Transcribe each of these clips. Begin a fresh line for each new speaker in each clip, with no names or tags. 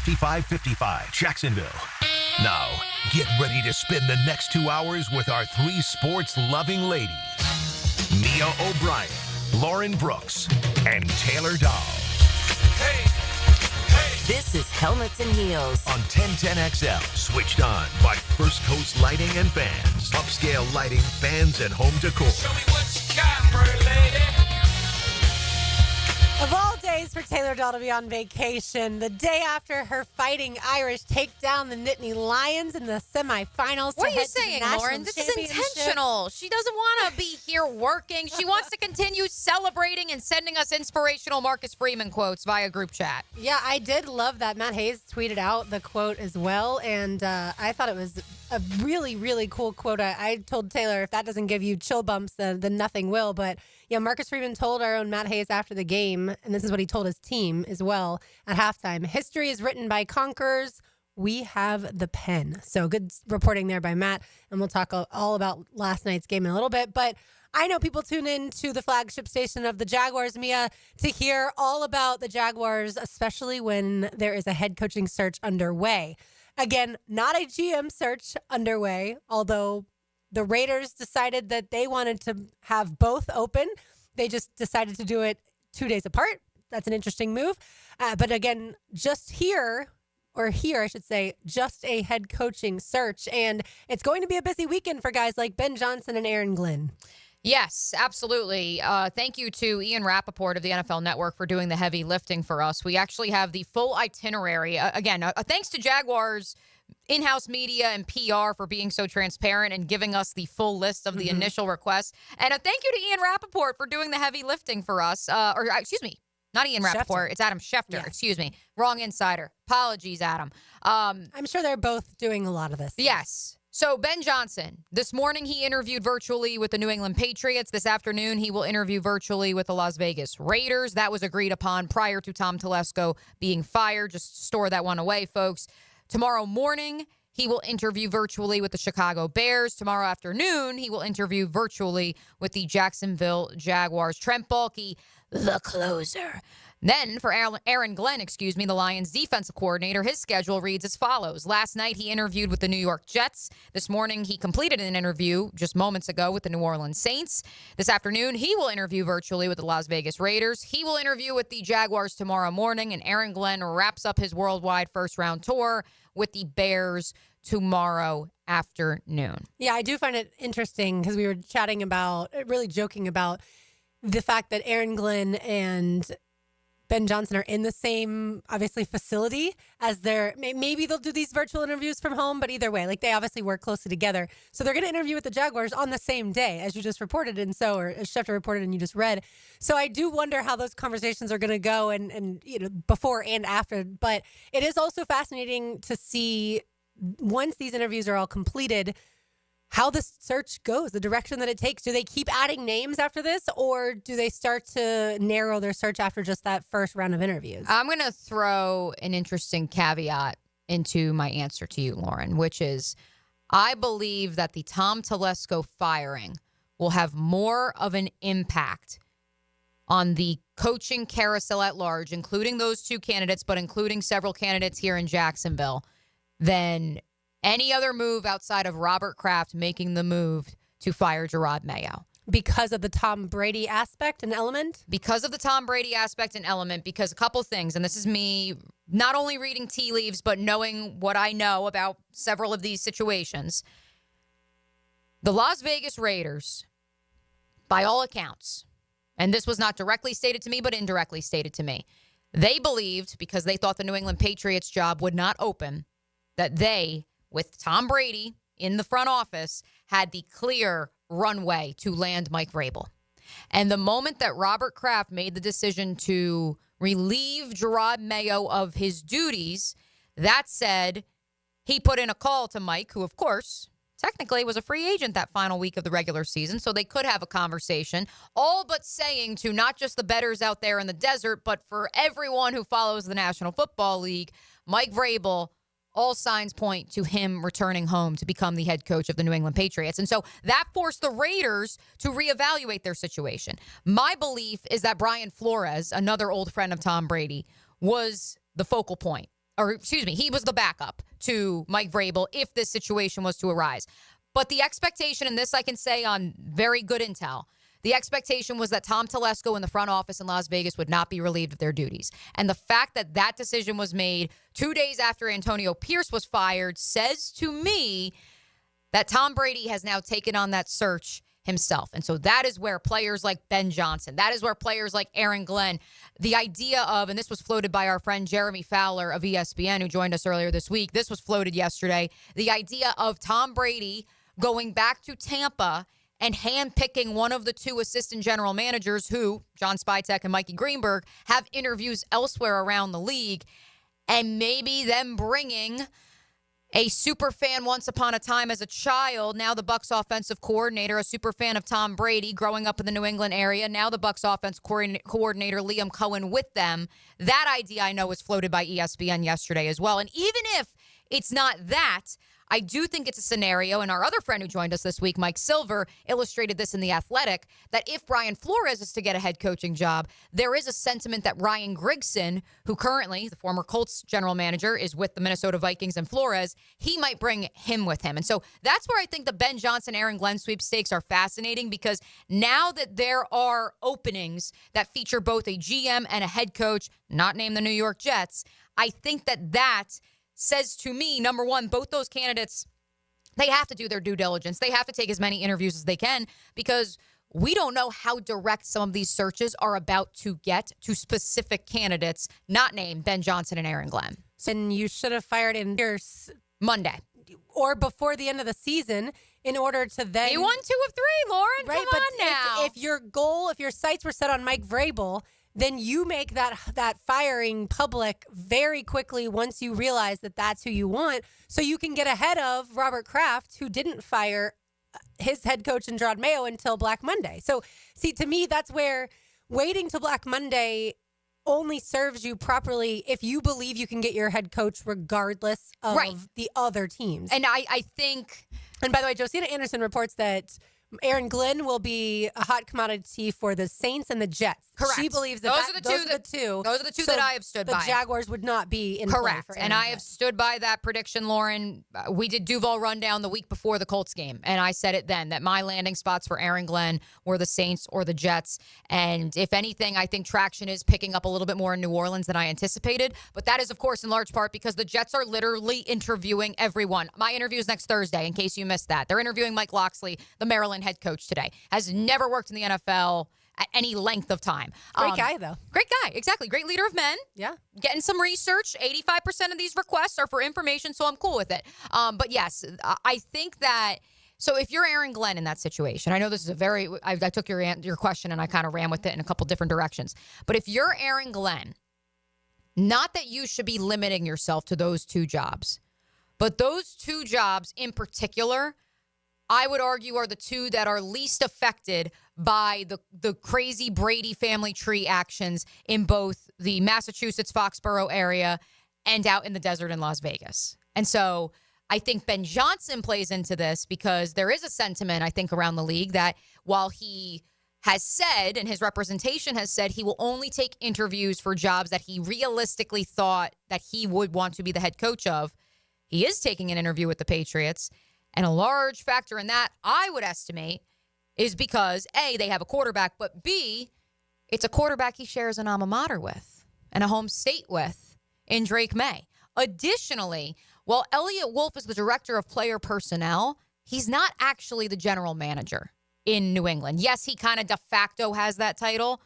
5555 Jacksonville. Now, get ready to spend the next 2 hours with our three sports-loving ladies. Mia O'Brien, Lauren Brooks, and Taylor Dawes.
Hey, hey.
This is Helmets and Heels.
On 1010XL, switched on by First Coast Lighting and Fans. Upscale lighting, fans, and home decor.
Show me what you got, pretty lady.
Of all days for Taylor Dahl to be on vacation, the day after her Fighting Irish take down the Nittany Lions in the semifinals.
What
to
are you
head to the
saying,
national
Lauren? This is
championship.
intentional. She doesn't want to be here working. She wants to continue celebrating and sending us inspirational Marcus Freeman quotes via group chat.
Yeah, I did love that. Matt Hayes tweeted out the quote as well, and I thought it was a really, really cool quote. I told Taylor, if that doesn't give you chill bumps, then nothing will. But yeah, Marcus Freeman told our own Matt Hayes after the game, and this is what he told his team as well at halftime. History is written by conquerors. We have the pen. So good reporting there by Matt, and we'll talk all about last night's game in a little bit. But I know people tune in to the flagship station of the Jaguars, Mia, to hear all about the Jaguars, especially when there is a head coaching search underway. Again, not a GM search underway, although the Raiders decided that they wanted to have both open. They just decided to do it 2 days apart. That's an interesting move. But again, just a head coaching search. And it's going to be a busy weekend for guys like Ben Johnson and Aaron Glenn.
Yes, absolutely. Thank you to Ian Rappaport of the NFL Network for doing the heavy lifting for us. We actually have the full itinerary. Thanks to Jaguars in-house media and PR for being so transparent and giving us the full list of the initial requests. And thank you to Ian Rappaport for doing the heavy lifting for us. Not Ian Rappaport. It's Adam Schefter.
Yeah.
Excuse me. Wrong insider. Apologies, Adam.
I'm sure they're both doing a lot of this.
Yes. So Ben Johnson, this morning he interviewed virtually with the New England Patriots. This afternoon he will interview virtually with the Las Vegas Raiders. That was agreed upon prior to Tom Telesco being fired. Just store that one away, folks. Tomorrow morning he will interview virtually with the Chicago Bears. Tomorrow afternoon he will interview virtually with the Jacksonville Jaguars. Trent Baalke, the closer. Then for Aaron Glenn, the Lions defensive coordinator, his schedule reads as follows. Last night, he interviewed with the New York Jets. This morning, he completed an interview just moments ago with the New Orleans Saints. This afternoon, he will interview virtually with the Las Vegas Raiders. He will interview with the Jaguars tomorrow morning, and Aaron Glenn wraps up his worldwide first-round tour with the Bears tomorrow afternoon.
Yeah, I do find it interesting because we were really joking about the fact that Aaron Glenn and Ben Johnson are in the same, obviously, facility as maybe they'll do these virtual interviews from home, but either way, they obviously work closely together. So they're going to interview with the Jaguars on the same day, as you just reported, or as Schefter reported and you just read. So I do wonder how those conversations are going to go and before and after. But it is also fascinating to see, once these interviews are all completed, how the search goes, the direction that it takes. Do they keep adding names after this, or do they start to narrow their search after just that first round of interviews?
I'm going to throw an interesting caveat into my answer to you, Lauren, which is I believe that the Tom Telesco firing will have more of an impact on the coaching carousel at large, including those two candidates, but including several candidates here in Jacksonville, than any other move outside of Robert Kraft making the move to fire Jerod Mayo.
Because of the Tom Brady aspect and element?
Because of the Tom Brady aspect and element, because a couple things, and this is me not only reading tea leaves, but knowing what I know about several of these situations. The Las Vegas Raiders, by all accounts, and this was not directly stated to me, but indirectly stated to me, they believed, because they thought the New England Patriots job would not open, that they, with Tom Brady in the front office, had the clear runway to land Mike Vrabel. And the moment that Robert Kraft made the decision to relieve Jerod Mayo of his duties, that said, he put in a call to Mike, who, of course, technically was a free agent that final week of the regular season, so they could have a conversation, all but saying to not just the bettors out there in the desert, but for everyone who follows the National Football League, Mike Vrabel, all signs point to him returning home to become the head coach of the New England Patriots. And so that forced the Raiders to reevaluate their situation. My belief is that Brian Flores, another old friend of Tom Brady, was the focal point he was the backup to Mike Vrabel if this situation was to arise. But the expectation, and this I can say on very good intel, the expectation was that Tom Telesco in the front office in Las Vegas would not be relieved of their duties. And the fact that that decision was made 2 days after Antonio Pierce was fired says to me that Tom Brady has now taken on that search himself. And so that is where players like Ben Johnson, that is where players like Aaron Glenn, the idea of, and this was floated by our friend Jeremy Fowler of ESPN, who joined us earlier this week. This was floated yesterday. The idea of Tom Brady going back to Tampa and handpicking one of the two assistant general managers who, John Spytek and Mikey Greenberg, have interviews elsewhere around the league, and maybe them bringing a super fan once upon a time as a child, now the Bucs offensive coordinator, a super fan of Tom Brady growing up in the New England area, now the Bucs offense coordinator Liam Cohen with them. That idea I know was floated by ESPN yesterday as well. And even if it's not that, I do think it's a scenario, and our other friend who joined us this week, Mike Silver, illustrated this in The Athletic, that if Brian Flores is to get a head coaching job, there is a sentiment that Ryan Grigson, who currently, the former Colts general manager, is with the Minnesota Vikings and Flores, he might bring him with him. And so that's where I think the Ben Johnson, Aaron Glenn sweepstakes are fascinating, because now that there are openings that feature both a GM and a head coach, not named the New York Jets, I think that says to me, number one, both those candidates, they have to do their due diligence. They have to take as many interviews as they can, because we don't know how direct some of these searches are about to get to specific candidates, not named Ben Johnson and Aaron Glenn.
And you should have fired in
Monday.
Or before the end of the season in order to then...
He won 2 of 3, Lauren.
Right,
Come on now.
If your goal, if your sights were set on Mike Vrabel, then you make that firing public very quickly once you realize that that's who you want, so you can get ahead of Robert Kraft, who didn't fire his head coach and Gerard Mayo until Black Monday. So, see, to me, that's where waiting till Black Monday only serves you properly if you believe you can get your head coach regardless of the other teams.
And I think...
And by the way, Josina Anderson reports that Aaron Glenn will be a hot commodity for the Saints and the Jets.
Correct.
She believes that those are the two.
Those are the two that I have stood by.
The Jaguars would not be in
Correct.
play for
And
Aaron
I
Glenn.
have stood by that prediction, Lauren. We did Duval Rundown the week before the Colts game, and I said it then, that my landing spots for Aaron Glenn were the Saints or the Jets. And if anything, I think traction is picking up a little bit more in New Orleans than I anticipated. But that is, of course, in large part because the Jets are literally interviewing everyone. My interview is next Thursday, in case you missed that. They're interviewing Mike Loxley, the Maryland head coach, today. Has never worked in the NFL at any length of time.
Great guy, though.
Great guy, exactly. Great leader of men.
Yeah.
Getting some research. 85% of these requests are for information, so I'm cool with it. But yes, I think that, so if you're Aaron Glenn in that situation, I know this is I took your question and I kind of ran with it in a couple different directions. But if you're Aaron Glenn, not that you should be limiting yourself to those 2 jobs, but those 2 jobs in particular, I would argue, are the 2 that are least affected by the crazy Brady family tree actions in both the Massachusetts Foxborough area and out in the desert in Las Vegas. And so I think Ben Johnson plays into this because there is a sentiment, I think, around the league that while he has said, and his representation has said, he will only take interviews for jobs that he realistically thought that he would want to be the head coach of, he is taking an interview with the Patriots. And a large factor in that, I would estimate, is because, A, they have a quarterback, but B, it's a quarterback he shares an alma mater with and a home state with in Drake May. Additionally, while Elliot Wolf is the director of player personnel, he's not actually the general manager in New England. Yes, he kind of de facto has that title,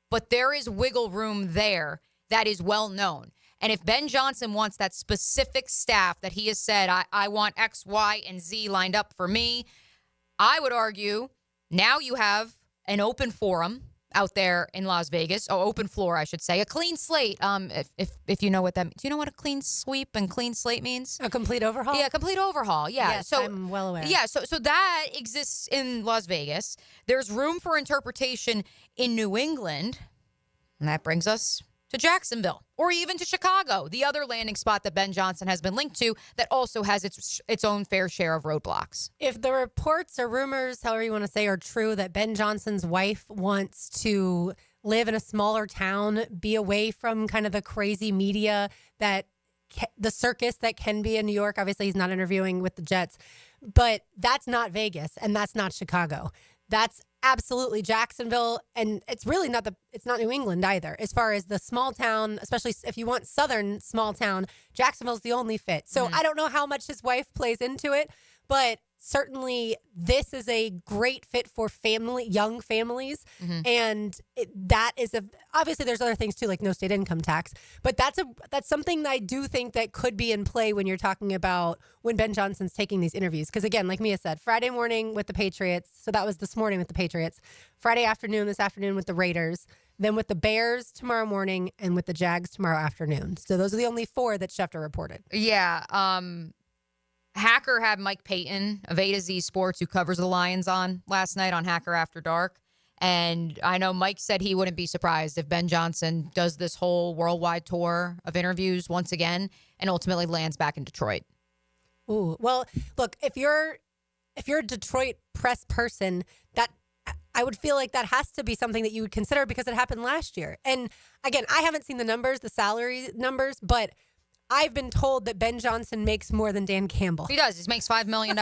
but there is wiggle room there that is well known. And if Ben Johnson wants that specific staff that he has said, I want X, Y, and Z lined up for me, I would argue now you have an open forum out there in Las Vegas, or open floor, I should say, a clean slate. If you know what that means. Do you know what a clean sweep and clean slate means?
A complete overhaul?
Yeah, complete overhaul. Yeah.
Yes,
so
I'm well aware.
Yeah, so that exists in Las Vegas. There's room for interpretation in New England, and that brings us to Jacksonville, or even to Chicago, the other landing spot that Ben Johnson has been linked to that also has its own fair share of roadblocks.
If the reports or rumors, however you want to say, are true that Ben Johnson's wife wants to live in a smaller town, be away from kind of the crazy media that the circus that can be in New York. Obviously, he's not interviewing with the Jets, but that's not Vegas and that's not Chicago. That's absolutely Jacksonville, and it's really not it's not New England either. As far as the small town, especially if you want southern small town, Jacksonville's the only fit. So I don't know how much his wife plays into it, but certainly this is a great fit for young families. And that is obviously there's other things too, like no state income tax, but that's something that I do think that could be in play when you're talking about when Ben Johnson's taking these interviews. Because again, like Mia said, Friday morning with the Patriots. So that was this morning with the Patriots, Friday afternoon, this afternoon with the Raiders, then with the Bears tomorrow morning, and with the Jags tomorrow afternoon. So those are the only 4 that Schefter reported.
Yeah. Hacker had Mike Payton of A to Z Sports, who covers the Lions, on last night on Hacker After Dark. And I know Mike said he wouldn't be surprised if Ben Johnson does this whole worldwide tour of interviews once again and ultimately lands back in Detroit.
Ooh, well, look, if you're a Detroit press person, that I would feel like that has to be something that you would consider because it happened last year. And again, I haven't seen the salary numbers, but I've been told that Ben Johnson makes more than Dan Campbell.
He does. He makes $5 million.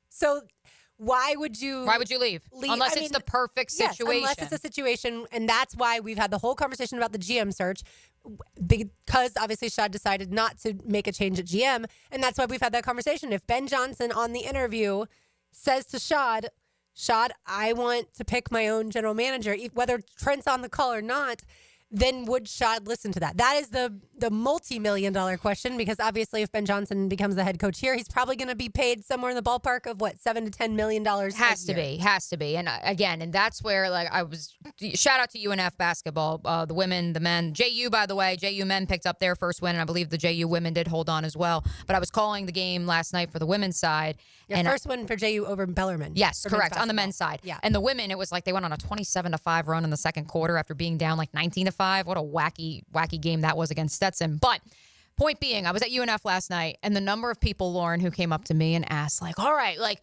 So why would you
leave? Unless it's the perfect situation.
Yes, unless it's a situation, and that's why we've had the whole conversation about the GM search, because obviously Shad decided not to make a change at GM, and that's why we've had that conversation. If Ben Johnson on the interview says to Shad, I want to pick my own general manager, whether Trent's on the call or not, then would Shad listen to that? That is the multi-million-dollar question, because obviously if Ben Johnson becomes the head coach here, he's probably going to be paid somewhere in the ballpark of $7 to $10 million.
Has to be. And again, and that's where shout out to UNF basketball, the women, the men. JU, by the way, JU men picked up their first win, and I believe the JU women did hold on as well. But I was calling the game last night for the women's side.
First win for JU over Bellarmine.
Yes, correct, on the men's side.
Yeah.
And the women, it was like they went on a 27-5 run in the second quarter after being down like 19-5. What a wacky game that was against Stetson. But point being, I was at UNF last night, and the number of people, Lauren, who came up to me and asked, like, all right, like,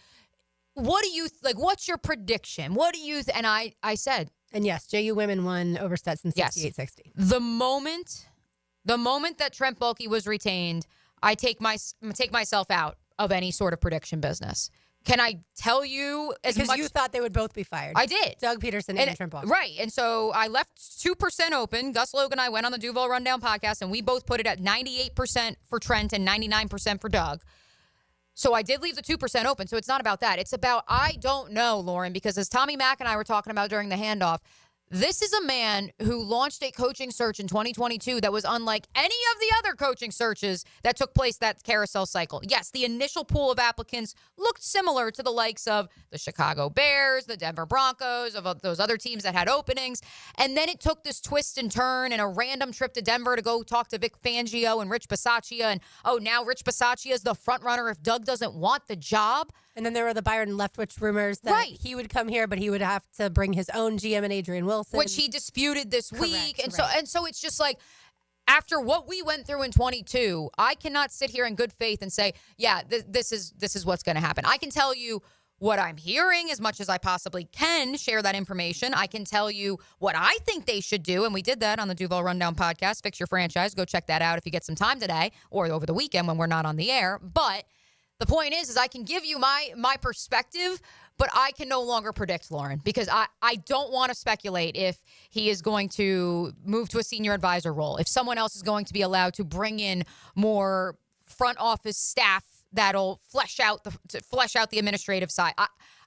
what do you, like, what's your prediction? What do you, and I said.
And yes, JU women won over Stetson 68-60.
The moment that Trent Baalke was retained, I take myself out of any sort of prediction business. Can I tell you
because you thought they would both be fired.
I did.
Doug Peterson and Trent Baalke.
Right. And so I left 2% open. Gus Logan and I went on the Duval Rundown podcast, and we both put it at 98% for Trent and 99% for Doug. So I did leave the 2% open. So it's not about that. It's about, I don't know, Lauren, because as Tommy Mack and I were talking about during the handoff, this is a man who launched a coaching search in 2022 that was unlike any of the other coaching searches that took place that carousel cycle. Yes, the initial pool of applicants looked similar to the likes of the Chicago Bears, the Denver Broncos, of those other teams that had openings. And then it took this twist and turn and a random trip to Denver to go talk to Vic Fangio and Rich Bisaccia. And, now Rich Bisaccia is the front runner if Doug doesn't want the job.
And then there were the Byron Leftwich rumors that he would come here, but he would have to bring his own GM and Adrian Wilson,
which he disputed this week. And so it's just like, after what we went through in 22, I cannot sit here in good faith and say, yeah, this is what's going to happen. I can tell you what I'm hearing as much as I possibly can, share that information. I can tell you what I think they should do, and we did that on the Duval Rundown podcast, Fix Your Franchise. Go check that out if you get some time today or over the weekend when we're not on the air. But the point is I can give you my perspective, but I can no longer predict, Lauren, because I don't want to speculate if he is going to move to a senior advisor role, if someone else is going to be allowed to bring in more front office staff that'll flesh out the administrative side.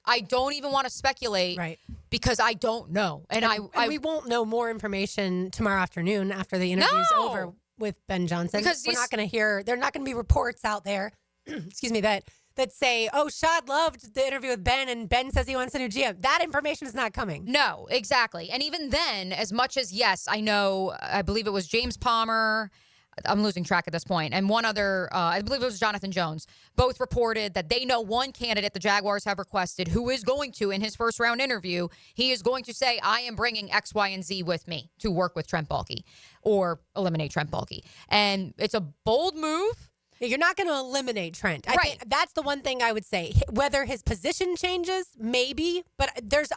I don't even want to speculate, right? Because I don't know, and we
won't know more information tomorrow afternoon after the interview's over with Ben Johnson. Because we're not going to hear. There are not going to be reports out there. Excuse me, that say, Shad loved the interview with Ben, and Ben says he wants a new GM. That information is not coming.
No, exactly. And even then, as much as, yes, I know, I believe it was James Palmer, I'm losing track at this point, and one other, I believe it was Jonathan Jones, both reported that they know one candidate the Jaguars have requested who is going to, in his first round interview, he is going to say, I am bringing X, Y, and Z with me to work with Trent Baalke or eliminate Trent Baalke. And it's a bold move.
You're not going to eliminate Trent. I think that's the one thing I would say. Whether his position changes, maybe, but there's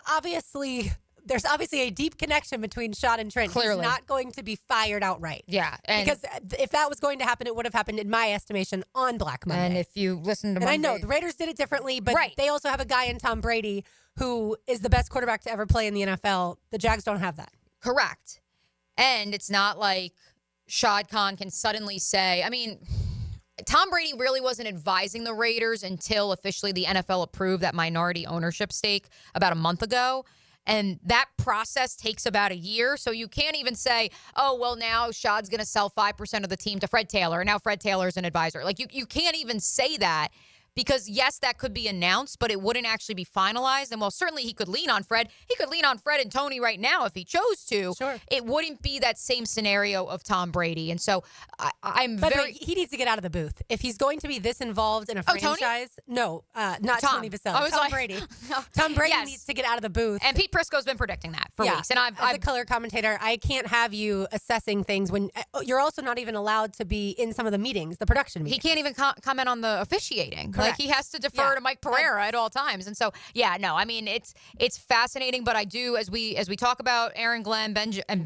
there's obviously a deep connection between Shad and Trent.
Clearly.
He's not going to be fired outright.
Yeah. And
Because if that was going to happen, it would have happened, in my estimation, on Black Monday.
And if you listen to
and I know
Monday-
the Raiders did it differently, but
Right.
they also have a guy in Tom Brady who is the best quarterback to ever play in the NFL. The Jags don't have that.
Correct. And it's not like Shad Khan can suddenly say, I mean, Tom Brady really wasn't advising the Raiders until officially the NFL approved that minority ownership stake about a month ago. And that process takes about a year. So you can't even say, oh, well, now Shad's going to sell 5% of the team to Fred Taylor. And now Fred Taylor's an advisor. Like, you can't even say that. Because, yes, that could be announced, but it wouldn't actually be finalized. And while certainly he could lean on Fred, he could lean on Fred and Tony right now if he chose to.
Sure.
It wouldn't be that same scenario of Tom Brady. And so I'm
By the
very...
way, he needs to get out of the booth. If he's going to be this involved in a
Tony?
franchise, not
Tom.
Tony Vaselli.
I was
Tom
like-
Brady. Tom Brady
Yes.
needs to get out of the booth.
And Pete Prisco's been predicting that for weeks. And
as a
I've
color commentator, I can't have you assessing things when you're also not even allowed to be in some of the meetings, the production
he
meetings.
can't even comment on the officiating.
Correct.
Like, he has to defer
Yeah.
to Mike Pereira at all times. And so, yeah, no, I mean, it's fascinating. But I do, as we talk about Aaron Glenn and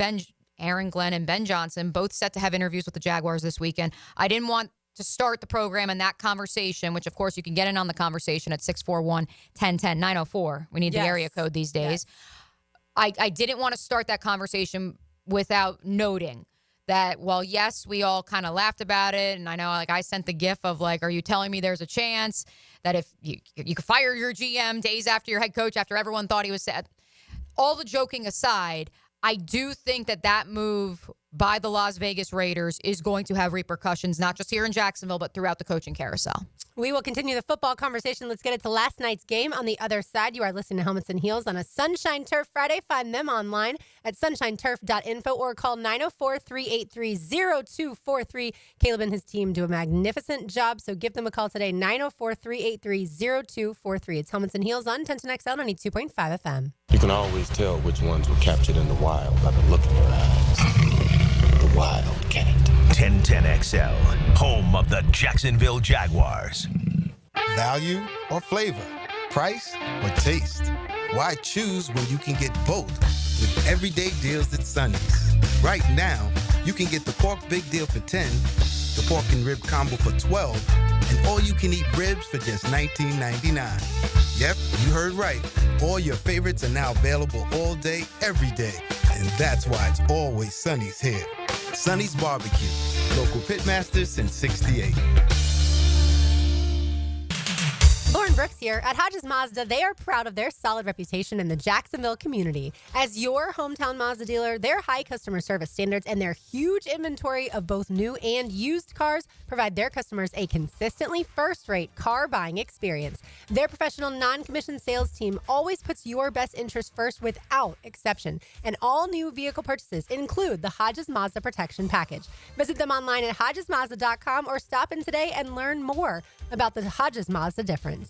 Ben Johnson, both set to have interviews with the Jaguars this weekend. I didn't want to start the program and that conversation, which, of course, you can get in on the conversation at 641-1010, 904. We need the
Yes.
area code these days.
Yes.
I didn't want to start that conversation without noting that, well, yes, we all kind of laughed about it. And I know, like, I sent the gif of, like, are you telling me there's a chance that if you could fire your GM days after your head coach, after everyone thought he was set? All the joking aside, I do think that move by the Las Vegas Raiders is going to have repercussions, not just here in Jacksonville, but throughout the coaching carousel.
We will continue the football conversation. Let's get it to last night's game. On the other side, you are listening to Helmets and Heels on a Sunshine Turf Friday. Find them online at sunshineturf.info or call 904-383-0243. Caleb and his team do a magnificent job, so give them a call today, 904-383-0243. It's Helmets and Heels on 1010XL 92.5 FM.
You can always tell which ones were captured in the wild by the look in their eyes. The Wildcat.
1010XL, home of the Jacksonville Jaguars.
Value or flavor? Price or taste? Why choose when you can get both with everyday deals at Sonny's? Right now, you can get the pork big deal for $10, the pork and rib combo for $12, and all you can eat ribs for just $19.99. Yep, you heard right. All your favorites are now available all day, every day. And that's why it's always Sonny's here. Sonny's Barbecue, local pitmasters since '68.
Lauren Brooks here. At Hodges Mazda, they are proud of their solid reputation in the Jacksonville community. As your hometown Mazda dealer, their high customer service standards and their huge inventory of both new and used cars provide their customers a consistently first-rate car buying experience. Their professional non-commissioned sales team always puts your best interest first without exception. And all new vehicle purchases include the Hodges Mazda Protection Package. Visit them online at hodgesmazda.com or stop in today and learn more about the Hodges Mazda difference.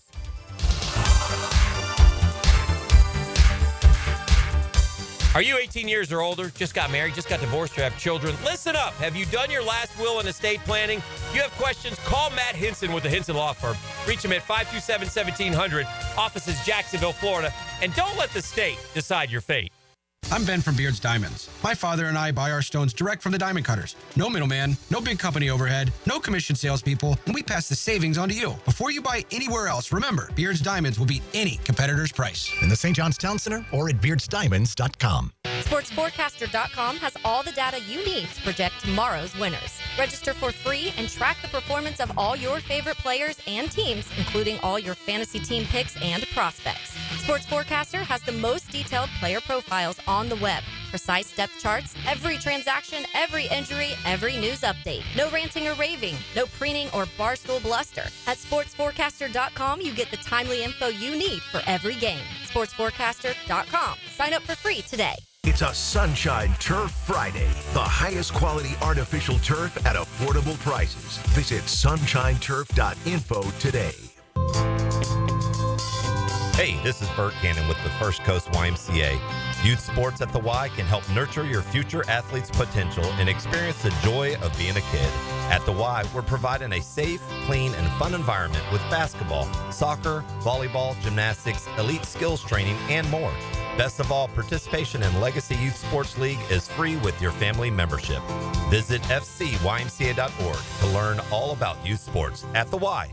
Are you 18 years or older, just got married, just got divorced, or have children? Listen up. Have you done your last will and estate planning? If you have questions, call Matt Hinson with the Hinson Law Firm. Reach him at 527-1700, offices Jacksonville, Florida. And don't let the state decide your fate.
I'm Ben from Beard's Diamonds. My father and I buy our stones direct from the diamond cutters. No middleman, no big company overhead, no commission salespeople, and we pass the savings on to you. Before you buy anywhere else, remember, Beard's Diamonds will beat any competitor's price.
In the St. John's Town Center or at beardsdiamonds.com.
SportsForecaster.com has all the data you need to project tomorrow's winners. Register for free and track the performance of all your favorite players and teams, including all your fantasy team picks and prospects. Sports Forecaster has the most detailed player profiles on the web. Precise depth charts, every transaction, every injury, every news update. No ranting or raving, no preening or barstool bluster. At SportsForecaster.com, you get the timely info you need for every game. SportsForecaster.com. Sign up for free today.
It's a Sunshine Turf Friday. The highest quality artificial turf at affordable prices. Visit sunshineturf.info today.
Hey, this is Bert Cannon with the First Coast YMCA. Youth sports at the Y can help nurture your future athlete's potential and experience the joy of being a kid. At the Y, we're providing a safe, clean, and fun environment with basketball, soccer, volleyball, gymnastics, elite skills training, and more. Best of all, participation in Legacy Youth Sports League is free with your family membership. Visit fcymca.org to learn all about youth sports at the Y.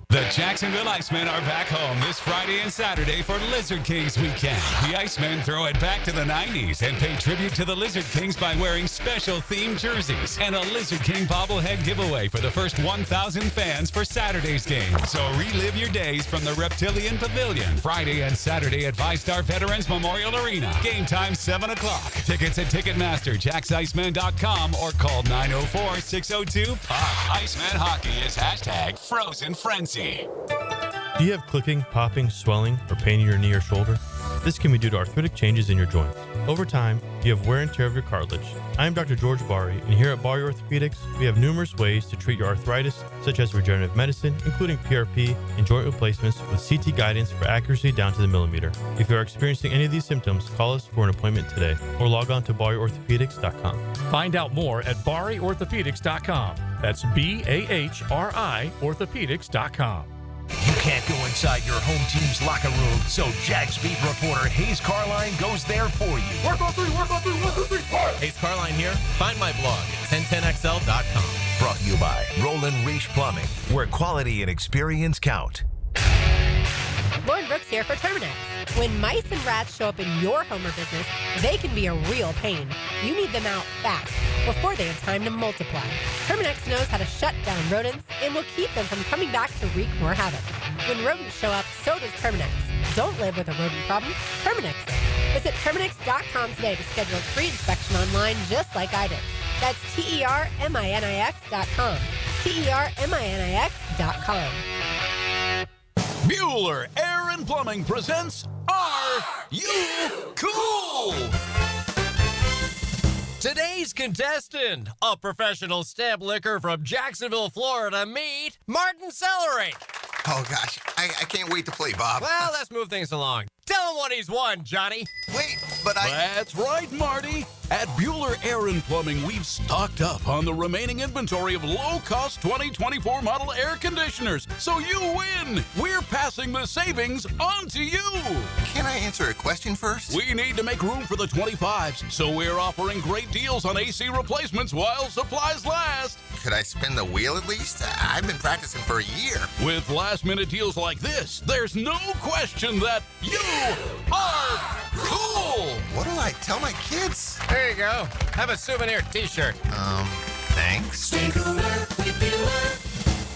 The Jacksonville Icemen are back home this Friday and Saturday for Lizard Kings weekend. The Icemen throw it back to the 90s and pay tribute to the Lizard Kings by wearing special themed jerseys and a Lizard King bobblehead giveaway for the first 1,000 fans for Saturday's game. So relive your days from the Reptilian Pavilion Friday and Saturday at ViStar Veterans Memorial Arena. Game time 7 o'clock. Tickets at Ticketmaster, JacksIceman.com or call 904-602-POP. Iceman Hockey is #Frozen Frenzy.
Do you have clicking, popping, swelling, or pain in your knee or shoulder? This can be due to arthritic changes in your joints. Over time, you have wear and tear of your cartilage. I am Dr. George Bari, and here at Bari Orthopedics, we have numerous ways to treat your arthritis, such as regenerative medicine, including PRP and joint replacements with CT guidance for accuracy down to the millimeter. If you are experiencing any of these symptoms, call us for an appointment today or log on to BariOrthopedics.com.
Find out more at BariOrthopedics.com. That's BAHRI Orthopedics.com.
You can't go inside your home team's locker room, so Jags beat reporter Hayes Carline goes there for you.
Work on three, work on three, 1, 2, 3, fire!
Hayes Carline here. Find my blog at 1010xl.com.
Brought to you by Roland Reach Plumbing, where quality and experience count.
Lauren Brooks here for Terminix. When mice and rats show up in your home or business, they can be a real pain. You need them out fast, before they have time to multiply. Terminix knows how to shut down rodents and will keep them from coming back to wreak more havoc. When rodents show up, so does Terminix. Don't live with a rodent problem, Terminix it. Visit Terminix.com today to schedule a free inspection online just like I did. That's TERMINIX.com. TERMINIX.com.
Bueller Air and Plumbing presents Are You Cool?
Today's contestant, a professional stamp licker from Jacksonville, Florida, meet Martin Celery.
Oh, gosh. I can't wait to play, Bob.
Well, let's move things along. Tell him what he's won, Johnny.
Wait, but
That's right, Marty. At Bueller Air and Plumbing, we've stocked up on the remaining inventory of low-cost 2024 model air conditioners. So you win. We're passing the savings on to you.
Can I answer a question first?
We need to make room for the 25s, so we're offering great deals on AC replacements while supplies last.
Could I spin the wheel at least? I've been practicing for a year.
With last-minute deals like this, there's no question that you are cool.
What'll I tell my kids?
There you go. Have a souvenir t-shirt.
Thanks.
Stay cooler with Bueller.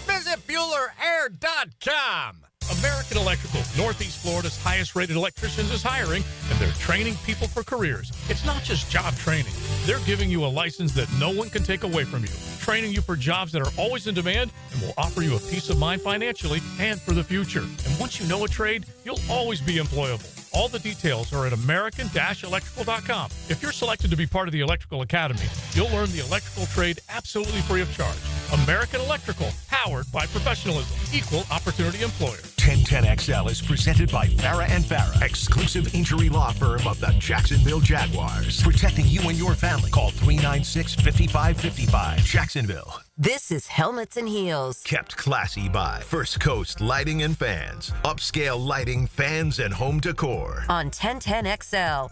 Visit BuellerAir.com.
American Electrical, Northeast Florida's highest-rated electricians, is hiring, and they're training people for careers. It's not just job training. They're giving you a license that no one can take away from you, training you for jobs that are always in demand and will offer you a peace of mind financially and for the future. And once you know a trade, you'll always be employable. All the details are at American-Electrical.com. If you're selected to be part of the Electrical Academy, you'll learn the electrical trade absolutely free of charge. American Electrical, powered by professionalism, equal opportunity employer.
1010XL is presented by Farah & Farah, exclusive injury law firm of the Jacksonville Jaguars. Protecting you and your family. Call 396-5555. Jacksonville.
This is Helmets and Heels.
Kept classy by First Coast Lighting and Fans. Upscale lighting, fans, and home decor.
On 1010XL.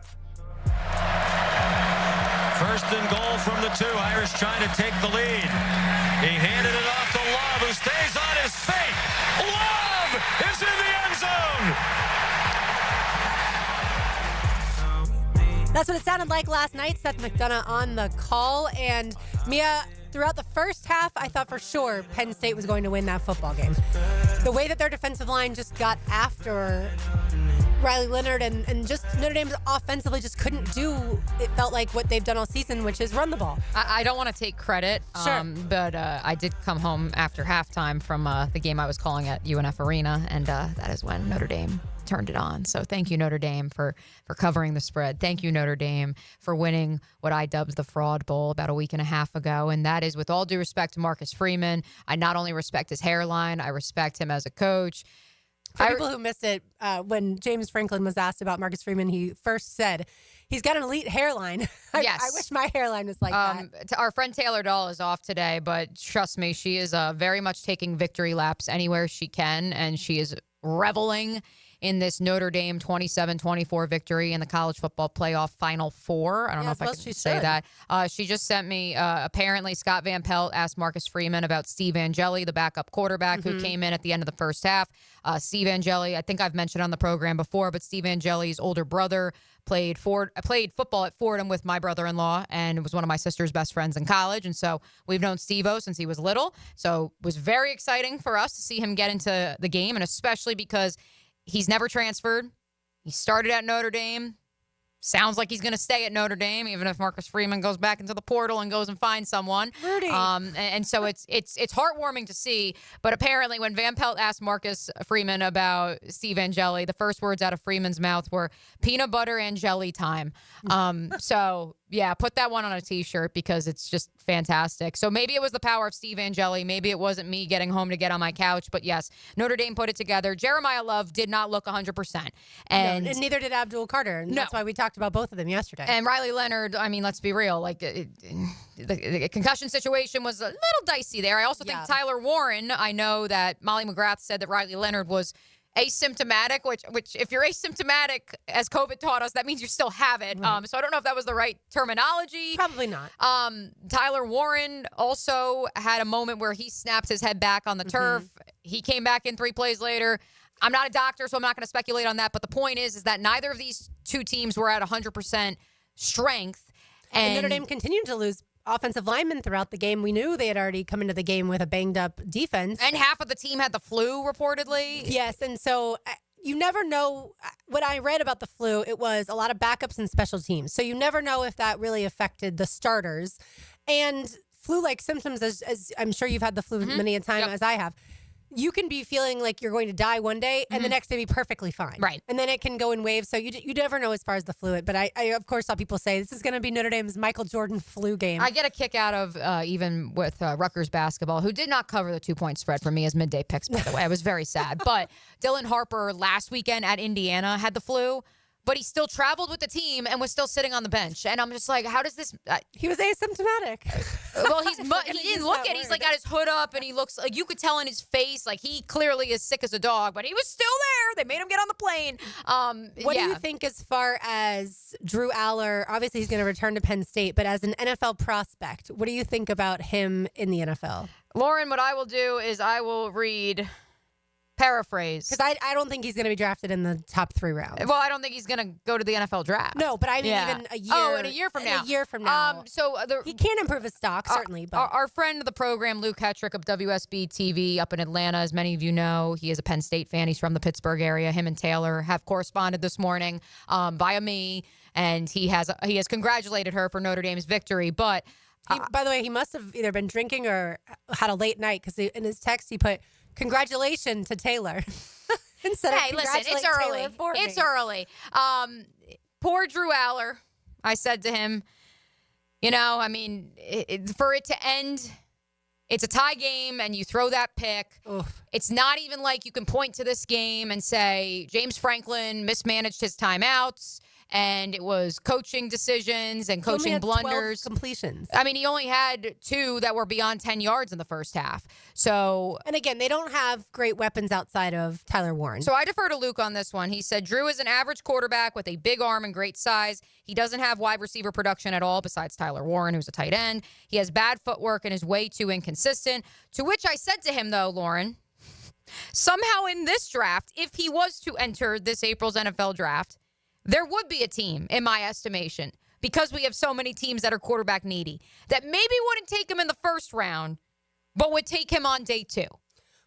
First and goal from the 2. Irish trying to take the lead. He handed it off to Love, who stays on his feet. Love is in the end zone.
That's what it sounded like last night. Seth McDonough on the call. And Mia, throughout the first half, I thought for sure Penn State was going to win that football game. The way that their defensive line just got after Riley Leonard and just Notre Dame offensively just couldn't do, it felt like, what they've done all season, which is run the ball.
I don't want to take credit,
Sure.
but I did come home after halftime from the game I was calling at UNF Arena, and that is when Notre Dame turned it on. So thank you, Notre Dame, for covering the spread. Thank you, Notre Dame, for winning what I dubbed the Fraud Bowl about a week and a half ago. And that is with all due respect to Marcus Freeman. I not only respect his hairline, I respect him as a coach.
For people who missed it, when James Franklin was asked about Marcus Freeman, he first said, he's got an elite hairline.
Yes.
I wish my hairline was like that.
Our friend Taylor Dahl is off today, but trust me, she is very much taking victory laps anywhere she can, and she is reveling in this Notre Dame 27-24 victory in the college football playoff Final Four. I don't know if I can say that. She just sent me, apparently Scott Van Pelt asked Marcus Freeman about Steve Angeli, the backup quarterback who came in at the end of the first half. Steve Angeli, I think I've mentioned on the program before, but Steve Angeli's older brother played football at Fordham with my brother-in-law and was one of my sister's best friends in college. And so we've known Steve-O since he was little. So it was very exciting for us to see him get into the game, and especially because he's never transferred. He started at Notre Dame. Sounds like he's going to stay at Notre Dame, even if Marcus Freeman goes back into the portal and goes and finds someone.
Rudy.
And so it's heartwarming to see. But apparently, when Van Pelt asked Marcus Freeman about Steve Angeli, the first words out of Freeman's mouth were peanut butter and jelly time. So yeah, put that one on a T-shirt because it's just fantastic. So maybe it was the power of Steve Angeli. Maybe it wasn't me getting home to get on my couch. But yes, Notre Dame put it together. Jeremiah Love did not look 100%. And
neither did Abdul Carter. And that's why we talked about both of them yesterday.
And Riley Leonard, I mean, let's be real. Like the concussion situation was a little dicey there. I also think Tyler Warren, I know that Molly McGrath said that Riley Leonard was asymptomatic, which if you're asymptomatic, as COVID taught us, that means you still have it.
Right.
So I don't know if that was the right terminology.
Probably not.
Tyler Warren also had a moment where he snapped his head back on the turf. He came back in 3 plays later. I'm not a doctor, so I'm not going to speculate on that. But the point is that neither of these two teams were at 100% strength.
And Notre Dame continued to lose offensive linemen throughout the game. We knew they had already come into the game with a banged-up defense.
And half of the team had the flu, reportedly.
Yes, and so you never know. What I read about the flu, it was a lot of backups and special teams. So you never know if that really affected the starters. And flu-like symptoms, as I'm sure you've had the flu many a time, as I have, you can be feeling like you're going to die one day and the next day be perfectly fine.
Right.
And then it can go in waves. So you never know as far as the flu. But I of course, saw people say this is going to be Notre Dame's Michael Jordan flu game.
I get a kick out of even with Rutgers basketball, who did not cover the 2-point spread for me as midday picks, by the way. I was very sad. But Dylan Harper last weekend at Indiana had the flu. But he still traveled with the team and was still sitting on the bench. And I'm just like, how does this...
he was asymptomatic.
Well, he didn't look it. He's like got his hood up and he looks like you could tell in his face, like he clearly is sick as a dog, but he was still there. They made him get on the plane.
What do you think as far as Drew Aller? Obviously, he's going to return to Penn State, but as an NFL prospect, what do you think about him in the NFL?
Lauren, what I will do is I will paraphrase.
Because I don't think he's going to be drafted in the top 3 rounds.
Well, I don't think he's going to go to the NFL draft.
No, but I mean even a year.
Oh, in a year from now.
A year from now. He can improve his stock, certainly. But
our friend of the program, Luke Hetrick of WSB TV up in Atlanta, as many of you know, he is a Penn State fan. He's from the Pittsburgh area. Him and Taylor have corresponded this morning via me, and he has congratulated her for Notre Dame's victory. But
by the way, he must have either been drinking or had a late night because in his text he put, "Congratulations to Taylor." Instead
hey,
of
listen, it's early. It's early. Poor Drew Aller. I said to him, I mean, for it to end, it's a tie game and you throw that pick.
Oof.
It's not even like you can point to this game and say James Franklin mismanaged his timeouts and it was coaching decisions and coaching
he only had
blunders.
12 completions.
I mean, he only had 2 that were beyond 10 yards in the first half. So,
and again, they don't have great weapons outside of Tyler Warren.
So I defer to Luke on this one. He said Drew is an average quarterback with a big arm and great size. He doesn't have wide receiver production at all besides Tyler Warren, who's a tight end. He has bad footwork and is way too inconsistent. To which I said to him, though, Lauren, somehow in this draft, if he was to enter this April's NFL draft, there would be a team, in my estimation, because we have so many teams that are quarterback needy, that maybe wouldn't take him in the first round, but would take him on day 2.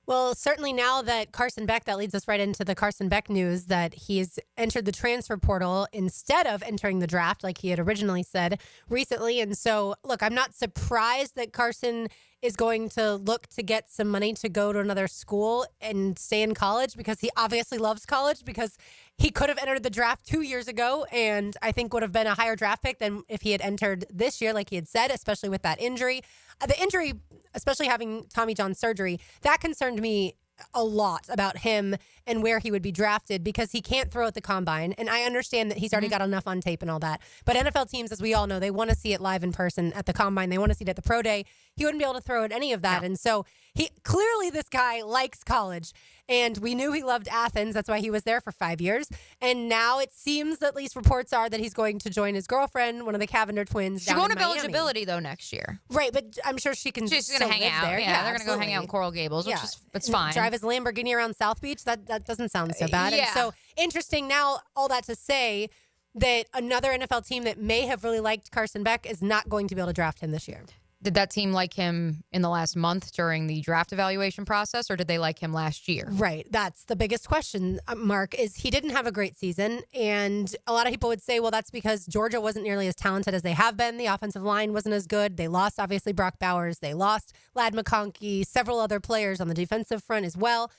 Well, certainly now that Carson Beck, that leads us right into the Carson Beck news, that he's entered the transfer portal instead of entering the draft like he had originally said recently. And so, look, I'm not surprised that Carson is going to look to get some money to go to another school and stay in college because he obviously loves college, because he could have entered the draft 2 years ago and I think would have been a higher draft pick than if he had entered this year, like he had said, especially with that injury. The injury, especially having Tommy John surgery, that concerned me a lot about him and where he would be drafted because he can't throw at the combine. And I understand that he's already got enough on tape and all that. But NFL teams, as we all know, they want to see it live in person at the combine. They want to see it at the pro day. he wouldn't be able to throw at any of that. And so this guy likes college. And we knew he loved Athens. That's why he was there for 5 years. And now it seems, at least reports are, that he's going to join his girlfriend, one of the Cavender twins.
She's going to eligibility, though, next year.
Right, but I'm sure she's going
to hang out
there.
Yeah, they're going to go hang out in Coral Gables, which is it's fine.
Drive his Lamborghini around South Beach. That doesn't sound so bad.
Yeah.
And so interesting now, all that to say that another NFL team that may have really liked Carson Beck is not going to be able to draft him this year.
Did that team like him in the last month during the draft evaluation process, or did they like him last year?
Right. That's the biggest question, Mark, is he didn't have a great season. And a lot of people would say, well, that's because Georgia wasn't nearly as talented as they have been. The offensive line wasn't as good. They lost, obviously, Brock Bowers. They lost Ladd McConkey, several other players on the defensive front as well.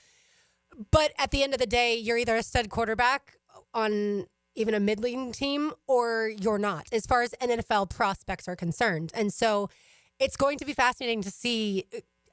But at the end of the day, you're either a stud quarterback on even a mid-league team or you're not, as far as NFL prospects are concerned. And so it's going to be fascinating to see.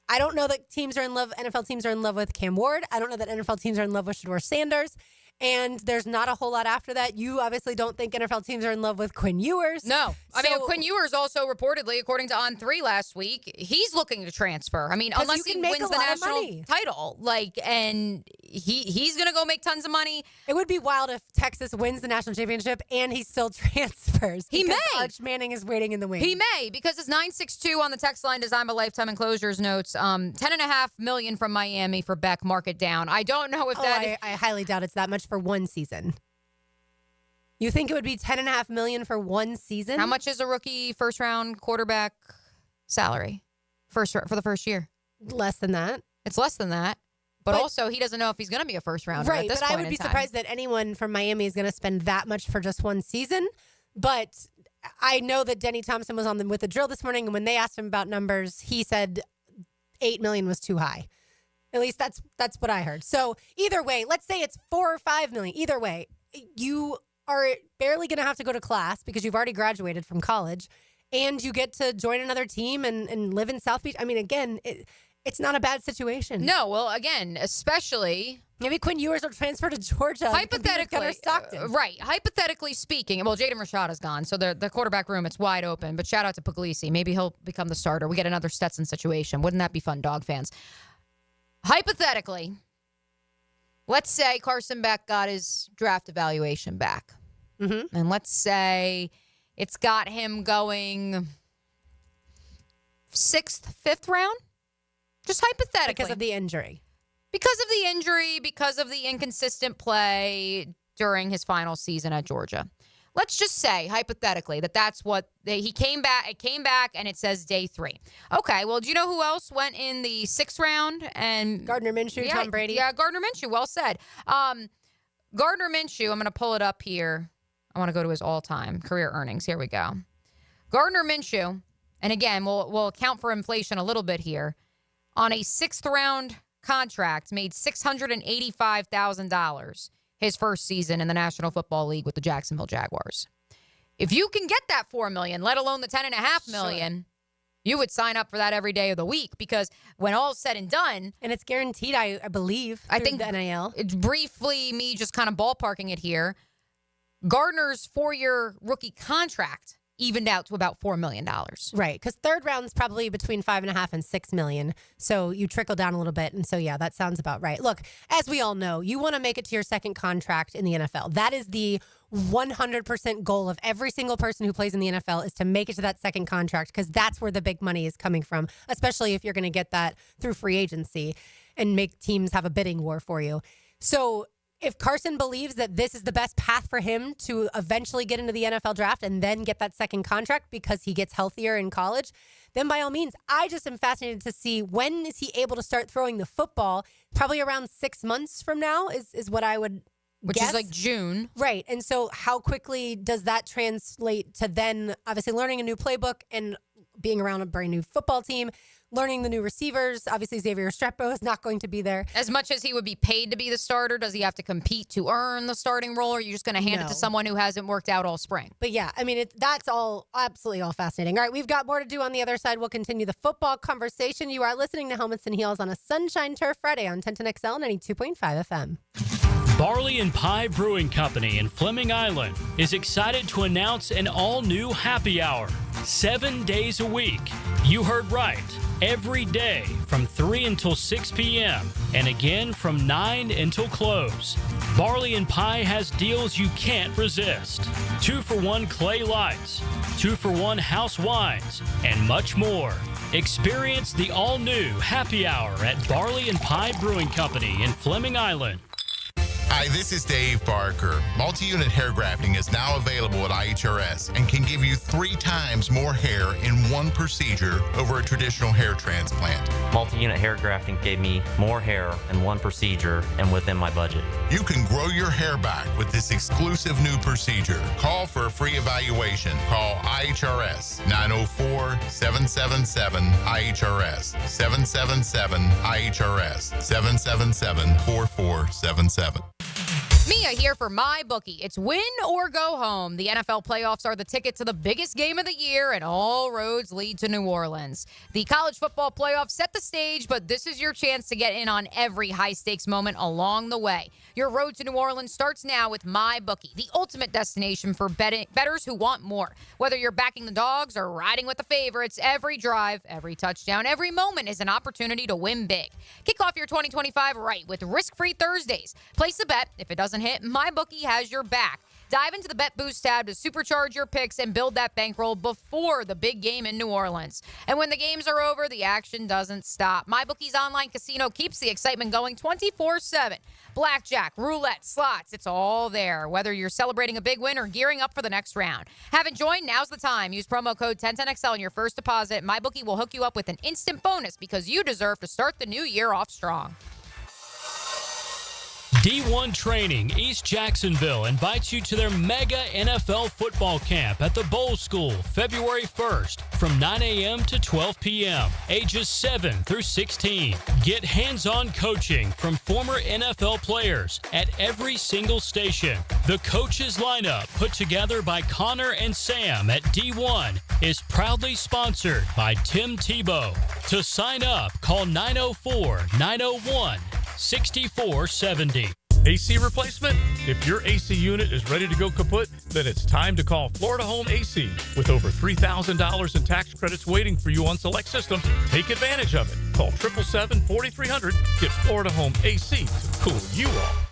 I don't know that NFL teams are in love with Cam Ward. I don't know that NFL teams are in love with Shedeur Sanders. And there's not a whole lot after that. You obviously don't think NFL teams are in love with Quinn Ewers.
No. I mean, Quinn Ewers also reportedly, according to On3 last week, he's looking to transfer. I mean, unless he wins the national title. And he's going to go make tons of money.
It would be wild if Texas wins the national championship and he still transfers.
He may.
Arch Manning is waiting in the wings.
He may, because it's 962 on the text line, designed by Lifetime Enclosures notes. $10.5 million from Miami for Beck. Mark it down. I don't know if
I highly doubt it's that much for one season. You think it would be $10.5 million for one season?
How much is a rookie first-round quarterback salary for the first year?
Less than that.
It's less than that. But also, he doesn't know if he's going to be a first-rounder at this point in time. Right, but
I would be surprised that anyone from Miami is going to spend that much for just one season. But I know that Denny Thompson was on with the drill this morning, and when they asked him about numbers, he said $8 million was too high. At least that's what I heard. So either way, let's say it's $4 or $5 million. Either way, you are barely going to have to go to class because you've already graduated from college, and you get to join another team and live in South Beach. I mean, again, it's not a bad situation.
No, well, again, especially
maybe Quinn Ewers will transfer to Georgia.
Hypothetically, right? Hypothetically speaking, well, Jaden Rashad is gone, so the quarterback room, it's wide open. But shout out to Puglisi. Maybe he'll become the starter. We get another Stetson situation. Wouldn't that be fun, Dog fans? Hypothetically, let's say Carson Beck got his draft evaluation back.
Mm-hmm.
And let's say it's got him going 6th, 5th round. Just hypothetically.
Because of the injury.
Because of the injury, because of the inconsistent play during his final season at Georgia. Let's just say, hypothetically, that's what he came back. It came back, and it says day 3. Okay, well, do you know who else went in the 6th round? And
Gardner Minshew, Tom Brady.
Yeah, Gardner Minshew. Well said. Gardner Minshew, I'm going to pull it up here. I want to go to his all-time career earnings. Here we go. Gardner Minshew, and again, we'll account for inflation a little bit here, on a 6th round contract, made $685,000 his first season in the National Football League with the Jacksonville Jaguars. If you can get that $4 million, let alone the $10.5 million, you would sign up for that every day of the week, because when all's said and done,
and it's guaranteed, I believe.
I think
the NIL.
It's briefly me just kind of ballparking it here. Gardner's 4-year rookie contract evened out to about $4 million.
Right, because third round's probably between $5.5 and $6 million. So you trickle down a little bit. And so, yeah, that sounds about right. Look, as we all know, you want to make it to your second contract in the NFL. That is the 100% goal of every single person who plays in the NFL, is to make it to that second contract, because that's where the big money is coming from, especially if you're going to get that through free agency and make teams have a bidding war for you. So if Carson believes that this is the best path for him to eventually get into the NFL draft and then get that second contract because he gets healthier in college, then by all means, I just am fascinated to see, when is he able to start throwing the football? Probably around 6 months from now is what I would
Which
guess.
is like June.
Right. And so how quickly does that translate to then obviously learning a new playbook and being around a brand new football team, learning the new receivers? Obviously, Xavier Restrepo is not going to be there.
As much as he would be paid to be the starter, does he have to compete to earn the starting role, or are you just going to hand it to someone who hasn't worked out all spring?
But yeah, I mean, that's all absolutely all fascinating. All right, we've got more to do on the other side. We'll continue the football conversation. You are listening to Helmets and Heels on a Sunshine Turf Friday on 1010XL 92.5 FM.
Barley and Pie Brewing Company in Fleming Island is excited to announce an all-new happy hour, 7 days a week. You heard right. Every day from 3 until 6 p.m. and again from 9 until close. Barley and Pie has deals you can't resist. 2-for-1 clay lights, 2-for-1 house wines, and much more. Experience the all-new happy hour at Barley and Pie Brewing Company in Fleming Island.
Hi, this is Dave Barker. Multi-unit hair grafting is now available at IHRS and can give you 3 times more hair in one procedure over a traditional hair transplant.
Multi-unit hair grafting gave me more hair in one procedure and within my budget.
You can grow your hair back with this exclusive new procedure. Call for a free evaluation. Call IHRS 904-777-IHRS 777-IHRS 777-4477.
Mia here for MyBookie. It's win or go home. The NFL playoffs are the ticket to the biggest game of the year, and all roads lead to New Orleans. The college football playoffs set the stage, but this is your chance to get in on every high-stakes moment along the way. Your road to New Orleans starts now with MyBookie, the ultimate destination for bettors who want more. Whether you're backing the dogs or riding with the favorites, every drive, every touchdown, every moment is an opportunity to win big. Kick off your 2025 right with risk-free Thursdays. Place a bet. If it doesn't hit, MyBookie has your back. Dive into the Bet Boost tab to supercharge your picks and build that bankroll before the big game in New Orleans. And when the games are over, the action doesn't stop. MyBookie's online casino keeps the excitement going 24/7. Blackjack, roulette, slots, it's all there. Whether you're celebrating a big win or gearing up for the next round. Haven't joined? Now's the time. Use promo code 1010XL on your first deposit. MyBookie will hook you up with an instant bonus because you deserve to start the new year off strong.
D1 Training East Jacksonville invites you to their mega NFL football camp at the Bowl School February 1st from 9 a.m. to 12 p.m. Ages 7 through 16. Get hands-on coaching from former NFL players at every single station. The coaches lineup put together by Connor and Sam at D1 is proudly sponsored by Tim Tebow. To sign up, call 904-901-6470.
AC replacement? If your AC unit is ready to go kaput, then it's time to call Florida Home AC. With over $3,000 in tax credits waiting for you on select systems, take advantage of it. Call 777-4300. Get Florida Home AC to cool you off.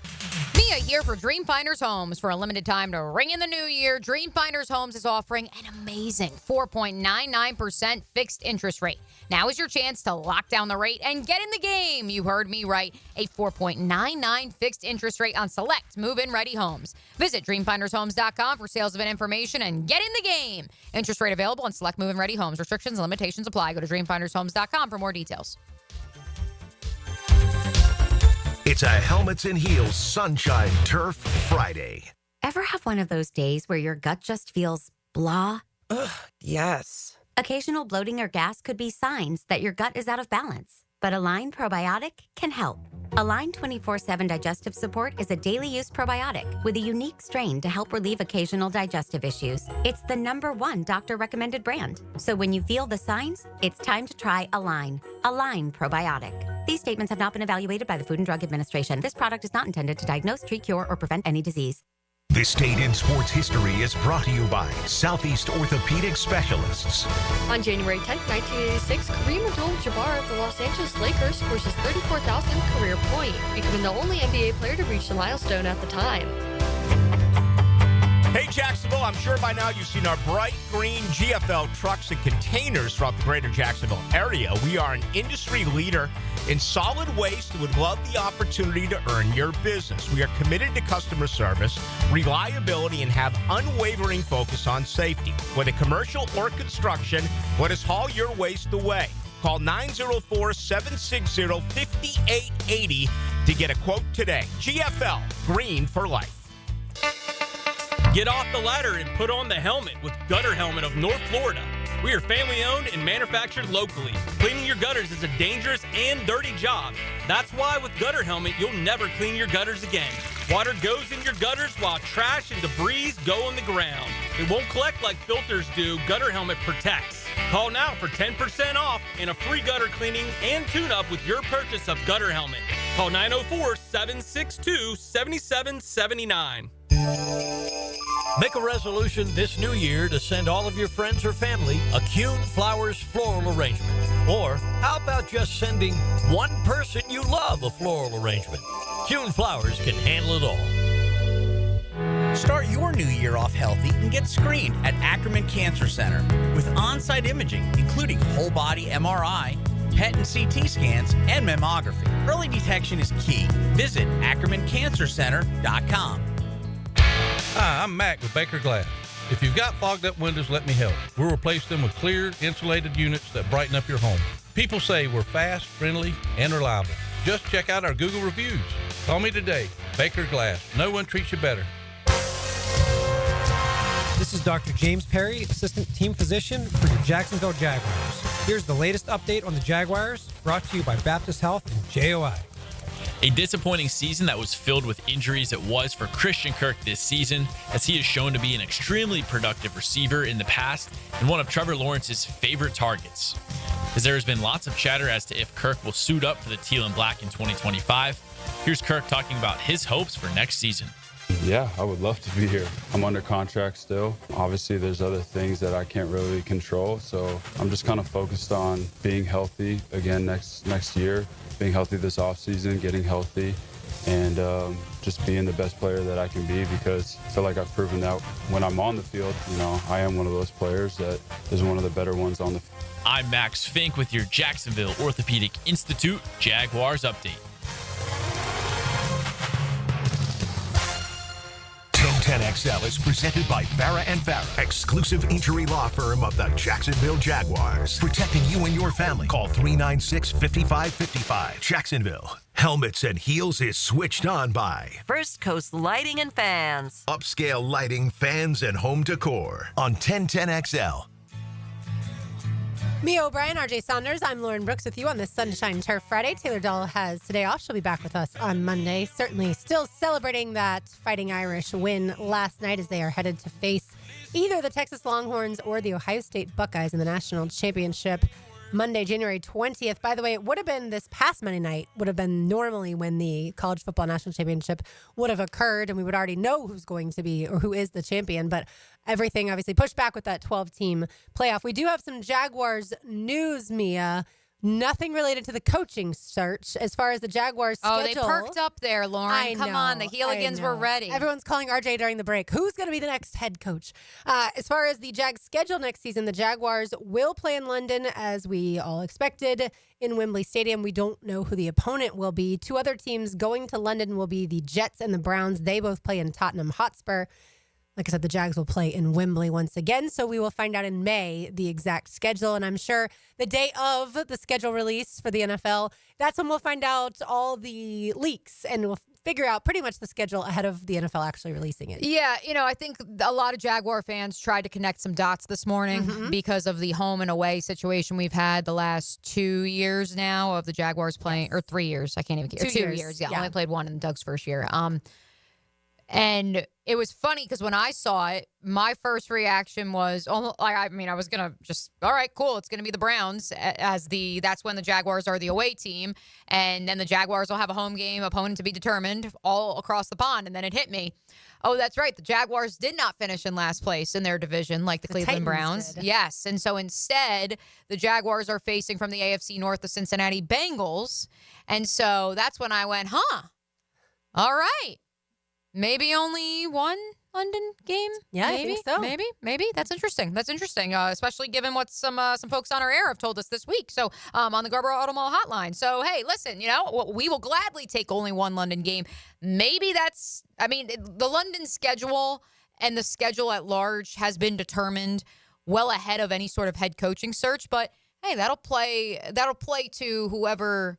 Mia here for Dream Finders Homes. For a limited time to ring in the new year, Dream Finders Homes is offering an amazing 4.99% fixed interest rate. Now is your chance to lock down the rate and get in the game. You heard me right. A 4.99 fixed interest rate on select move-in ready homes. Visit dreamfindershomes.com for sales event information and get in the game. Interest rate available on select move-in ready homes. Restrictions and limitations apply. Go to dreamfindershomes.com for more details.
It's a Helmets and Heels Sunshine Turf Friday.
Ever have one of those days where your gut just feels blah?
Ugh, yes.
Occasional bloating or gas could be signs that your gut is out of balance, but Align Probiotic can help. Align 24/7 Digestive Support is a daily use probiotic with a unique strain to help relieve occasional digestive issues. It's the #1 doctor-recommended brand. So when you feel the signs, it's time to try Align. Align Probiotic. These statements have not been evaluated by the Food and Drug Administration. This product is not intended to diagnose, treat, cure, or prevent any disease.
This date in sports history is brought to you by Southeast Orthopedic Specialists.
On January 10, 1986, Kareem Abdul-Jabbar of the Los Angeles Lakers scores his 34,000th career point, becoming the only NBA player to reach the milestone at the time.
Hey, Jacksonville, I'm sure by now you've seen our bright green GFL trucks and containers throughout the greater Jacksonville area. We are an industry leader in solid waste and would love the opportunity to earn your business. We are committed to customer service, reliability, and have unwavering focus on safety. Whether commercial or construction, let us haul your waste away. Call 904-760-5880 to get a quote today. GFL, green for life.
Get off the ladder and put on the helmet with Gutter Helmet of North Florida. We are family owned and manufactured locally. Cleaning your gutters is a dangerous and dirty job. That's why with Gutter Helmet, you'll never clean your gutters again. Water goes in your gutters while trash and debris go on the ground. It won't collect like filters do. Gutter Helmet protects. Call now for 10% off and a free gutter cleaning and tune-up with your purchase of Gutter Helmet.
Call 904-762-7779.
Make a resolution this new year to send all of your friends or family a Kuhn Flowers floral arrangement. Or how about just sending one person you love a floral arrangement? Kuhn Flowers can handle it all.
Start your new year off healthy and get screened at Ackerman Cancer Center with on-site imaging, including whole body MRI, PET and CT scans, and mammography. Early detection is key. Visit AckermanCancerCenter.com.
Hi, I'm Mac with Baker Glass. If you've got fogged up windows, let me help. We'll replace them with clear, insulated units that brighten up your home. People say we're fast, friendly, and reliable. Just check out our Google reviews. Call me today. Baker Glass. No one treats you better.
This is Dr. James Perry, Assistant Team Physician for your Jacksonville Jaguars. Here's the latest update on the Jaguars, brought to you by Baptist Health and JOI.
A disappointing season that was filled with injuries it was for Christian Kirk this season, as he is shown to be an extremely productive receiver in the past and one of Trevor Lawrence's favorite targets. As there has been lots of chatter as to if Kirk will suit up for the teal and black in 2025, here's Kirk talking about his hopes for next season.
Yeah, I would love to be here. I'm under contract still. Obviously, there's other things that I can't really control, so I'm just kind of focused on being healthy again next year, being healthy this offseason, getting healthy, and just being the best player that I can be, because I feel like I've proven that when I'm on the field, I am one of those players that is one of the better ones on the field.
I'm Max Fink with your Jacksonville Orthopedic Institute Jaguars update.
1010XL is presented by Farah and Farah, exclusive injury law firm of the Jacksonville Jaguars. Protecting you and your family. Call 396-5555. Jacksonville. Helmets and Heels is switched on by
First Coast Lighting and Fans.
Upscale Lighting, Fans, and Home Decor on 1010XL.
Mia O'Brien, RJ Saunders. I'm Lauren Brooks with you on this Sunshine Turf Friday. Taylor Dahl has today off. She'll be back with us on Monday. Certainly still celebrating that Fighting Irish win last night as they are headed to face either the Texas Longhorns or the Ohio State Buckeyes in the national championship Monday, January 20th. By the way, it would have been this past Monday night, would have been normally when the college football national championship would have occurred, and we would already know who's going to be or who is the champion, but everything obviously pushed back with that 12-team playoff. We do have some Jaguars news, Mia. Nothing related to the coaching search as far as the Jaguars schedule.
Oh, they perked up there, Lauren. Come on, the Heeligans were ready.
Everyone's calling RJ during the break. Who's going to be the next head coach? As far as the Jags schedule next season, the Jaguars will play in London, as we all expected, in Wembley Stadium. We don't know who the opponent will be. Two other teams going to London will be the Jets and the Browns. They both play in Tottenham Hotspur. Like I said, the Jags will play in Wembley once again, so we will find out in May the exact schedule, and I'm sure the day of the schedule release for the NFL, that's when we'll find out all the leaks, and we'll figure out pretty much the schedule ahead of the NFL actually releasing it.
Yeah, I think a lot of Jaguar fans tried to connect some dots this morning because of the home and away situation we've had the last 2 years now of the Jaguars playing, or 3 years, I can't even get 2 years. Yeah, I only played one in Doug's first year. And it was funny because when I saw it, my first reaction was, I was going to just, all right, cool. It's going to be the Browns that's when the Jaguars are the away team. And then the Jaguars will have a home game opponent to be determined all across the pond. And then it hit me. Oh, that's right. The Jaguars did not finish in last place in their division like the Cleveland Browns. Did. Yes. And so instead, the Jaguars are facing from the AFC North the Cincinnati Bengals. And so that's when I went, all right. Maybe only one London game?
Yeah,
maybe,
I think so.
Maybe. That's interesting. Especially given what some folks on our air have told us this week. So on the Garber Auto Mall hotline. So, hey, listen, we will gladly take only one London game. Maybe the London schedule and the schedule at large has been determined well ahead of any sort of head coaching search. But, hey, that'll play to whoever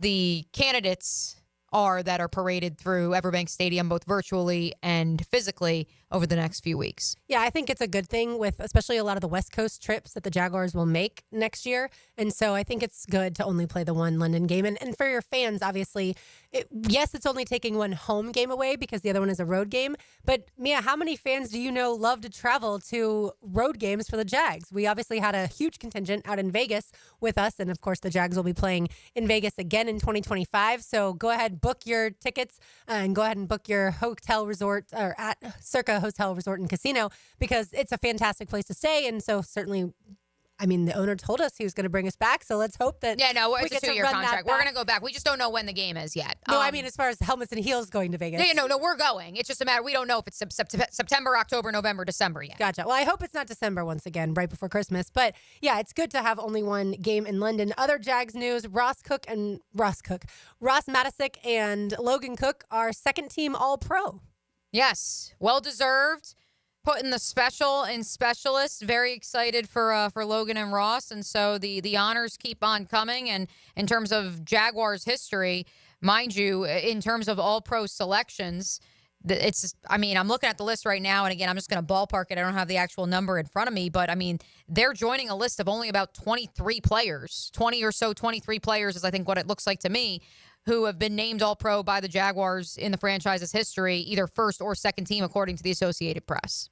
the candidates are that are paraded through Everbank Stadium, both virtually and physically, over the next few weeks.
Yeah, I think it's a good thing with especially a lot of the West Coast trips that the Jaguars will make next year. And so I think it's good to only play the one London game. And for your fans, obviously, yes, it's only taking one home game away because the other one is a road game. But Mia, how many fans do you know love to travel to road games for the Jags? We obviously had a huge contingent out in Vegas with us. And of course, the Jags will be playing in Vegas again in 2025. So go ahead, book your tickets and go ahead and book your hotel resort or at Circa Hotel Resort and Casino because it's a fantastic place to stay. And so certainly, I mean, the owner told us he was going to bring us back. So let's hope that
it's a 2-year contract. We're going to go back. We just don't know when the game is yet.
No, I mean, as far as helmets and heels going to Vegas.
No, we're going. It's just a matter. We don't know if it's September, October, November, December yet.
Gotcha. Well, I hope it's not December once again, right before Christmas. But yeah, it's good to have only one game in London. Other Jags news, Ross Matisic and Logan Cook are second team All-Pro.
Yes, well-deserved. Putting the special in specialists. Very excited for Logan and Ross. And so the honors keep on coming. And in terms of Jaguars history, mind you, in terms of all-pro selections, I'm looking at the list right now. And again, I'm just going to ballpark it. I don't have the actual number in front of me. But, I mean, they're joining a list of only about 23 players. 23 players is, I think, what it looks like to me, who have been named All-Pro by the Jaguars in the franchise's history, either first or second team, according to the Associated Press.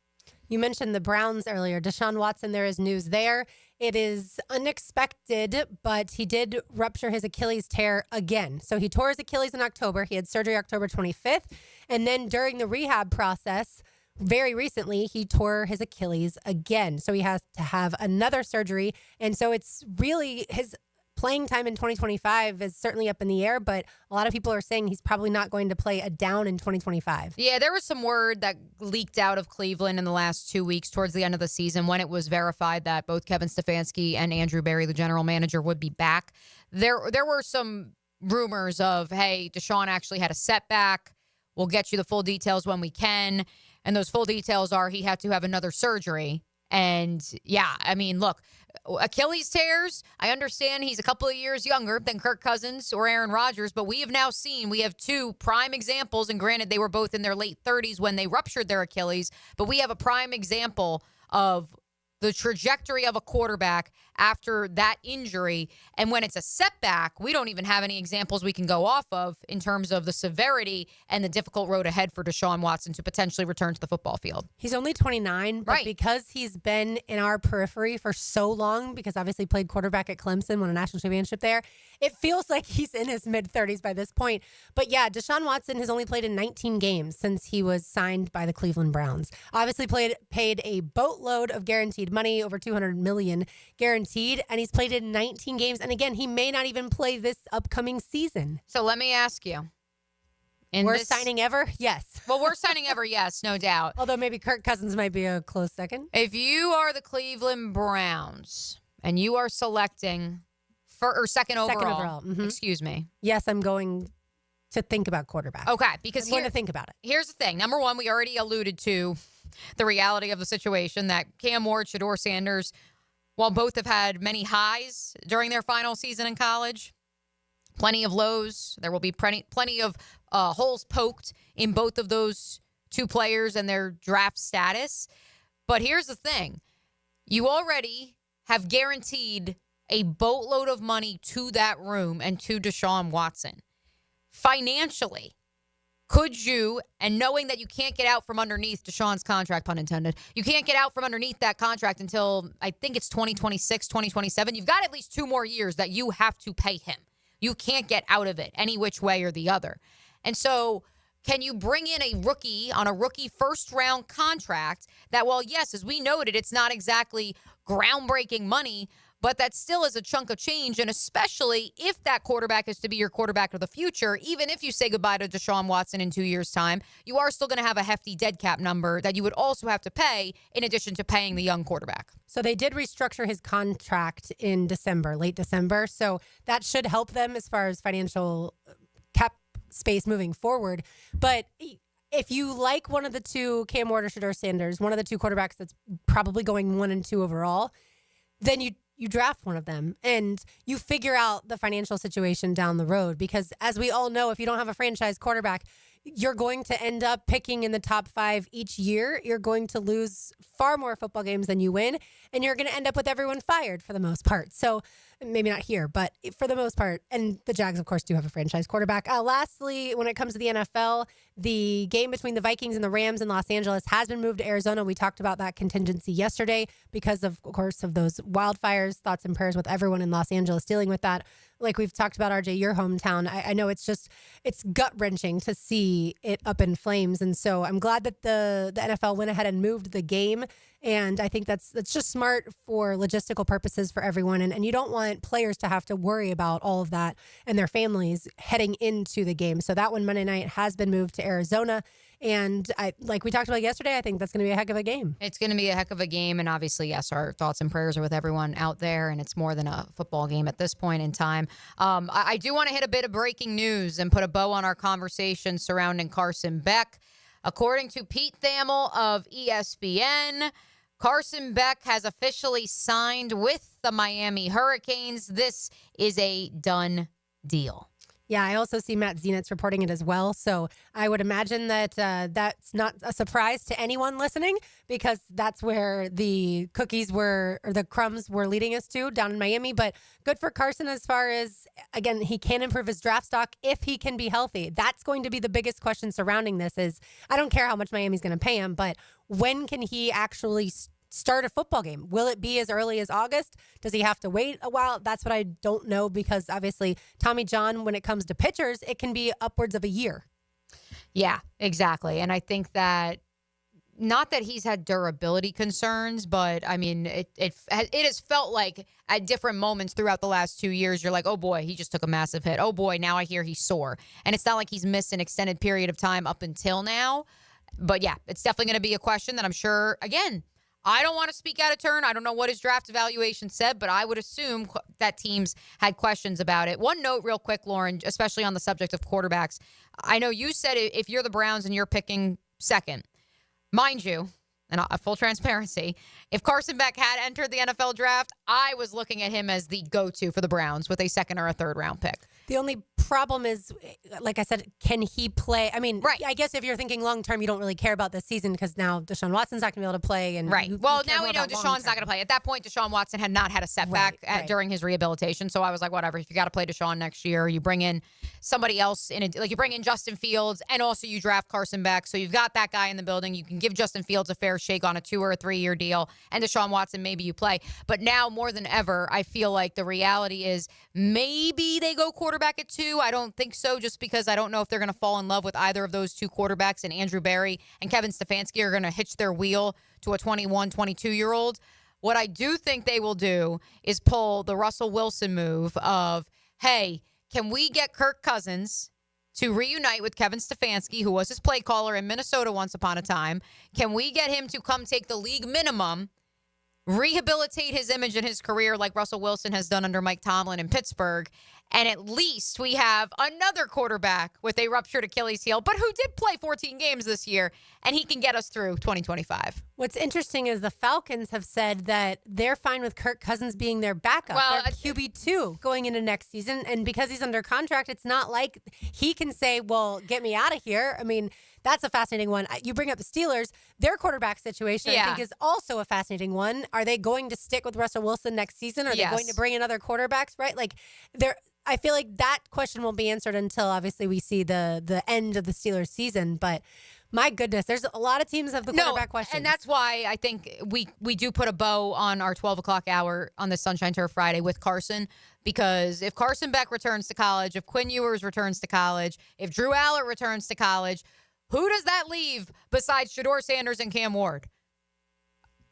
You mentioned the Browns earlier. Deshaun Watson, there is news there. It is unexpected, but he did rupture his Achilles tear again. So he tore his Achilles in October. He had surgery October 25th. And then during the rehab process, very recently, he tore his Achilles again. So he has to have another surgery. And so it's really his playing time in 2025 is certainly up in the air, but a lot of people are saying he's probably not going to play a down in 2025.
Yeah, there was some word that leaked out of Cleveland in the last 2 weeks towards the end of the season when it was verified that both Kevin Stefanski and Andrew Berry, the general manager, would be back. There were some rumors of, hey, Deshaun actually had a setback. We'll get you the full details when we can. And those full details are he had to have another surgery. And yeah, I mean, look, Achilles tears, I understand he's a couple of years younger than Kirk Cousins or Aaron Rodgers, but we have two prime examples, and granted, they were both in their late 30s when they ruptured their Achilles, but we have a prime example of the trajectory of a quarterback after that injury. And when it's a setback, we don't even have any examples we can go off of in terms of the severity and the difficult road ahead for Deshaun Watson to potentially return to the football field.
He's only 29, but because he's been in our periphery for so long, because obviously played quarterback at Clemson, won a national championship there, it feels like he's in his mid-30s by this point. But yeah, Deshaun Watson has only played in 19 games since he was signed by the Cleveland Browns. Obviously paid a boatload of guaranteed money, over $200 million guaranteed, and he's played in 19 games. And again, he may not even play this upcoming season.
So let me ask you.
Worst signing ever? Yes.
Well, worst signing ever, yes, no doubt.
Although maybe Kirk Cousins might be a close second.
If you are the Cleveland Browns and you are selecting second overall, excuse me.
Yes, I'm going to think about quarterback.
Okay, because
I'm going to think about it.
Here's the thing. Number one, we already alluded to the reality of the situation that Cam Ward, Shedeur Sanders, while both have had many highs during their final season in college, plenty of lows. There will be plenty of holes poked in both of those two players and their draft status. But here's the thing. You already have guaranteed a boatload of money to that room and to Deshaun Watson. Financially, could you, and knowing that you can't get out from underneath Deshaun's contract, pun intended, you can't get out from underneath that contract until I think it's 2026, 2027. You've got at least 2 more years that you have to pay him. You can't get out of it any which way or the other. And so can you bring in a rookie on a rookie first-round contract that, well, yes, as we noted, it's not exactly groundbreaking money, but that still is a chunk of change, and especially if that quarterback is to be your quarterback of the future, even if you say goodbye to Deshaun Watson in 2 years' time, you are still going to have a hefty dead cap number that you would also have to pay in addition to paying the young quarterback.
So they did restructure his contract in December, late December, so that should help them as far as financial cap space moving forward. But if you like one of the two, Cam Ward or Shedeur Sanders, one of the two quarterbacks that's probably going 1 and 2 overall, then you draft one of them and you figure out the financial situation down the road. Because as we all know, if you don't have a franchise quarterback, you're going to end up picking in the top 5 each year. You're going to lose far more football games than you win, and you're going to end up with everyone fired for the most part. So maybe not here, but for the most part. And the Jags, of course, do have a franchise quarterback. Lastly, when it comes to the NFL, the game between the Vikings and the Rams in Los Angeles has been moved to Arizona. We talked about that contingency yesterday because of course, of those wildfires. Thoughts and prayers with everyone in Los Angeles dealing with that. Like we've talked about, RJ, your hometown. I know it's gut-wrenching to see it up in flames. And so I'm glad that the NFL went ahead and moved the game. And I think that's just smart for logistical purposes for everyone. And you don't want players to have to worry about all of that and their families heading into the game. So that one Monday night has been moved to Arizona. And like we talked about yesterday, I think that's going to be a heck of a game.
It's going to be a heck of a game. And obviously, yes, our thoughts and prayers are with everyone out there. And it's more than a football game at this point in time. I do want to hit a bit of breaking news and put a bow on our conversation surrounding Carson Beck. According to Pete Thamel of ESPN, Carson Beck has officially signed with the Miami Hurricanes. This is a done deal.
Yeah, I also see Matt Zenitz reporting it as well. So I would imagine that that's not a surprise to anyone listening because that's where the cookies were, or the crumbs were leading us to down in Miami. But good for Carson as far as, again, he can improve his draft stock if he can be healthy. That's going to be the biggest question surrounding this is, I don't care how much Miami's going to pay him, but when can he actually start a football game? Will it be as early as August? Does he have to wait a while? That's what I don't know because obviously Tommy John, when it comes to pitchers, it can be upwards of a year.
Yeah, exactly. And I think that not that he's had durability concerns, but I mean, it has felt like at different moments throughout the last 2 years, you're like, oh boy, he just took a massive hit. Oh boy, now I hear he's sore. And it's not like he's missed an extended period of time up until now. But yeah, it's definitely going to be a question that I'm sure, again, I don't want to speak out of turn. I don't know what his draft evaluation said, but I would assume that teams had questions about it. One note real quick, Lauren, especially on the subject of quarterbacks. I know you said if you're the Browns and you're picking second, mind you, and full transparency, if Carson Beck had entered the NFL draft, I was looking at him as the go-to for the Browns with a second or a third round pick.
The only problem is, like I said, can he play? I mean, right. I guess if you're thinking long-term, you don't really care about this season because now Deshaun Watson's not going to be able to play. And
right. Well, now we know Deshaun's not going to play. At that point, Deshaun Watson had not had a setback during his rehabilitation. So I was like, whatever. If you got to play Deshaun next year, you bring in somebody else, like you bring in Justin Fields, and also you draft Carson Beck. So you've got that guy in the building. You can give Justin Fields a fair shake on a 2 or a 3 year deal. And Deshaun Watson, maybe you play. But now more than ever, I feel like the reality is maybe they go quarterback at 2. I don't think so, just because I don't know if they're going to fall in love with either of those 2 quarterbacks, and Andrew Berry and Kevin Stefanski are going to hitch their wheel to a 21, 22-year-old. What I do think they will do is pull the Russell Wilson move of, hey, can we get Kirk Cousins to reunite with Kevin Stefanski, who was his play caller in Minnesota once upon a time? Can we get him to come take the league minimum, rehabilitate his image and his career like Russell Wilson has done under Mike Tomlin in Pittsburgh? And at least we have another quarterback with a ruptured Achilles heel, but who did play 14 games this year, and he can get us through 2025.
What's interesting is the Falcons have said that they're fine with Kirk Cousins being their backup, their QB2 going into next season. And because he's under contract, it's not like he can say, well, get me out of here. I mean, that's a fascinating one. You bring up the Steelers. Their quarterback situation, I think, is also a fascinating one. Are they going to stick with Russell Wilson next season? Are they going to bring in other quarterbacks, right? Like, I feel like that question won't be answered until, obviously, we see the end of the Steelers season. But my goodness, there's a lot of teams of the quarterback questions.
And that's why I think we do put a bow on our 12 o'clock hour on the Sunshine Turf Friday with Carson, because if Carson Beck returns to college, if Quinn Ewers returns to college, if Drew Aller returns to college, who does that leave besides Shedeur Sanders and Cam Ward?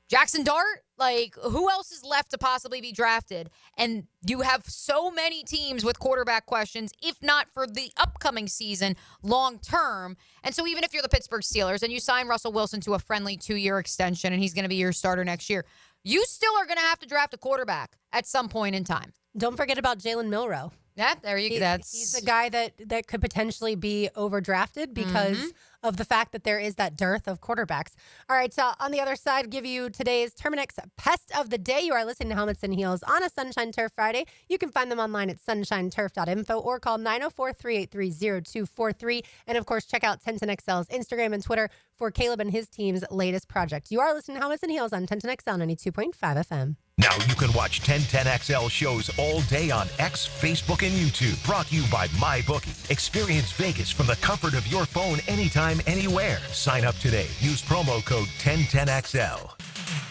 Jackson Dart? Like, who else is left to possibly be drafted? And you have so many teams with quarterback questions, if not for the upcoming season, long term. And so even if you're the Pittsburgh Steelers and you sign Russell Wilson to a friendly 2-year extension and he's going to be your starter next year, you still are going to have to draft a quarterback at some point in time.
Don't forget about Jalen Milroe.
Yeah, there you go.
He's a guy that could potentially be overdrafted because of the fact that there is that dearth of quarterbacks. All right, so on the other side, give you today's Terminix Pest of the Day. You are listening to Helmets and Heels on a Sunshine Turf Friday. You can find them online at sunshineturf.info or call 904-383-0243. And, of course, check out 1010XL's Instagram and Twitter for Caleb and his team's latest project. You are listening to Helmets and Heels on 1010XL 92.5 FM.
Now you can watch 1010XL shows all day on X, Facebook, and YouTube. Brought to you by MyBookie. Experience Vegas from the comfort of your phone anytime, anywhere. Sign up today. Use promo code 1010XL.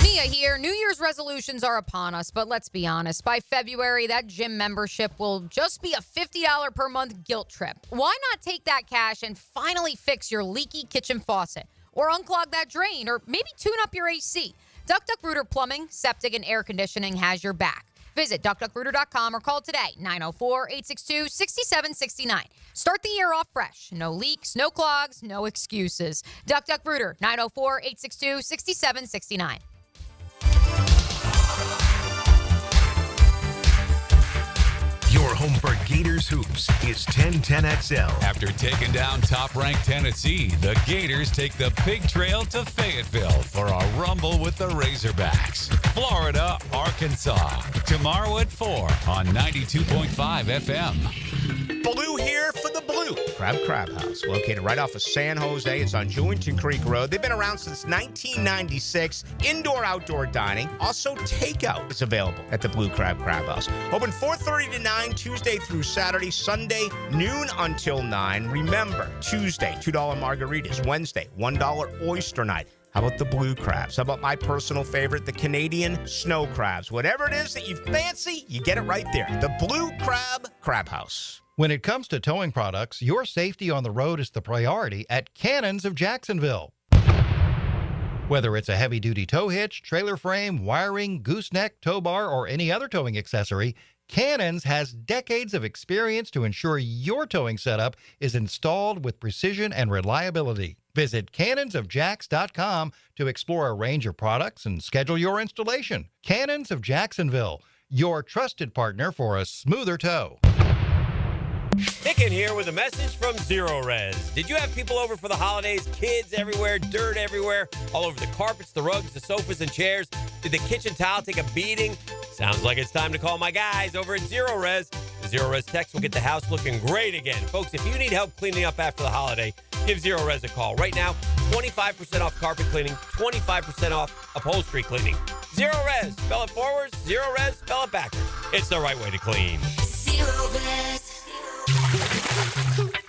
Mia here. New Year's resolutions are upon us, but let's be honest. By February, that gym membership will just be a $50 per month guilt trip. Why not take that cash and finally fix your leaky kitchen faucet? Or unclog that drain? Or maybe tune up your AC? Duck Rooter Plumbing, Septic, and Air Conditioning has your back. Visit duckduckrooter.com or call today, 904-862-6769. Start the year off fresh. No leaks, no clogs, no excuses. Duck Rooter, 904-862-6769.
Your home for Gators Hoops is 1010XL.
After taking down top-ranked Tennessee, the Gators take the Pig Trail to Fayetteville for a rumble with the Razorbacks. Florida, Arkansas. Tomorrow at 4 on 92.5 FM.
Blue here for the Blue Crab House, located right off of San Jose. It's on Jewington Creek Road. They've been around since 1996. Indoor-outdoor dining. Also, takeout is available at the Blue Crab House. Open 4:30 to 9, Tuesday through Saturday. Sunday, noon until 9. Remember, Tuesday, $2 margaritas. Wednesday, $1 oyster night. How about the blue crabs? How about my personal favorite, the Canadian snow crabs? Whatever it is that you fancy, you get it right there. The Blue Crab House.
When it comes to towing products, your safety on the road is the priority at Cannons of Jacksonville. Whether it's a heavy-duty tow hitch, trailer frame, wiring, gooseneck, tow bar, or any other towing accessory, Cannons has decades of experience to ensure your towing setup is installed with precision and reliability. Visit cannonsofjacks.com to explore a range of products and schedule your installation. Cannons of Jacksonville, your trusted partner for a smoother tow.
Nick in here with a message from Zero Res. Did you have people over for the holidays? Kids everywhere, dirt everywhere, all over the carpets, the rugs, the sofas, and chairs? Did the kitchen tile take a beating? Sounds like it's time to call my guys over at Zero Res. The Zero Res techs will get the house looking great again. Folks, if you need help cleaning up after the holiday, give Zero Res a call. Right now, 25% off carpet cleaning, 25% off upholstery cleaning. Zero Res. Spell it forwards. Zero Res. Spell it backwards. It's the right way to clean.
Zero Res.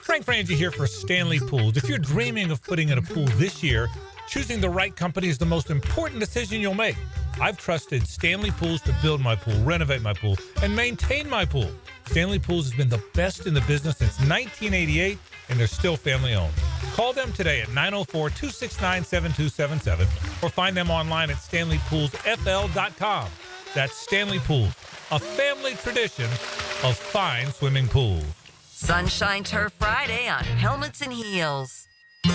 Frank Frangie here for Stanley Pools. If you're dreaming of putting in a pool this year, choosing the right company is the most important decision you'll make. I've trusted Stanley Pools to build my pool, renovate my pool, and maintain my pool. Stanley Pools has been the best in the business since 1988, and they're still family-owned. Call them today at 904-269-7277 or find them online at stanleypoolsfl.com. That's Stanley Pools, a family tradition of fine swimming pools.
Sunshine Turf Friday on Helmets and Heels.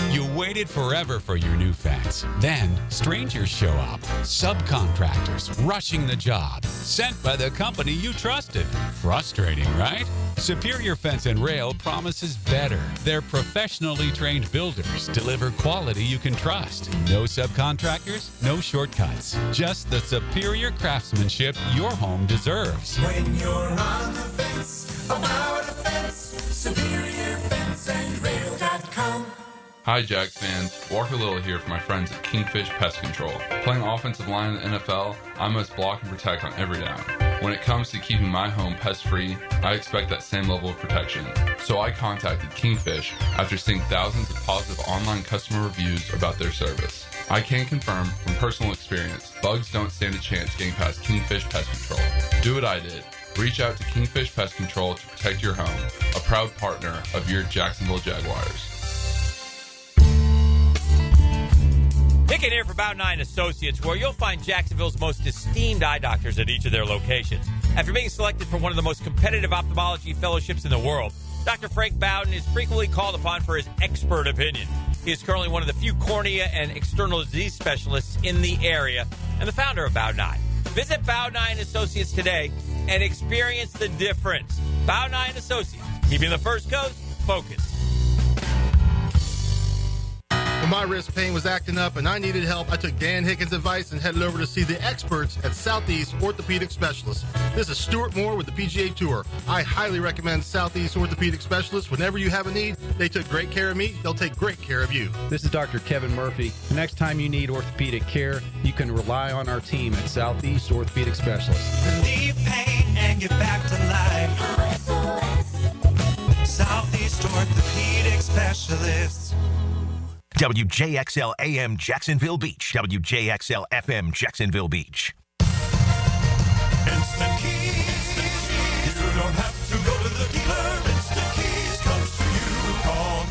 You waited forever for your new fence. Then strangers show up. Subcontractors rushing the job. Sent by the company you trusted. Frustrating, right? Superior Fence and Rail promises better. Their professionally trained builders deliver quality you can trust. No subcontractors, no shortcuts. Just the superior craftsmanship your home deserves.
When you're on the fence, about a fence, superiorfenceandrail.com.
Hi, Jags fans. Walker Little here for my friends at Kingfish Pest Control. Playing offensive line in the NFL, I must block and protect on every down. When it comes to keeping my home pest-free, I expect that same level of protection. So I contacted Kingfish after seeing thousands of positive online customer reviews about their service. I can confirm from personal experience, bugs don't stand a chance getting past Kingfish Pest Control. Do what I did. Reach out to Kingfish Pest Control to protect your home, a proud partner of your Jacksonville Jaguars.
Nick in here for About 9 Associates, where you'll find Jacksonville's most esteemed eye doctors at each of their locations. After being selected for one of the most competitive ophthalmology fellowships in the world, Dr. Frank Bowden is frequently called upon for his expert opinion. He is currently one of the few cornea and external disease specialists in the area and the founder of About 9. Visit About 9 Associates today and experience the difference. Bow Nye & Associates, keeping the First Coast focused.
When my wrist pain was acting up and I needed help, I took Dan Hickens' advice and headed over to see the experts at Southeast Orthopedic Specialists. This is Stuart Moore with the PGA Tour. I highly recommend Southeast Orthopedic Specialists. Whenever you have a need, they took great care of me. They'll take great care of you.
This is Dr. Kevin Murphy. The next time you need orthopedic care, you can rely on our team at Southeast Orthopedic Specialists.
Relieve pain and get back to life. Southeast Orthopedic Specialists.
WJXL AM Jacksonville Beach. WJXL FM Jacksonville Beach.
Instant Keys. You don't have to go to the dealer. Instant Keys comes to you. Call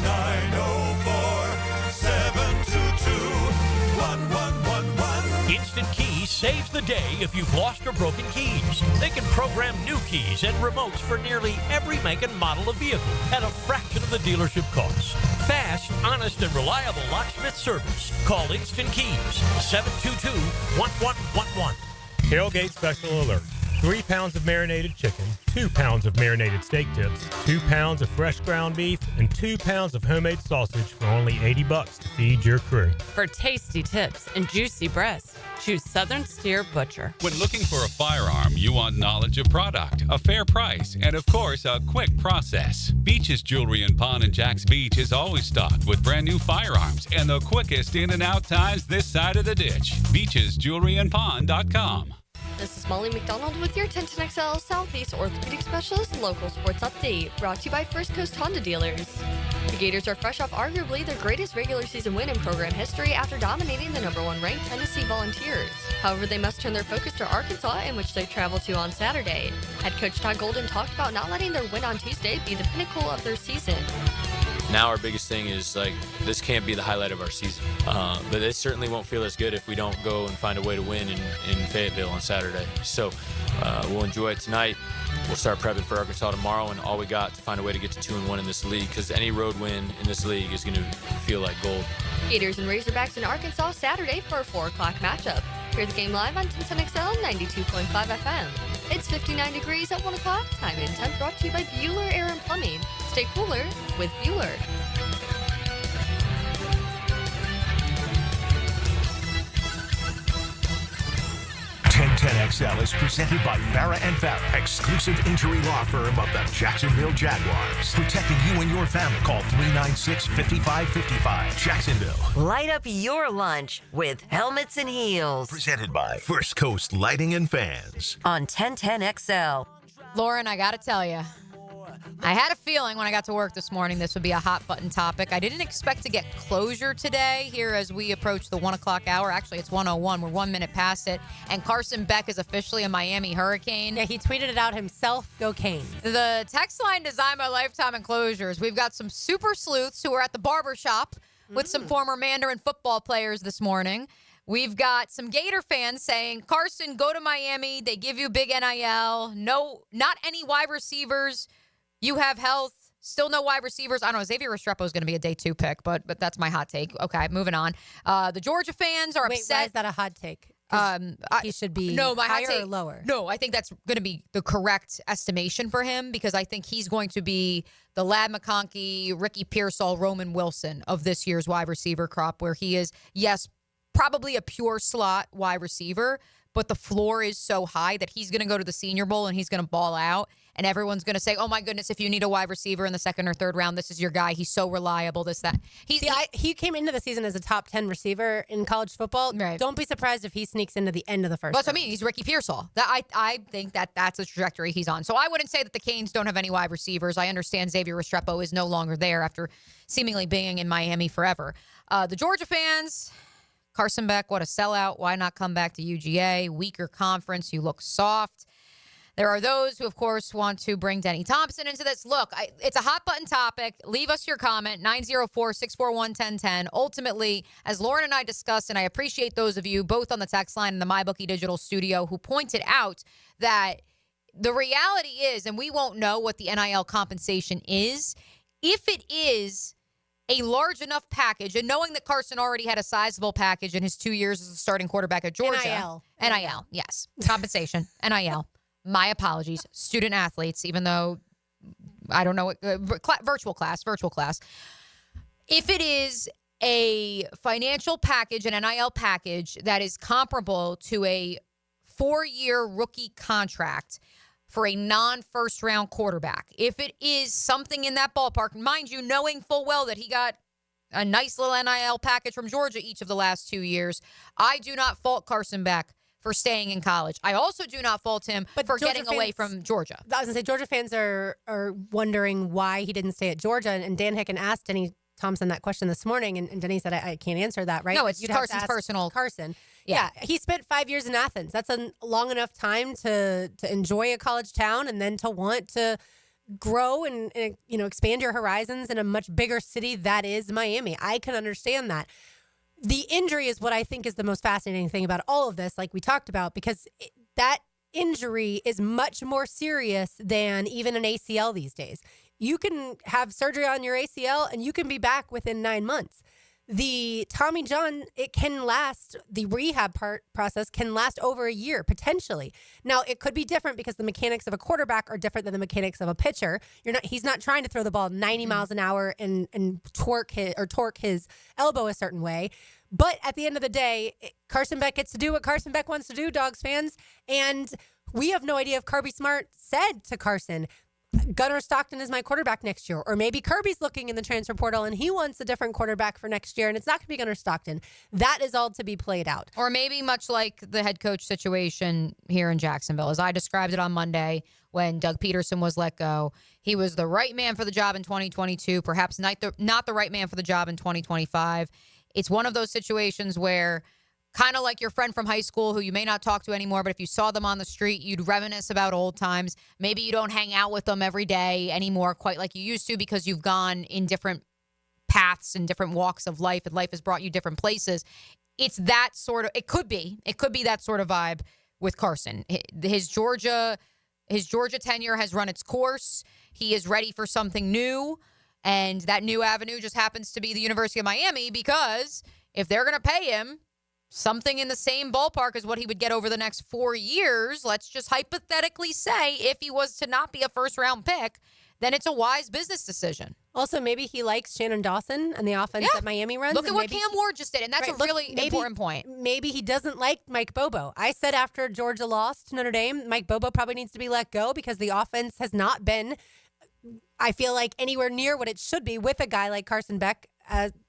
904-722-1111.
Instant Keys saves the day if you've lost or broken keys. They can program new keys and remotes for nearly every make and model of vehicle at a fraction of the dealership cost. Fast, honest, and reliable locksmith service. Call Instant Keys, 722-1111.
Tailgate special alert. 3 pounds of marinated chicken, 2 pounds of marinated steak tips, 2 pounds of fresh ground beef, and 2 pounds of homemade sausage for only $80 to feed your crew.
For tasty tips and juicy breasts, choose Southern Steer Butcher.
When looking for a firearm, you want knowledge of product, a fair price, and of course, a quick process. Beach's Jewelry and Pawn in Jax Beach is always stocked with brand new firearms and the quickest in and out times this side of the ditch. BeachesJewelryandPawn.com.
This is Molly McDonald with your 1010XL Southeast Orthopedic Specialist Local Sports Update, brought to you by First Coast Honda Dealers. The Gators are fresh off arguably their greatest regular season win in program history after dominating the #1 ranked Tennessee Volunteers. However, they must turn their focus to Arkansas, in which they travel to on Saturday. Head coach Todd Golden talked about not letting their win on Tuesday be the pinnacle of their season.
Now our biggest thing is, this can't be the highlight of our season. But it certainly won't feel as good if we don't go and find a way to win in Fayetteville on Saturday. So we'll enjoy it tonight. We'll start prepping for Arkansas tomorrow, and all we got to find a way to get to 2-1 in this league, because any road win in this league is going to feel like gold.
Gators and Razorbacks in Arkansas Saturday for a 4 o'clock matchup. Hear the game live on 1010XL 92.5 FM. It's 59 degrees at 1 o'clock. Time and temp brought to you by Bueller Air and Plumbing. Stay cooler with Bueller.
1010XL is presented by Farah and Farah, exclusive injury law firm of the Jacksonville Jaguars. Protecting you and your family. Call 396-5555. Jacksonville.
Light up your lunch with Helmets and Heels.
Presented by First Coast Lighting and Fans.
On 1010XL.
Lauren, I got to tell you, I had a feeling when I got to work this morning this would be a hot button topic. I didn't expect to get closure today here as we approach the 1 o'clock hour. Actually, it's 1:01. We're 1 minute past it. And Carson Beck is officially a Miami Hurricane.
Yeah, he tweeted it out himself. Go Canes.
The text line designed by Lifetime Enclosures. We've got some super sleuths who are at the barbershop with some former Mandarin football players this morning. We've got some Gator fans saying, Carson, go to Miami. They give you big NIL. No, not any wide receivers. You have health. Still no wide receivers. I don't know. Xavier Restrepo is going to be a day 2 pick, but that's my hot take. Okay, moving on. The Georgia fans are upset.
Why is that a hot take? He should be
my
higher
hot take,
or lower?
No, I think that's going to be the correct estimation for him, because I think he's going to be the Ladd McConkey, Ricky Pearsall, Roman Wilson of this year's wide receiver crop, where he is, yes, probably a pure slot wide receiver, but the floor is so high that he's going to go to the Senior Bowl and he's going to ball out. And everyone's going to say, oh, my goodness, if you need a wide receiver in the 2nd or 3rd round, this is your guy. He's so reliable, this, that.
He came into the season as a top 10 receiver in college football.
Right.
Don't be surprised if he sneaks into the end of the first.
That's what I mean. He's Ricky Pearsall. I think that's the trajectory he's on. So I wouldn't say that the Canes don't have any wide receivers. I understand Xavier Restrepo is no longer there after seemingly being in Miami forever. The Georgia fans, Carson Beck, what a sellout. Why not come back to UGA? Weaker conference. You look soft. There are those who, of course, want to bring Denny Thompson into this. Look, it's a hot-button topic. Leave us your comment, 904-641-1010. Ultimately, as Lauren and I discussed, and I appreciate those of you both on the text line and the MyBookie Digital Studio who pointed out that the reality is, and we won't know what the NIL compensation is, if it is a large enough package, and knowing that Carson already had a sizable package in his 2 years as a starting quarterback at Georgia. NIL, yes. Compensation, NIL. My apologies. Student athletes, even though I don't know, virtual class. If it is a financial package, an NIL package that is comparable to a 4-year rookie contract for a non-first round quarterback, if it is something in that ballpark, mind you, knowing full well that he got a nice little NIL package from Georgia each of the last 2 years, I do not fault Carson Beck for staying in college. I also do not fault him for
Georgia
getting away from Georgia.
I was going to say, Georgia fans are wondering why he didn't stay at Georgia. And Dan Hicken asked Denny Thompson that question this morning, and Denny said, I can't answer that, right?
No, it's
You'd have to
Carson's
ask
personal.
Carson.
Yeah.
He spent 5 years in Athens. That's a long enough time to enjoy a college town and then to want to grow and expand your horizons in a much bigger city that is Miami. I can understand that. The injury is what I think is the most fascinating thing about all of this, like we talked about, because that injury is much more serious than even an ACL these days. You can have surgery on your ACL and you can be back within 9 months. The Tommy John, it can last, the rehab process can last over a year, potentially. Now, it could be different because the mechanics of a quarterback are different than the mechanics of a pitcher. He's not trying to throw the ball 90 miles an hour and torque his elbow a certain way. But at the end of the day, Carson Beck gets to do what Carson Beck wants to do, Dogs fans. And we have no idea if Kirby Smart said to Carson, Gunnar Stockton is my quarterback next year. Or maybe Kirby's looking in the transfer portal and he wants a different quarterback for next year and it's not going to be Gunnar Stockton. That is all to be played out.
Or maybe much like the head coach situation here in Jacksonville. As I described it on Monday when Doug Peterson was let go, he was the right man for the job in 2022, perhaps not the right man for the job in 2025. It's one of those situations where, kind of like your friend from high school who you may not talk to anymore, but if you saw them on the street, you'd reminisce about old times. Maybe you don't hang out with them every day anymore quite like you used to because you've gone in different paths and different walks of life, and life has brought you different places. It's that sort of, it could be that sort of vibe with Carson. His Georgia tenure has run its course. He is ready for something new, and that new avenue just happens to be the University of Miami, because if they're going to pay him something in the same ballpark as what he would get over the next 4 years, let's just hypothetically say if he was to not be a first-round pick, then it's a wise business decision.
Also, maybe he likes Shannon Dawson and the offense that Miami runs.
Look at what Cam Ward just did, and that's a really important point.
Maybe he doesn't like Mike Bobo. I said after Georgia lost to Notre Dame, Mike Bobo probably needs to be let go because the offense has not been, I feel like, anywhere near what it should be with a guy like Carson Beck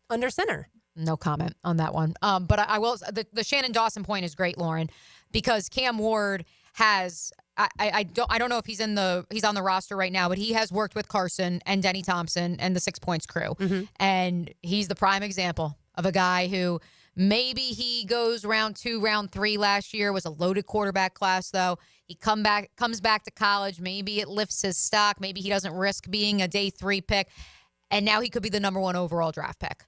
under center.
No comment on that one. But I will. The Shannon Dawson point is great, Lauren, because Cam Ward has. I don't know if he's on the roster right now, but he has worked with Carson and Denny Thompson and the 6 Points crew, and he's the prime example of a guy who maybe he goes round 2, round 3 last year, was a loaded quarterback class though. He comes back to college. Maybe it lifts his stock. Maybe he doesn't risk being a day 3 pick, and now he could be the number 1 overall draft pick.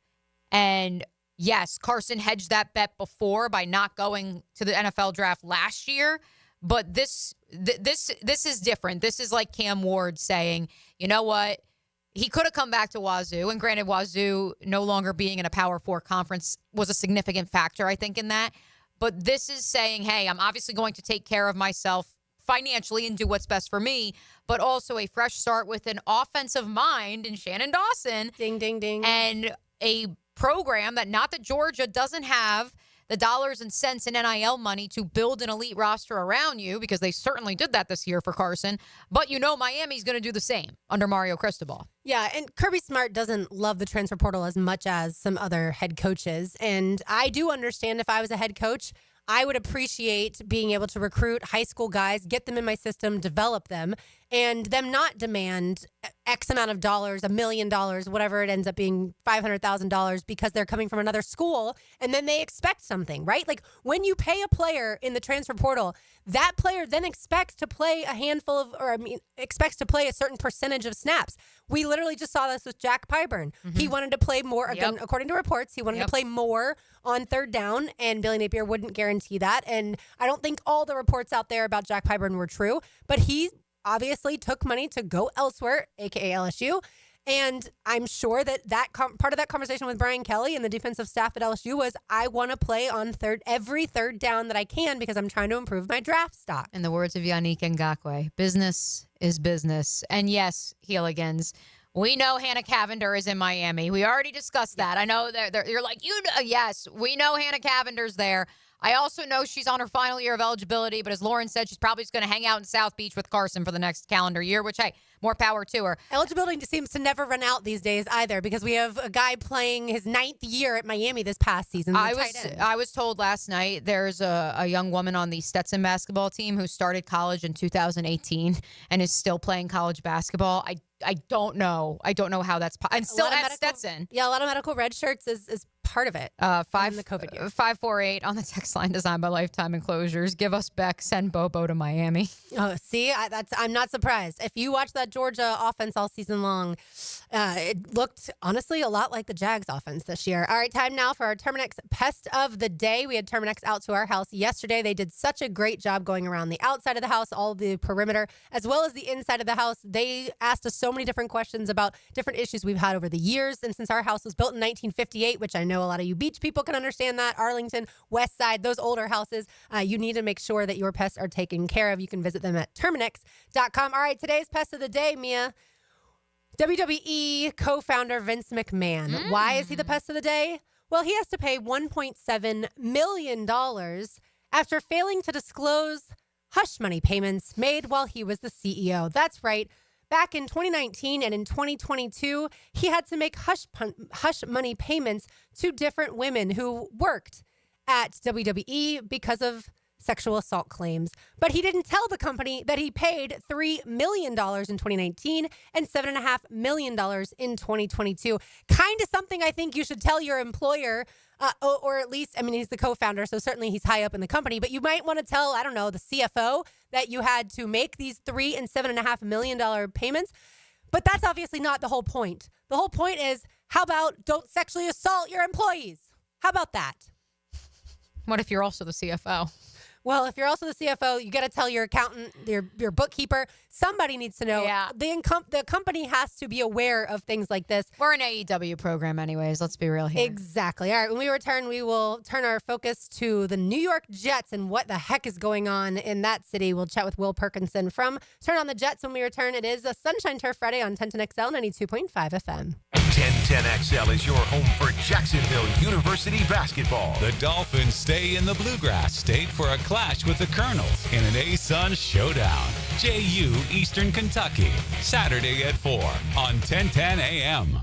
And yes, Carson hedged that bet before by not going to the NFL draft last year. But this is different. This is like Cam Ward saying, you know what? He could have come back to Wazoo. And granted, Wazoo no longer being in a Power 4 conference was a significant factor, I think, in that. But this is saying, hey, I'm obviously going to take care of myself financially and do what's best for me, but also a fresh start with an offensive mind in Shannon Dawson.
Ding, ding, ding.
And a program that Georgia doesn't have the dollars and cents in NIL money to build an elite roster around you, because they certainly did that this year for Carson. But Miami's going to do the same under Mario Cristobal.
Yeah, and Kirby Smart doesn't love the transfer portal as much as some other head coaches. And I do understand if I was a head coach, I would appreciate being able to recruit high school guys, get them in my system, develop them, and them not demand X amount of dollars, $1 million, whatever it ends up being, $500,000, because they're coming from another school, and then they expect something, right? Like when you pay a player in the transfer portal, that player then expects to play expects to play a certain percentage of snaps. We literally just saw this with Jack Pyburn. He wanted to play more, again, according to reports, he wanted to play more on third down, and Billy Napier wouldn't guarantee that. And I don't think all the reports out there about Jack Pyburn were true, but he obviously took money to go elsewhere, aka LSU, And I'm sure that part of that conversation with Brian Kelly and the defensive staff at LSU was, I want to play on every third down that I can because I'm trying to improve my draft stock.
In the words of Yannick Ngakoue, business is business. And yes, Heeligans, we know Hannah Cavender is in Miami. We already discussed that. I know you're like, yes, we know Hannah Cavender's there. I also know she's on her final year of eligibility, but as Lauren said, she's probably just going to hang out in South Beach with Carson for the next calendar year, which, hey, more power to her.
Eligibility seems to never run out these days either, because we have a guy playing his 9th year at Miami this past season.
I was told last night there's a young woman on the Stetson basketball team who started college in 2018 and is still playing college basketball. I don't know. I don't know how that's and still at Stetson.
Yeah, a lot of medical red shirts is part of it.
In
the COVID year.
548 on the text line, designed by Lifetime Enclosures. Give us Beck. Send Bobo to Miami.
Oh, see, I'm not surprised. If you watch that Georgia offense all season long, it looked honestly a lot like the Jags offense this year. All right, time now for our Terminix Pest of the Day. We had Terminix out to our house yesterday. They did such a great job going around the outside of the house, all the perimeter, as well as the inside of the house. They asked us so many different questions about different issues we've had over the years. And since our house was built in 1958, which I know a lot of you beach people can understand that, Arlington, West Side, those older houses, you need to make sure that your pests are taken care of. You can visit them at Terminix.com. All right, today's Pest of the Day, Mia. WWE co-founder Vince McMahon. Why is he the Pest of the Day? Well, he has to pay $1.7 million after failing to disclose hush money payments made while he was the CEO. That's right. Back in 2019 and in 2022, he had to make hush money payments to different women who worked at WWE because of sexual assault claims. But he didn't tell the company that he paid $3 million in 2019 and $7.5 million in 2022. Kind of something I think you should tell your employer, or at least, I mean, he's the co-founder, so certainly he's high up in the company, but you might want to tell, I don't know, the CFO that you had to make these $3 and $7.5 million payments. But that's obviously not the whole point. The whole point is, how about don't sexually assault your employees? How about that?
What if you're also the CFO?
Well, if you're also the CFO, you got to tell your accountant, your bookkeeper. Somebody needs to know.
Yeah.
The company has to be aware of things like this.
We're an AEW program anyways. Let's be real here.
Exactly. All right. When we return, we will turn our focus to the New York Jets and what the heck is going on in that city. We'll chat with Will Parkinson from Turn on the Jets when we return. It is a Sunshine Turf Friday on 1010XL 92.5 FM.
1010XL is your home for Jacksonville University basketball.
The Dolphins stay in the Bluegrass State for a clash with the Colonels in an ASUN showdown. JU Eastern Kentucky, Saturday at 4 on 1010 AM.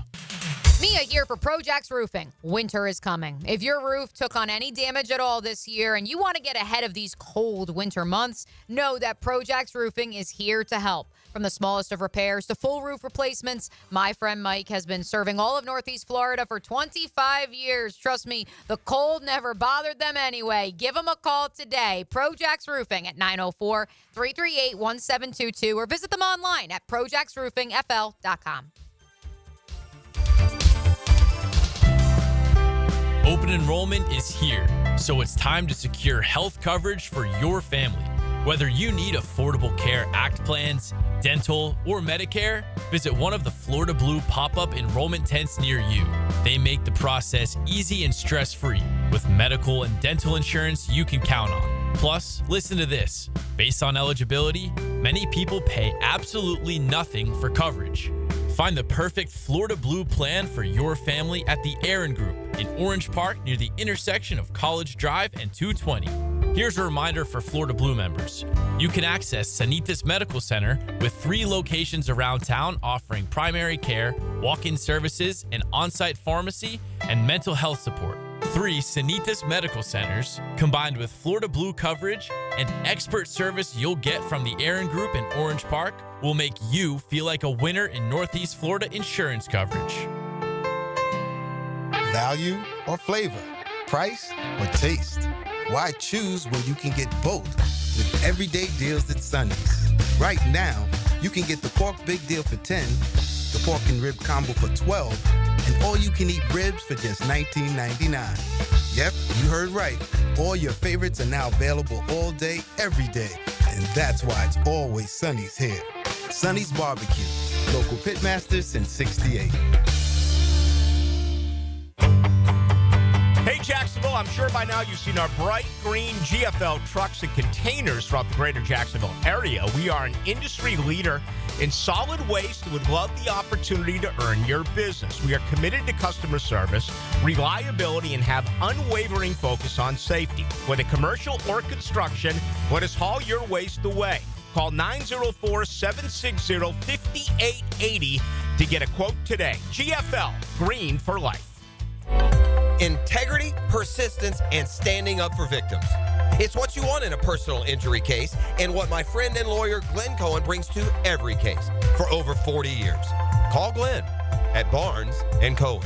Mia here for Projax Roofing. Winter is coming. If your roof took on any damage at all this year and you want to get ahead of these cold winter months, know that Projax Roofing is here to help. From the smallest of repairs to full roof replacements, my friend Mike has been serving all of Northeast Florida for 25 years. Trust me, the cold never bothered them anyway. Give them a call today. Projax Roofing at 904-338-1722 or visit them online at projaxroofingfl.com.
Open enrollment is here, so it's time to secure health coverage for your family. Whether you need Affordable Care Act plans, dental, or Medicare, visit one of the Florida Blue pop-up enrollment tents near you. They make the process easy and stress-free with medical and dental insurance you can count on. Plus, listen to this. Based on eligibility, many people pay absolutely nothing for coverage. Find the perfect Florida Blue plan for your family at the Aaron Group in Orange Park near the intersection of College Drive and 220. Here's a reminder for Florida Blue members. You can access Sanitas Medical Center with 3 locations around town offering primary care, walk-in services, an on-site pharmacy, and mental health support. 3 Sanitas Medical Centers, combined with Florida Blue coverage and expert service you'll get from the Aaron Group in Orange Park, will make you feel like a winner in Northeast Florida insurance coverage.
Value or flavor? Price or taste? Why choose when you can get both with everyday deals at Sonny's? Right now, you can get the pork big deal for $10, the pork and rib combo for $12, and all you can eat ribs for just $19.99. Yep, you heard right. All your favorites are now available all day, every day. And that's why it's always Sonny's here. Sonny's Barbecue, Local pitmasters since 68.
Hey, Jacksonville, I'm sure by now you've seen our bright green GFL trucks and containers throughout the greater Jacksonville area. We are an industry leader in solid waste and would love the opportunity to earn your business. We are committed to customer service, reliability, and have unwavering focus on safety. Whether commercial or construction, let us haul your waste away. Call 904-760-5880 to get a quote today. GFL, green for life.
Integrity, persistence, and standing up for victims. It's what you want in a personal injury case and what my friend and lawyer Glenn Cohen brings to every case for over 40 years. Call Glenn at Barnes & Cohen.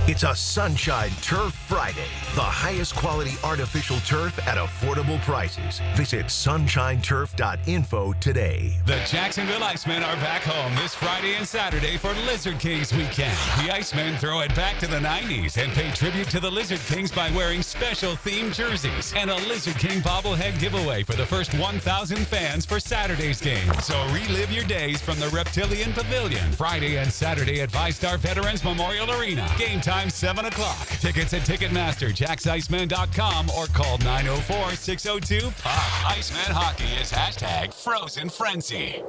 It's a Sunshine Turf Friday. The highest quality artificial turf at affordable prices. Visit sunshineturf.info today.
The Jacksonville Icemen are back home this Friday and Saturday for Lizard Kings weekend. The Icemen throw it back to the 90s and pay tribute to the Lizard Kings by wearing special themed jerseys and a Lizard King bobblehead giveaway for the first 1,000 fans for Saturday's game. So relive your days from the Reptilian Pavilion Friday and Saturday at ViStar Veterans Memorial Arena. Game time 7 o'clock. Tickets at Ticketmaster, JacksIceman.com, or call 904-602-POP. Iceman Hockey is #Frozen Frenzy.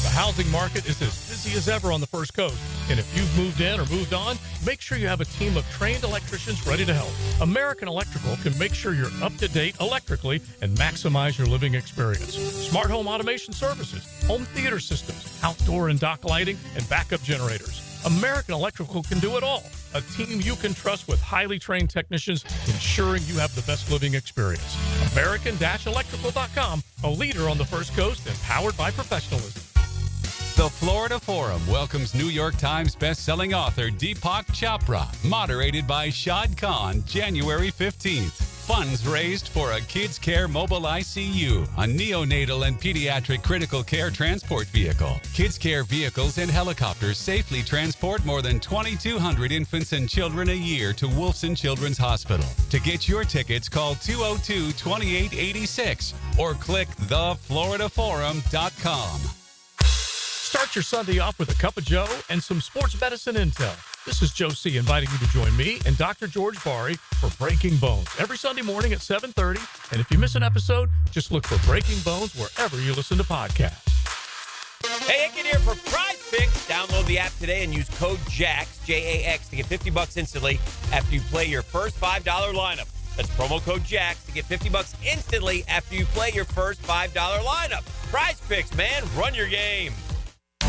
The housing market is as busy as ever on the First Coast. And if you've moved in or moved on, make sure you have a team of trained electricians ready to help. American Electrical can make sure you're up to date electrically and maximize your living experience. Smart home automation services, home theater systems, outdoor and dock lighting, and backup generators. American Electrical can do it all. A team you can trust with highly trained technicians ensuring you have the best living experience. American-Electrical.com, a leader on the First Coast and powered by professionalism.
The Florida Forum welcomes New York Times bestselling author Deepak Chopra, moderated by Shad Khan, January 15th. Funds raised for a Kids Care Mobile ICU, a neonatal and pediatric critical care transport vehicle. Kids Care vehicles and helicopters safely transport more than 2,200 infants and children a year to Wolfson Children's Hospital. To get your tickets, call 202-2886 or click thefloridaforum.com.
Start your Sunday off with a cup of Joe and some sports medicine intel. This is Joe C. inviting you to join me and Dr. George Bari for Breaking Bones every Sunday morning at 7:30. And if you miss an episode, just look for Breaking Bones wherever you listen to podcasts.
Hey, Icken here for Prize Picks. Download the app today and use code JAX, J-A-X, to get $50 instantly after you play your first $5 lineup. That's promo code JAX to get $50 instantly after you play your first $5 lineup. Prize Picks, man. Run your game.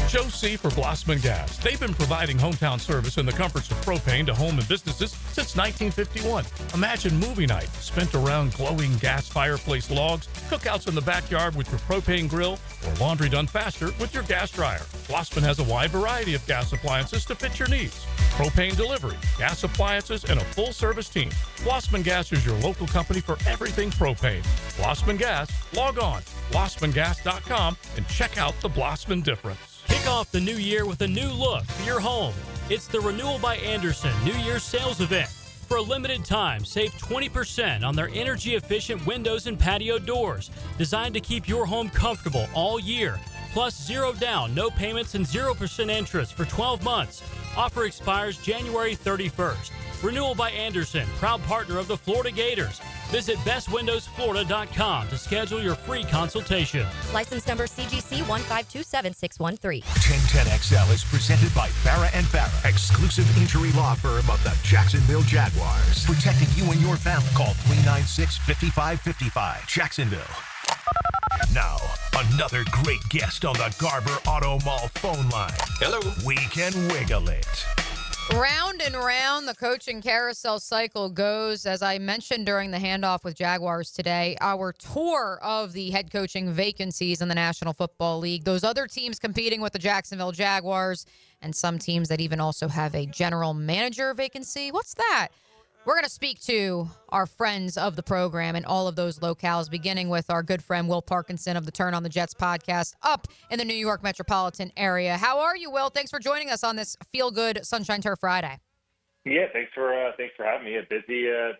Joe C. for Blossman Gas. They've been providing hometown service and the comforts of propane to home and businesses since 1951. Imagine movie night spent around glowing gas fireplace logs, cookouts in the backyard with your propane grill, or laundry done faster with your gas dryer. Blossman has a wide variety of gas appliances to fit your needs. Propane delivery, gas appliances, and a full-service team. Blossman Gas is your local company for everything propane. Blossman Gas, log on, blossmangas.com, and check out the Blossman difference.
Kick off the new year with a new look for your home. It's the Renewal by Andersen New Year's sales event. For a limited time, save 20% on their energy-efficient windows and patio doors, designed to keep your home comfortable all year. Plus, zero down, no payments, and 0% interest for 12 months. Offer expires January 31st. Renewal by Andersen, proud partner of the Florida Gators. Visit bestwindowsflorida.com to schedule your free consultation.
License number CGC 1527613.
1010XL is presented by Farah & Farah, exclusive injury law firm of the Jacksonville Jaguars. Protecting you and your family. Call 396-5555. Jacksonville. Now, another great guest on the Garber Auto Mall phone line.
Hello.
We can wiggle it.
Round and round the coaching carousel cycle goes. As I mentioned during the handoff with Jaguars today, our tour of the head coaching vacancies in the National Football League, those other teams competing with the Jacksonville Jaguars, and some teams that even also have a general manager vacancy. What's that? We're going to speak to our friends of the program in all of those locales, beginning with our good friend Will Parkinson of the Turn on the Jets podcast up in the New York metropolitan area. How are you, Will? Thanks for joining us on this feel-good Sunshine Turf Friday.
Yeah, thanks for having me. A busy time.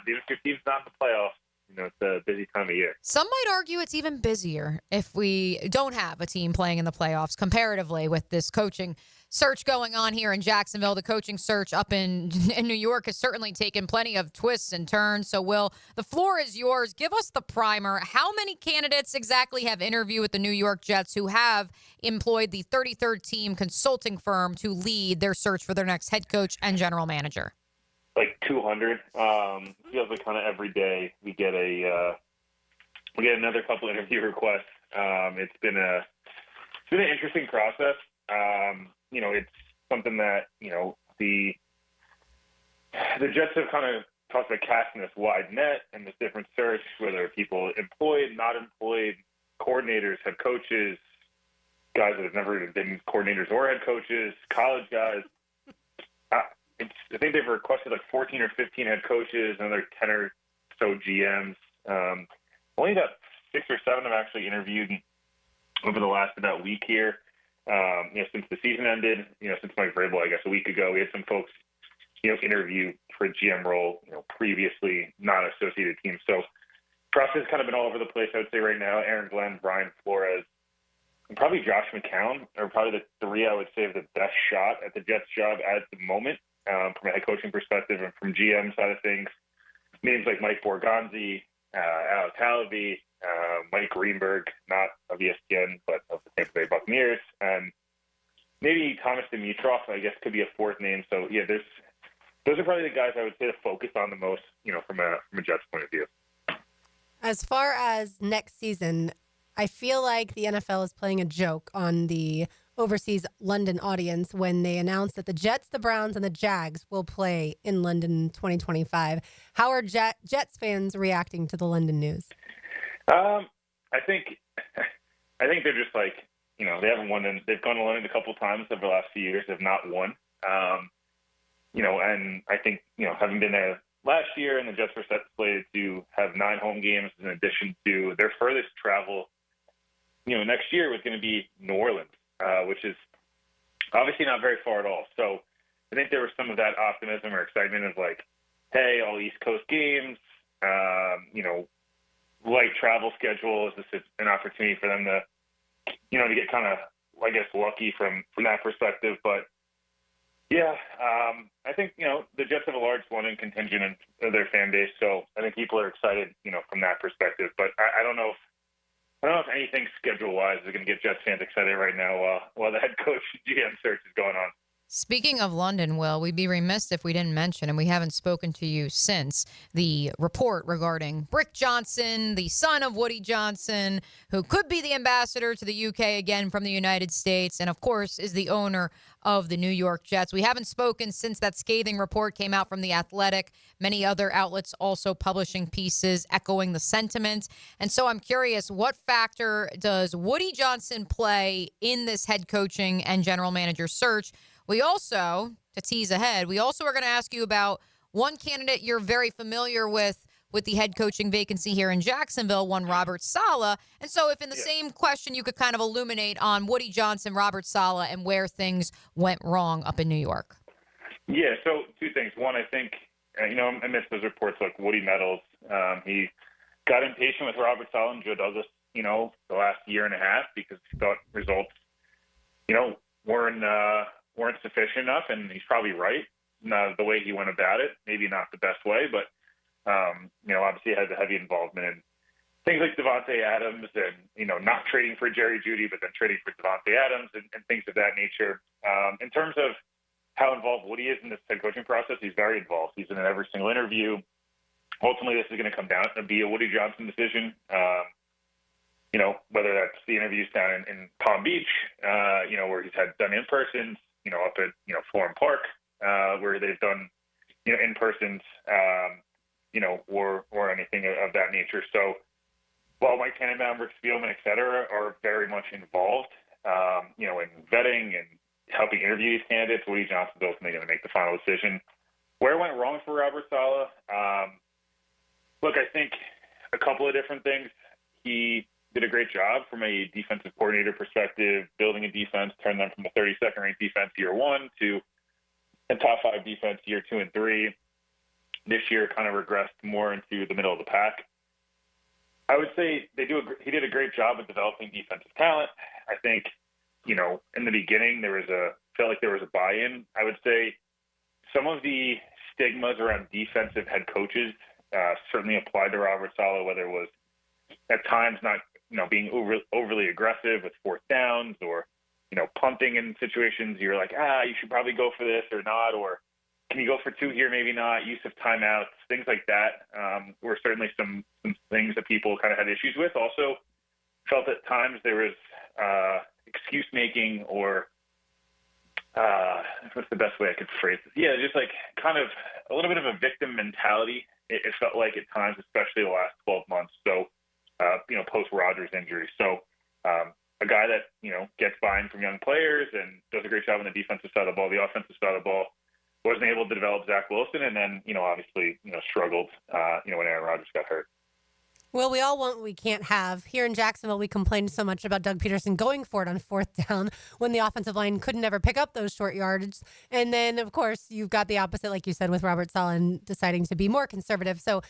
Even if your team's not in the playoffs,
it's a busy time of year.
Some might argue it's even busier if we don't have a team playing in the playoffs comparatively with this coaching search going on here in Jacksonville. The coaching search up in New York has certainly taken plenty of twists and turns. So, Will, the floor is yours. Give us the primer. How many candidates exactly have interviewed with the New York Jets who have employed the 33rd team consulting firm to lead their search for their next head coach and general manager?
Like 200. Feels like kind of every day we get another couple interview requests. It's been an interesting process. It's something that the Jets have kind of talked about casting this wide net and this different search, whether people employed, not employed, coordinators, head coaches, guys that have never been coordinators or head coaches, college guys. I think they've requested like 14 or 15 head coaches, another 10 or so GMs. Only about 6 or 7 have actually interviewed over the last about week here. Since the season ended, since Mike Vrabel, I guess a week ago, we had some folks, interview for a GM role, previously not associated teams. So process has kind of been all over the place, I would say right now. Aaron Glenn, Brian Flores, and probably Josh McCown are probably the 3 I would say have the best shot at the Jets job at the moment, from a head coaching perspective and from GM side of things. Names like Mike Borgonzi, Alex Hallaby, Mike Greenberg, not of ESPN, but of the Tampa Bay Buccaneers, and maybe Thomas Dimitroff, I guess, could be a 4th name. So, yeah, those are probably the guys I would say to focus on the most, from a Jets point of view.
As far as next season, I feel like the NFL is playing a joke on the overseas London audience when they announced that the Jets, the Browns, and the Jags will play in London in 2025. How are Jets fans reacting to the London news?
I think they're just like, they haven't won. They've gone to London a couple times over the last few years. They've not won. And I think, having been there last year, and the Jets were slated to have 9 home games in addition to their furthest travel, next year was going to be New Orleans, which is obviously not very far at all. So I think there was some of that optimism or excitement of like, hey, all East Coast games, light travel schedule. Is this an opportunity for them to, to get kind of, I guess, lucky from that perspective? But yeah, I think, the Jets have a large London contingent in their fan base. So I think people are excited, from that perspective. But I don't know if anything schedule-wise is going to get Jets fans excited right now while the head coach GM search is going on.
Speaking of London, Will, we'd be remiss if we didn't mention, and we haven't spoken to you since, the report regarding Brick Johnson, the son of Woody Johnson, who could be the ambassador to the UK again from the United States, and of course is the owner of the New York Jets. We haven't spoken since that scathing report came out from The Athletic. Many other outlets also publishing pieces echoing the sentiment. And so I'm curious, what factor does Woody Johnson play in this head coaching and general manager search? We also, to tease ahead, we also are going to ask you about one candidate you're very familiar with the head coaching vacancy here in Jacksonville, one Robert Saleh. And so if in the same question you could kind of illuminate on Woody Johnson, Robert Saleh, and where things went wrong up in New York.
Yeah, so 2 things. One, I think, amidst those reports like Woody Meadows, he got impatient with Robert Saleh and Joe Douglas, the last year and a half because he thought results, weren't sufficient enough, and he's probably right. The way he went about it, maybe not the best way, but obviously has a heavy involvement in things like Devontae Adams and, not trading for Jerry Jeudy, but then trading for Devontae Adams and things of that nature. In terms of how involved Woody is in this head coaching process, he's very involved. He's in every single interview. Ultimately, this is going to come down to be a Woody Johnson decision. Whether that's the interviews down in Palm Beach, where he's done in-persons, up at, Florham Park, where they've done, in-persons, or anything of that nature. So while Mike Tannenbaum, Rick Spielman, et cetera, are very much involved, in vetting and helping interview these candidates, Woody Johnson's ultimately going to make the final decision. Where it went wrong for Robert Saleh, look, I think a couple of different things. He did a great job from a defensive coordinator perspective, building a defense, turned them from the 32nd ranked defense year 1 to a top 5 defense year 2 and 3. This year kind of regressed more into the middle of the pack. I would say he did a great job of developing defensive talent. I think, in the beginning felt like there was a buy-in. I would say some of the stigmas around defensive head coaches certainly applied to Robert Saleh, whether it was at times not, being overly aggressive with fourth downs or, punting in situations. You're like, you should probably go for this or not, or can you go for two here? Maybe not. Use of timeouts, things like that were certainly some things that people kind of had issues with. Also felt at times there was excuse making or what's the best way I could phrase this? Yeah, just like kind of a little bit of a victim mentality. It felt like at times, especially the last 12 months. So, post Rodgers injury. So, a guy that, gets buy-in from young players and does a great job on the defensive side of the ball, the offensive side of the ball, wasn't able to develop Zach Wilson, and then, obviously, struggled, when Aaron Rodgers got hurt.
Well, we all want what we can't have. Here in Jacksonville, we complained so much about Doug Peterson going for it on fourth down when the offensive line couldn't ever pick up those short yardage. And then, of course, you've got the opposite, like you said, with Robert Saleh deciding to be more conservative. So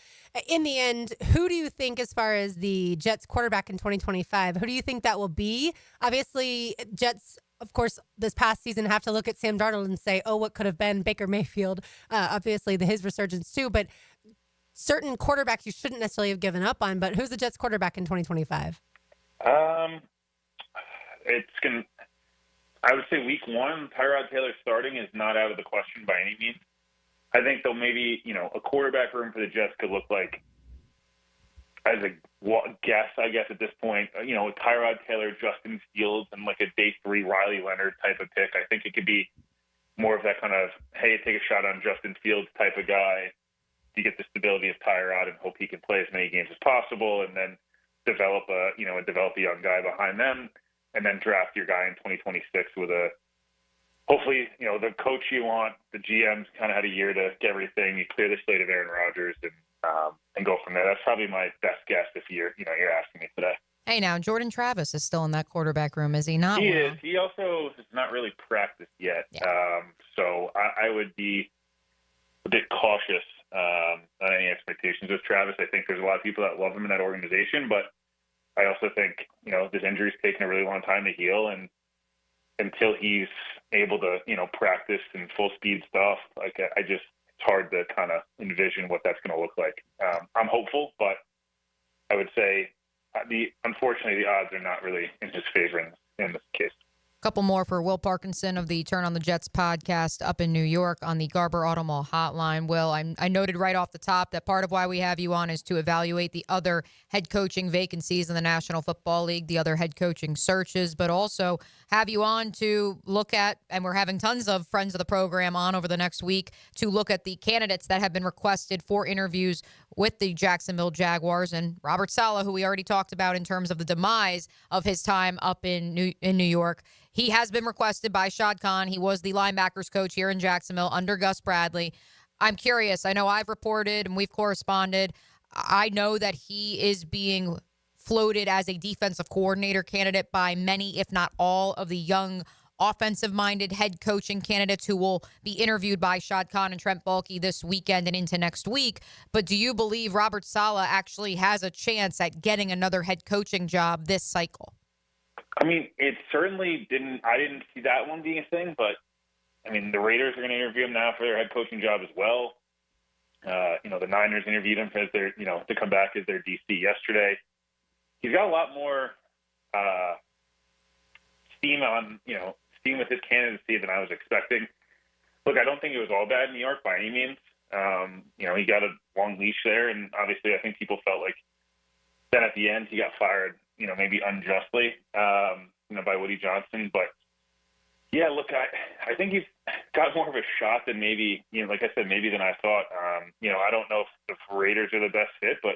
in the end, who do you think, as far as the Jets quarterback in 2025, who do you think that will be? Obviously, Jets, of course, this past season have to look at Sam Darnold and say, oh, what could have been Baker Mayfield? Obviously, his resurgence too, but certain quarterbacks you shouldn't necessarily have given up on. But who's the Jets quarterback in 2025?
I would say week one, Tyrod Taylor starting is not out of the question by any means. I think though maybe, a quarterback room for the Jets could look like, as a guess, I guess at this point, Tyrod Taylor, Justin Fields, and like a day 3 Riley Leonard type of pick. I think it could be more of that kind of, hey, take a shot on Justin Fields type of guy. You get the stability of Tyrod and hope he can play as many games as possible, and then develop a young guy behind them, and then draft your guy in 2026 with hopefully, the coach you want. The GM's kind of had a year to get everything. You clear the slate of Aaron Rodgers and go from there. That's probably my best guess if you're asking me today.
Hey, now Jordan Travis is still in that quarterback room, is he not?
He is. He also has not really practiced yet. Yeah. So I would be a bit cautious on any expectations with Travis. I think there's a lot of people that love him in that organization, but I also think, this injury's taken a really long time to heal, and until he's able to, practice in full speed stuff, it's hard to kind of envision what that's going to look like. I'm hopeful, but I would say unfortunately the odds are not really in his favor in this case.
Couple more for Will Parkinson of the Turn on the Jets podcast up in New York on the Garber Auto Mall hotline. Will, I noted right off the top that part of why we have you on is to evaluate the other head coaching vacancies in the National Football League, the other head coaching searches, but also have you on to look at, and we're having tons of friends of the program on over the next week, to look at the candidates that have been requested for interviews with the Jacksonville Jaguars, and Robert Saleh, who we already talked about in terms of the demise of his time up in New York. He has been requested by Shad Khan. He was the linebackers coach here in Jacksonville under Gus Bradley. I'm curious. I know I've reported and we've corresponded. I know that he is being floated as a defensive coordinator candidate by many, if not all, of the young offensive-minded head coaching candidates who will be interviewed by Shad Khan and Trent Baalke this weekend and into next week. But do you believe Robert Saleh actually has a chance at getting another head coaching job this cycle?
I mean, it certainly I didn't see that one being a thing, but I mean, the Raiders are going to interview him now for their head coaching job as well. The Niners interviewed him as to come back as their DC yesterday. He's got a lot more steam with his candidacy than I was expecting. Look, I don't think it was all bad in New York by any means. He got a long leash there, and obviously I think people felt like then at the end he got fired, maybe unjustly, by Woody Johnson. But yeah, look, I think he's got more of a shot than maybe, like I said, maybe than I thought. I don't know if the Raiders are the best fit, but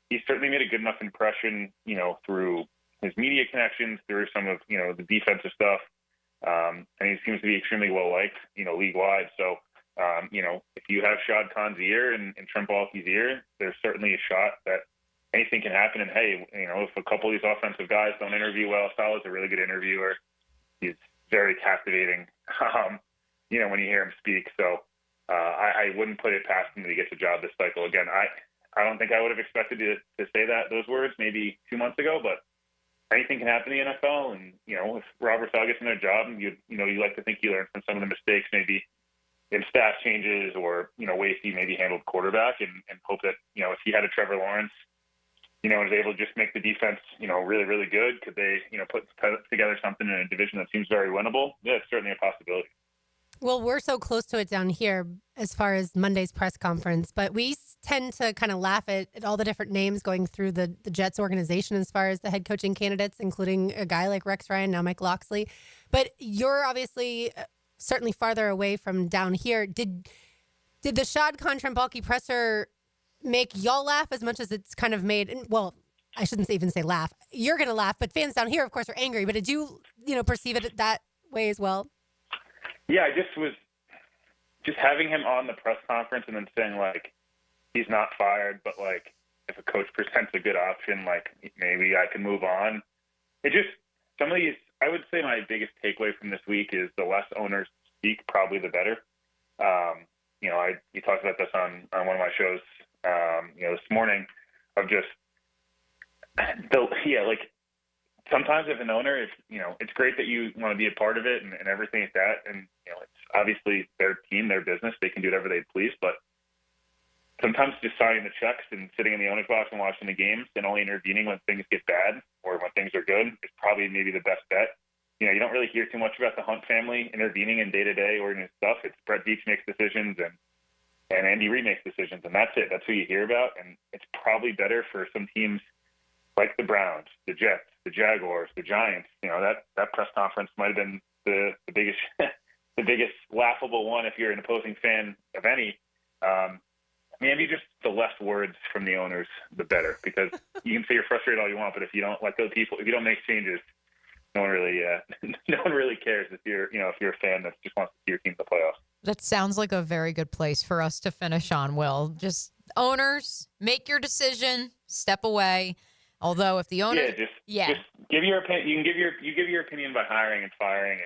he certainly made a good enough impression, through his media connections, through some of, the defensive stuff. And he seems to be extremely well liked, league-wide. So, if you have Shad Khan's ear and Trent Baalke's ear, there's certainly a shot that anything can happen. And hey, if a couple of these offensive guys don't interview well, Saleh's a really good interviewer. He's very captivating, when you hear him speak. So I wouldn't put it past him to get the job this cycle. Again, I don't think I would have expected to say those words maybe 2 months ago, but anything can happen in the NFL. And, if Robert Saleh gets in their job, and you like to think he learned from some of the mistakes maybe in staff changes or, ways he maybe handled quarterback, and hope that, if he had a Trevor Lawrence, and was able to just make the defense, really, really good, could they, put together something in a division that seems very winnable? Yeah, it's certainly a possibility.
Well, we're so close to it down here as far as Monday's press conference, but we tend to kind of laugh at all the different names going through the Jets organization as far as the head coaching candidates, including a guy like Rex Ryan, now Mike Locksley. But you're obviously certainly farther away from down here. Did the Shad Khan Trembalki presser make y'all laugh as much as it's kind of made? Well, I shouldn't even say laugh. You're going to laugh, but fans down here, of course, are angry. But did you, perceive it that way as well?
Yeah, I just was having him on the press conference and then saying, like, he's not fired, but, like, if a coach presents a good option, like, maybe I can move on. Some of these, I would say my biggest takeaway from this week is the less owners speak, probably the better. You talked about this on one of my shows, this morning, of just, sometimes if an owner, it's great that you want to be a part of it and everything like that. And, it's obviously their team, their business. They can do whatever they please. But sometimes just signing the checks and sitting in the owner's box and watching the games and only intervening when things get bad or when things are good is probably maybe the best bet. You don't really hear too much about the Hunt family intervening in day-to-day ordinary stuff. It's Brett Veach makes decisions and Andy Reid makes decisions, and that's it. That's who you hear about. And it's probably better for some teams like the Browns, the Jets, the Jaguars, the Giants. That press conference might have been the biggest the biggest laughable one if you're an opposing fan of any. Maybe just the less words from the owners, the better, because you can say you're frustrated all you want, but if you don't let those people, if you don't make changes, no one really cares if you're a fan that just wants to see your team in the playoffs.
That sounds like a very good place for us to finish on, Will. Just owners, make your decision, step away. Although if the owner,
just give your opinion. You give your opinion by hiring and firing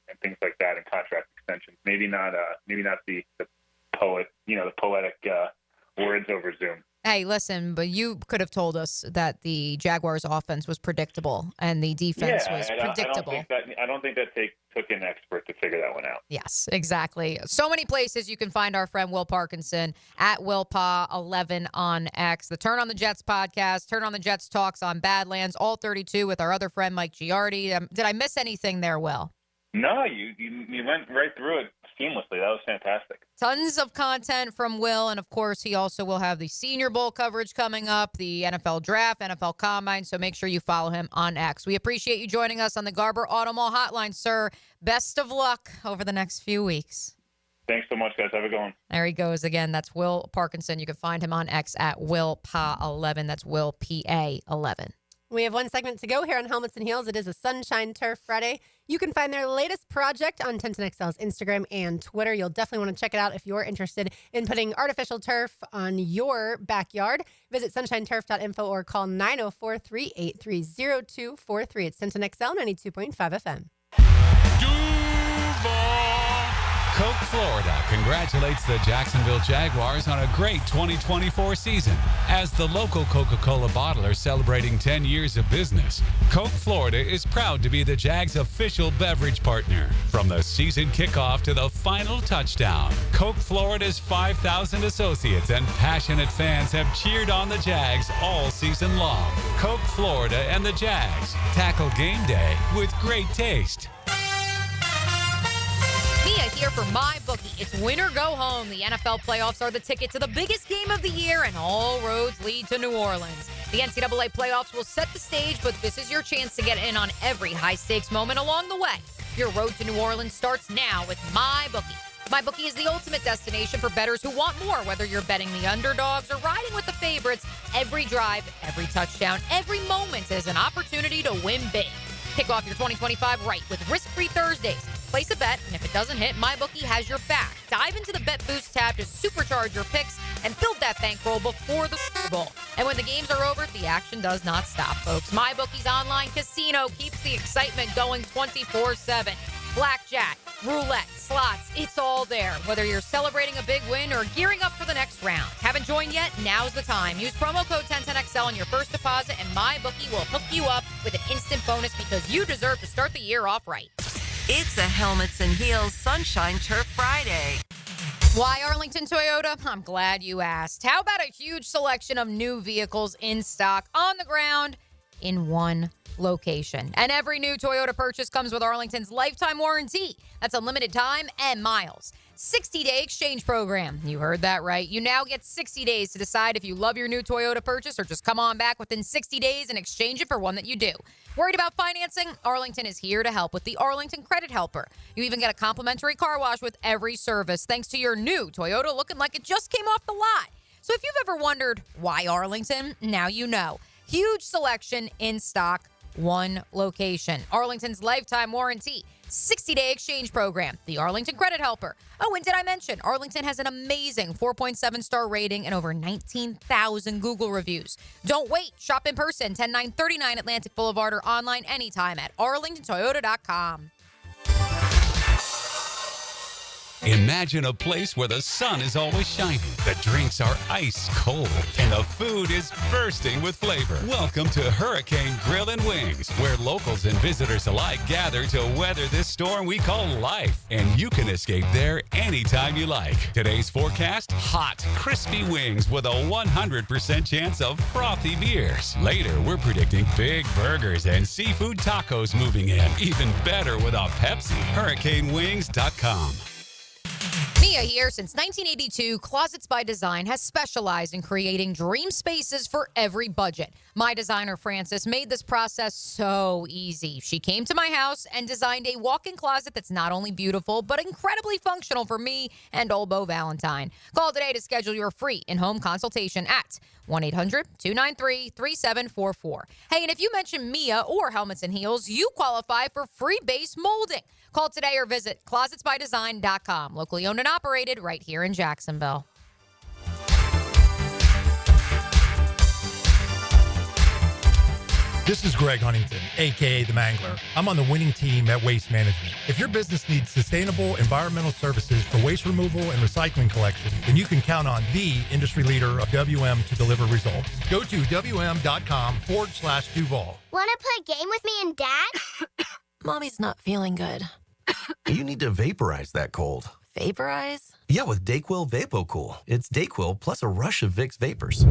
and things like that, and contract extensions. Maybe not the poetic words over Zoom.
Hey, listen, but you could have told us that the Jaguars' offense was predictable and the defense was predictable.
I don't think that took an expert to figure that one out.
Yes, exactly. So many places you can find our friend Will Parkinson at WillPa11 on X. The Turn on the Jets podcast, Turn on the Jets talks on Badlands, all 32 with our other friend Mike Giardi. Did I miss anything there, Will?
No, you went right through it seamlessly. That was fantastic.
Tons of content from Will, and of course, he also will have the Senior Bowl coverage coming up, the NFL Draft, NFL Combine, so make sure you follow him on X. We appreciate you joining us on the Garber Auto Mall Hotline, sir. Best of luck over the next few weeks.
Thanks so much, guys. Have a good one.
There he goes again. That's Will Parkinson. You can find him on X at WillPa11. That's WillPA11.
We have one segment to go here on Helmets and Heels. It is a Sunshine Turf Friday. You can find their latest project on 1010XL's Instagram and Twitter. You'll definitely want to check it out if you're interested in putting artificial turf on your backyard. Visit sunshineturf.info or call 904-383-0243. It's 1010XL 92.5 FM.
Coke, Florida congratulates the Jacksonville Jaguars on a great 2024 season. As the local Coca-Cola bottler celebrating 10 years of business, Coke, Florida is proud to be the Jags' official beverage partner. From the season kickoff to the final touchdown, Coke, Florida's 5,000 associates and passionate fans have cheered on the Jags all season long. Coke, Florida and the Jags tackle game day with great taste.
Mia here for MyBookie. It's win or go home. The NFL playoffs are the ticket to the biggest game of the year, and all roads lead to New Orleans. The NCAA playoffs will set the stage, but this is your chance to get in on every high-stakes moment along the way. Your road to New Orleans starts now with MyBookie. MyBookie is the ultimate destination for bettors who want more, whether you're betting the underdogs or riding with the favorites. Every drive, every touchdown, every moment is an opportunity to win big. Kick off your 2025 right with risk-free Thursdays. Place a bet, and if it doesn't hit, MyBookie has your back. Dive into the Bet Boost tab to supercharge your picks and build that bankroll before the Super Bowl. And when the games are over, the action does not stop, folks. MyBookie's online casino keeps the excitement going 24/7. Blackjack, roulette, slots, it's all there. Whether you're celebrating a big win or gearing up for the next round. Haven't joined yet? Now's the time. Use promo code 1010XL on your first deposit and MyBookie will hook you up with an instant bonus because you deserve to start the year off right.
It's a Helmets and Heels Sunshine Turf Friday.
Why Arlington Toyota? I'm glad you asked. How about a huge selection of new vehicles in stock on the ground in one location? And every new Toyota purchase comes with Arlington's lifetime warranty. That's unlimited time and miles. 60-day exchange program. You heard that right. You now get 60 days to decide if you love your new Toyota purchase or just come on back within 60 days and exchange it for one that you do. Worried about financing? Arlington is here to help with the Arlington Credit Helper. You even get a complimentary car wash with every service thanks to your new Toyota looking like it just came off the lot. So if you've ever wondered why Arlington, now you know. Huge selection in stock, one location. Arlington's lifetime warranty, 60-day exchange program, the Arlington Credit Helper. Oh, and did I mention Arlington has an amazing 4.7-star rating and over 19,000 Google reviews. Don't wait. Shop in person, 10939 Atlantic Boulevard or online anytime at arlingtontoyota.com.
Imagine a place where the sun is always shining, the drinks are ice cold, and the food is bursting with flavor. Welcome to Hurricane Grill and Wings, where locals and visitors alike gather to weather this storm we call life. And you can escape there anytime you like. Today's forecast, hot, crispy wings with a 100% chance of frothy beers. Later, we're predicting big burgers and seafood tacos moving in. Even better with a Pepsi. HurricaneWings.com.
Mia here. Since 1982, Closets by Design has specialized in creating dream spaces for every budget. My designer, Frances, made this process so easy. She came to my house and designed a walk-in closet that's not only beautiful, but incredibly functional for me and old Beau Valentine. Call today to schedule your free in-home consultation at 1-800-293-3744. Hey, and if you mention Mia or Helmets and Heels, you qualify for free base molding. Call today or visit closetsbydesign.com. Locally owned and operated right here in Jacksonville.
This is Greg Huntington, a.k.a. The Mangler. I'm on the winning team at Waste Management. If your business needs sustainable environmental services for waste removal and recycling collection, then you can count on the industry leader of WM to deliver results. Go to WM.com/Duval.
Want to play a game with me and Dad?
Mommy's not feeling good.
You need to vaporize that cold.
Vaporize?
Yeah, with DayQuil VapoCool. It's DayQuil plus a rush of Vicks vapors.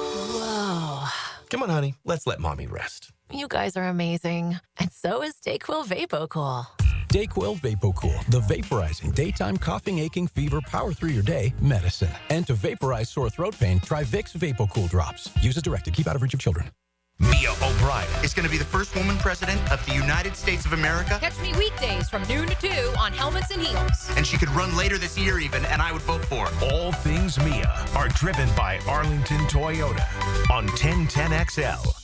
Whoa.
Come on, honey. Let's let mommy rest.
You guys are amazing. And so is DayQuil VapoCool.
DayQuil VapoCool, the vaporizing daytime coughing, aching, fever, power through your day medicine. And to vaporize sore throat pain, try Vicks VapoCool drops. Use as directed. Keep out of reach of children.
Mia O'Brien is going to be the first woman president of the United States of America.
Catch me weekdays from noon to 2 on Helmets and Heels.
And she could run later this year even, and I would vote for her.
All things Mia are driven by Arlington Toyota on 1010XL.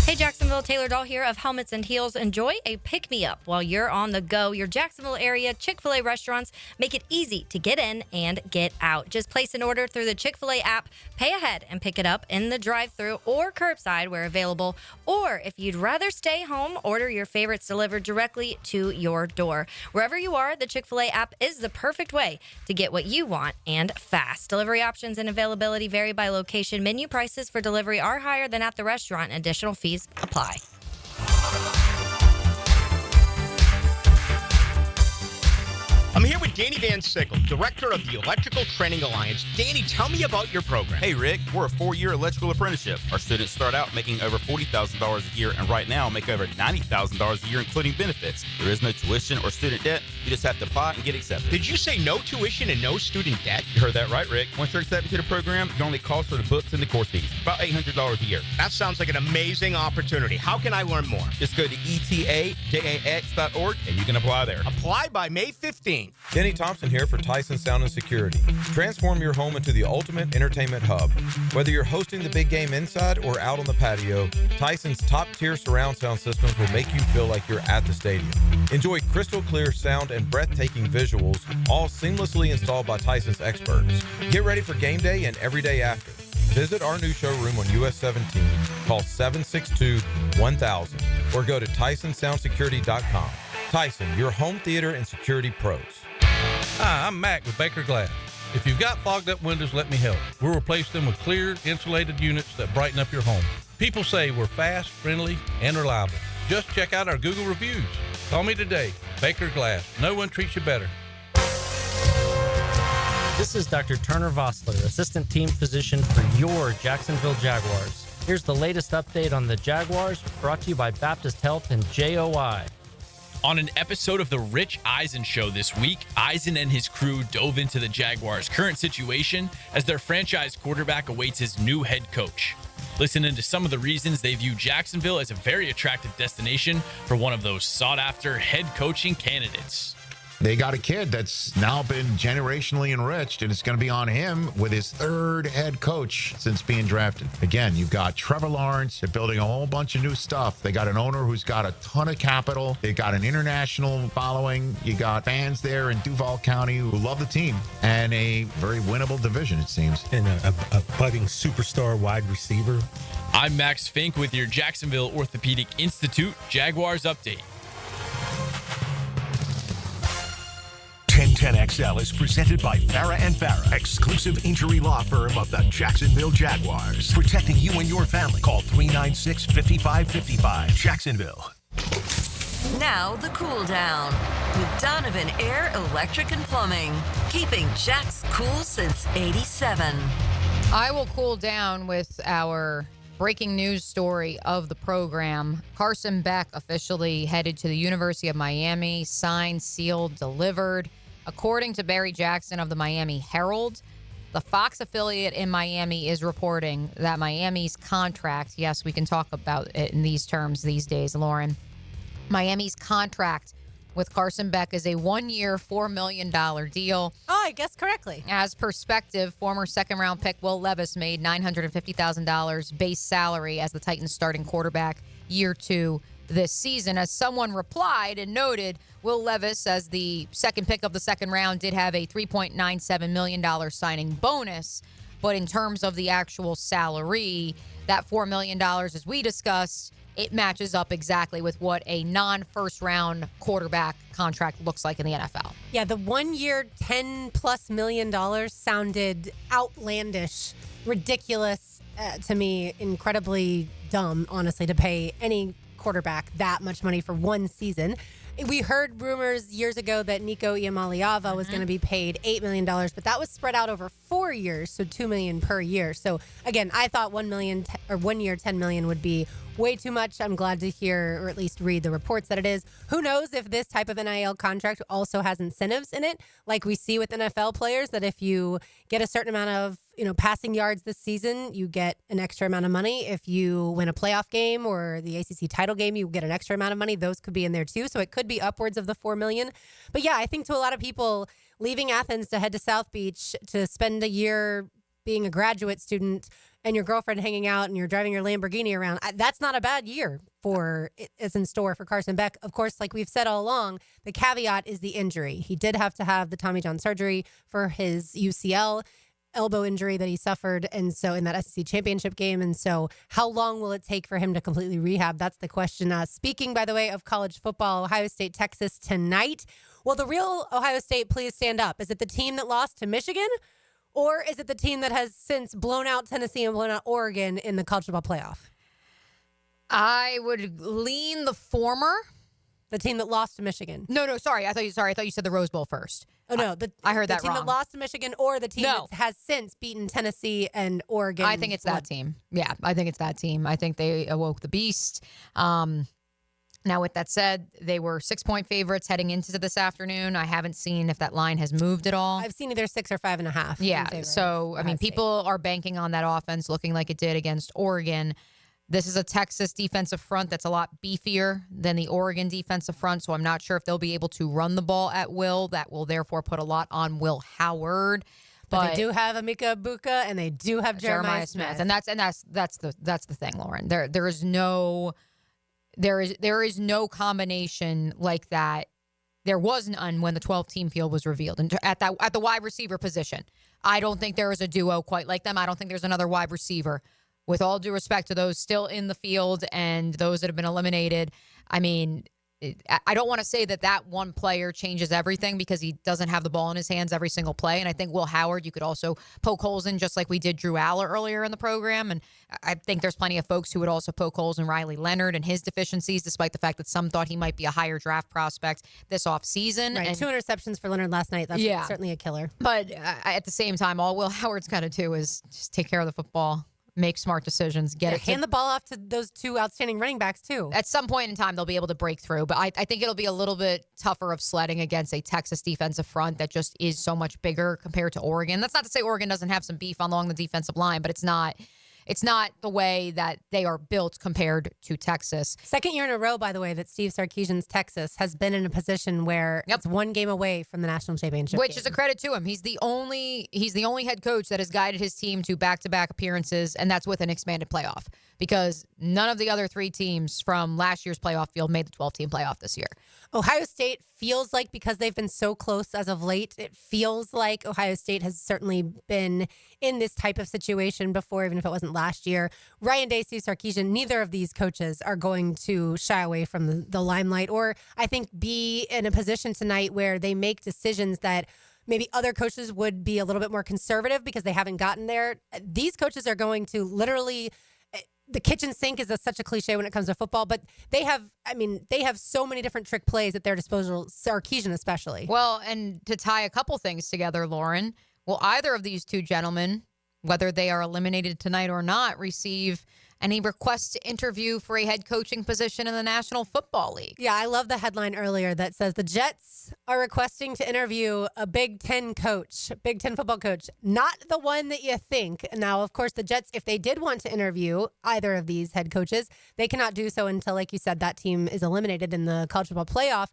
Hey Jacksonville, Taylor Dahl here of Helmets and Heels. Enjoy a pick-me-up while you're on the go. Your Jacksonville area Chick-fil-A restaurants make it easy to get in and get out. Just place an order through the Chick-fil-A app, pay ahead, and pick it up in the drive-thru or curbside where available. Or if you'd rather stay home, order your favorites delivered directly to your door. Wherever you are, the Chick-fil-A app is the perfect way to get what you want and fast. Delivery options and availability vary by location. Menu prices for delivery are higher than at the restaurant. Additional fees apply.
I'm here with Danny Van Sickle, director of the Electrical Training Alliance. Danny, tell me about your program.
Hey, Rick, we're a 4-year electrical apprenticeship. Our students start out making over $40,000 a year, and right now make over $90,000 a year, including benefits. There is no tuition or student debt. You just have to apply and get accepted.
Did you say no tuition and no student debt?
You heard that right, Rick. Once you're accepted to the program, your only cost for the books and the course fees, about $800 a year.
That sounds like an amazing opportunity. How can I learn more?
Just go to etajax.org, and you can apply there.
Apply by May 15th.
Denny Thompson here for Tyson Sound and Security. Transform your home into the ultimate entertainment hub. Whether you're hosting the big game inside or out on the patio, Tyson's top-tier surround sound systems will make you feel like you're at the stadium. Enjoy crystal clear sound and breathtaking visuals, all seamlessly installed by Tyson's experts. Get ready for game day and every day after. Visit our new showroom on US 17, call 762-1000, or go to TysonSoundSecurity.com. Tyson, your home theater and security pros.
Hi, I'm Mac with Baker Glass. If you've got fogged up windows, let me help. We'll replace them with clear, insulated units that brighten up your home. People say we're fast, friendly, and reliable. Just check out our Google reviews. Call me today. Baker Glass. No one treats you better.
This is Dr. Turner Vossler, Assistant Team Physician for your Jacksonville Jaguars. Here's the latest update on the Jaguars, brought to you by Baptist Health and JOI.
On an episode of The Rich Eisen Show this week, Eisen and his crew dove into the Jaguars' current situation as their franchise quarterback awaits his new head coach. Listen into some of the reasons they view Jacksonville as a very attractive destination for one of those sought-after head coaching candidates.
They got a kid that's now been generationally enriched, and it's going to be on him with his third head coach since being drafted. Again, you've got Trevor Lawrence. They're building a whole bunch of new stuff. They got an owner who's got a ton of capital. They got an international following. You got fans there in Duval County who love the team, and a very winnable division, it seems.
And a budding superstar wide receiver.
I'm Max Fink with your Jacksonville Orthopedic Institute Jaguars Update.
1010XL is presented by Farah and Farah, exclusive injury law firm of the Jacksonville Jaguars. Protecting you and your family. Call 396-5555. Jacksonville.
Now the cool down with Donovan Air, Electric and Plumbing. Keeping Jack's cool since 87.
I will cool down with our breaking news story of the program. Carson Beck officially headed to the University of Miami, signed, sealed, delivered. According to Barry Jackson of the Miami Herald, the Fox affiliate in Miami is reporting that Miami's contract, yes, we can talk about it in these terms these days, Lauren. Miami's contract with Carson Beck is a 1-year, $4 million deal.
Oh, I guessed correctly.
As perspective, former second-round pick Will Levis made $950,000 base salary as the Titans' starting quarterback year 2 this season. As someone replied and noted, Will Levis, as the second pick of the second round, did have a $3.97 million signing bonus. But in terms of the actual salary, that $4 million, as we discussed, it matches up exactly with what a non-first round quarterback contract looks like in the NFL.
Yeah, the 1 year, $10+ million sounded outlandish, ridiculous to me, incredibly dumb, honestly, to pay any quarterback that much money for one season. We heard rumors years ago that Nico Iamaleava was going to be paid $8 million, but that was spread out over 4 years, so $2 million per year. So again, I thought 1 million or 1 year, $10 million would be way too much. I'm glad to hear, or at least read the reports that it is. Who knows if this type of NIL contract also has incentives in it, like we see with NFL players, that if you get a certain amount of passing yards this season, you get an extra amount of money. If you win a playoff game or the ACC title game, you get an extra amount of money. Those could be in there too. So it could be upwards of the $4 million. But yeah, I think to a lot of people, leaving Athens to head to South Beach to spend a year being a graduate student and your girlfriend hanging out and you're driving your Lamborghini around, that's not a bad year for it's in store for Carson Beck. Of course, like we've said all along, the caveat is the injury. He did have to have the Tommy John surgery for his UCL elbow injury that he suffered, and so in that SEC championship game. And so how long will it take for him to completely rehab? That's the question. Speaking, by the way, of college football, Ohio State, Texas tonight. Will the real Ohio State please stand up? Is it the team that lost to Michigan, or is it the team that has since blown out Tennessee and blown out Oregon in the college football playoff?
I would lean the former.
The team that lost to Michigan.
No, sorry. I thought you said the Rose Bowl first.
Oh, no.
I heard that
wrong. The team that lost to Michigan, or the team that has since beaten Tennessee and Oregon.
I think it's that team. Yeah, I think it's that team. I think they awoke the beast. Now, with that said, they were 6-point favorites heading into this afternoon. I haven't seen if that line has moved at all.
I've seen either 6 or 5.5.
Yeah, so, I mean, people are banking on that offense looking like it did against Oregon. This is a Texas defensive front that's a lot beefier than the Oregon defensive front, so I'm not sure if they'll be able to run the ball at will. That will therefore put a lot on Will Howard.
But they do have Emeka Egbuka, and they do have Jeremiah Smith.
And that's the thing, Lauren. There is no combination like that. There was none when the 12-team field was revealed. And at the wide receiver position, I don't think there is a duo quite like them. I don't think there's another wide receiver. With all due respect to those still in the field and those that have been eliminated, I mean, I don't want to say that one player changes everything because he doesn't have the ball in his hands every single play. And I think Will Howard, you could also poke holes in just like we did Drew Aller earlier in the program. And I think there's plenty of folks who would also poke holes in Riley Leonard and his deficiencies, despite the fact that some thought he might be a higher draft prospect this offseason.
Right,
and
2 interceptions for Leonard last night. That's certainly a killer.
But at the same time, all Will Howard's got to do is just take care of the football, make smart decisions,
hand the ball off to those 2 outstanding running backs too.
At some point in time, they'll be able to break through. But I think it'll be a little bit tougher of sledding against a Texas defensive front that just is so much bigger compared to Oregon. That's not to say Oregon doesn't have some beef along the defensive line, but it's not the way that they are built compared to Texas.
Second year in a row, by the way, that Steve Sarkisian's Texas has been in a position where it's 1 game away from the national championship.
Which is a credit to him. He's the only head coach that has guided his team to back-to-back appearances, and that's with an expanded playoff. Because none of the other 3 teams from last year's playoff field made the 12-team playoff this year.
Ohio State feels like, because they've been so close as of late, it feels like Ohio State has certainly been in this type of situation before, even if it wasn't last year. Ryan Day, Steve Sarkisian, neither of these coaches are going to shy away from the limelight, or I think be in a position tonight where they make decisions that maybe other coaches would be a little bit more conservative because they haven't gotten there. These coaches are going to literally... The kitchen sink is such a cliche when it comes to football, but they have so many different trick plays at their disposal, Sarkisian especially.
Well, and to tie a couple things together, Lauren, will either of these 2 gentlemen, whether they are eliminated tonight or not, receive any requests to interview for a head coaching position in the National Football League?
Yeah, I love the headline earlier that says the Jets are requesting to interview a Big Ten football coach, not the one that you think. Now, of course, the Jets, if they did want to interview either of these head coaches, they cannot do so until, like you said, that team is eliminated in the college football playoff.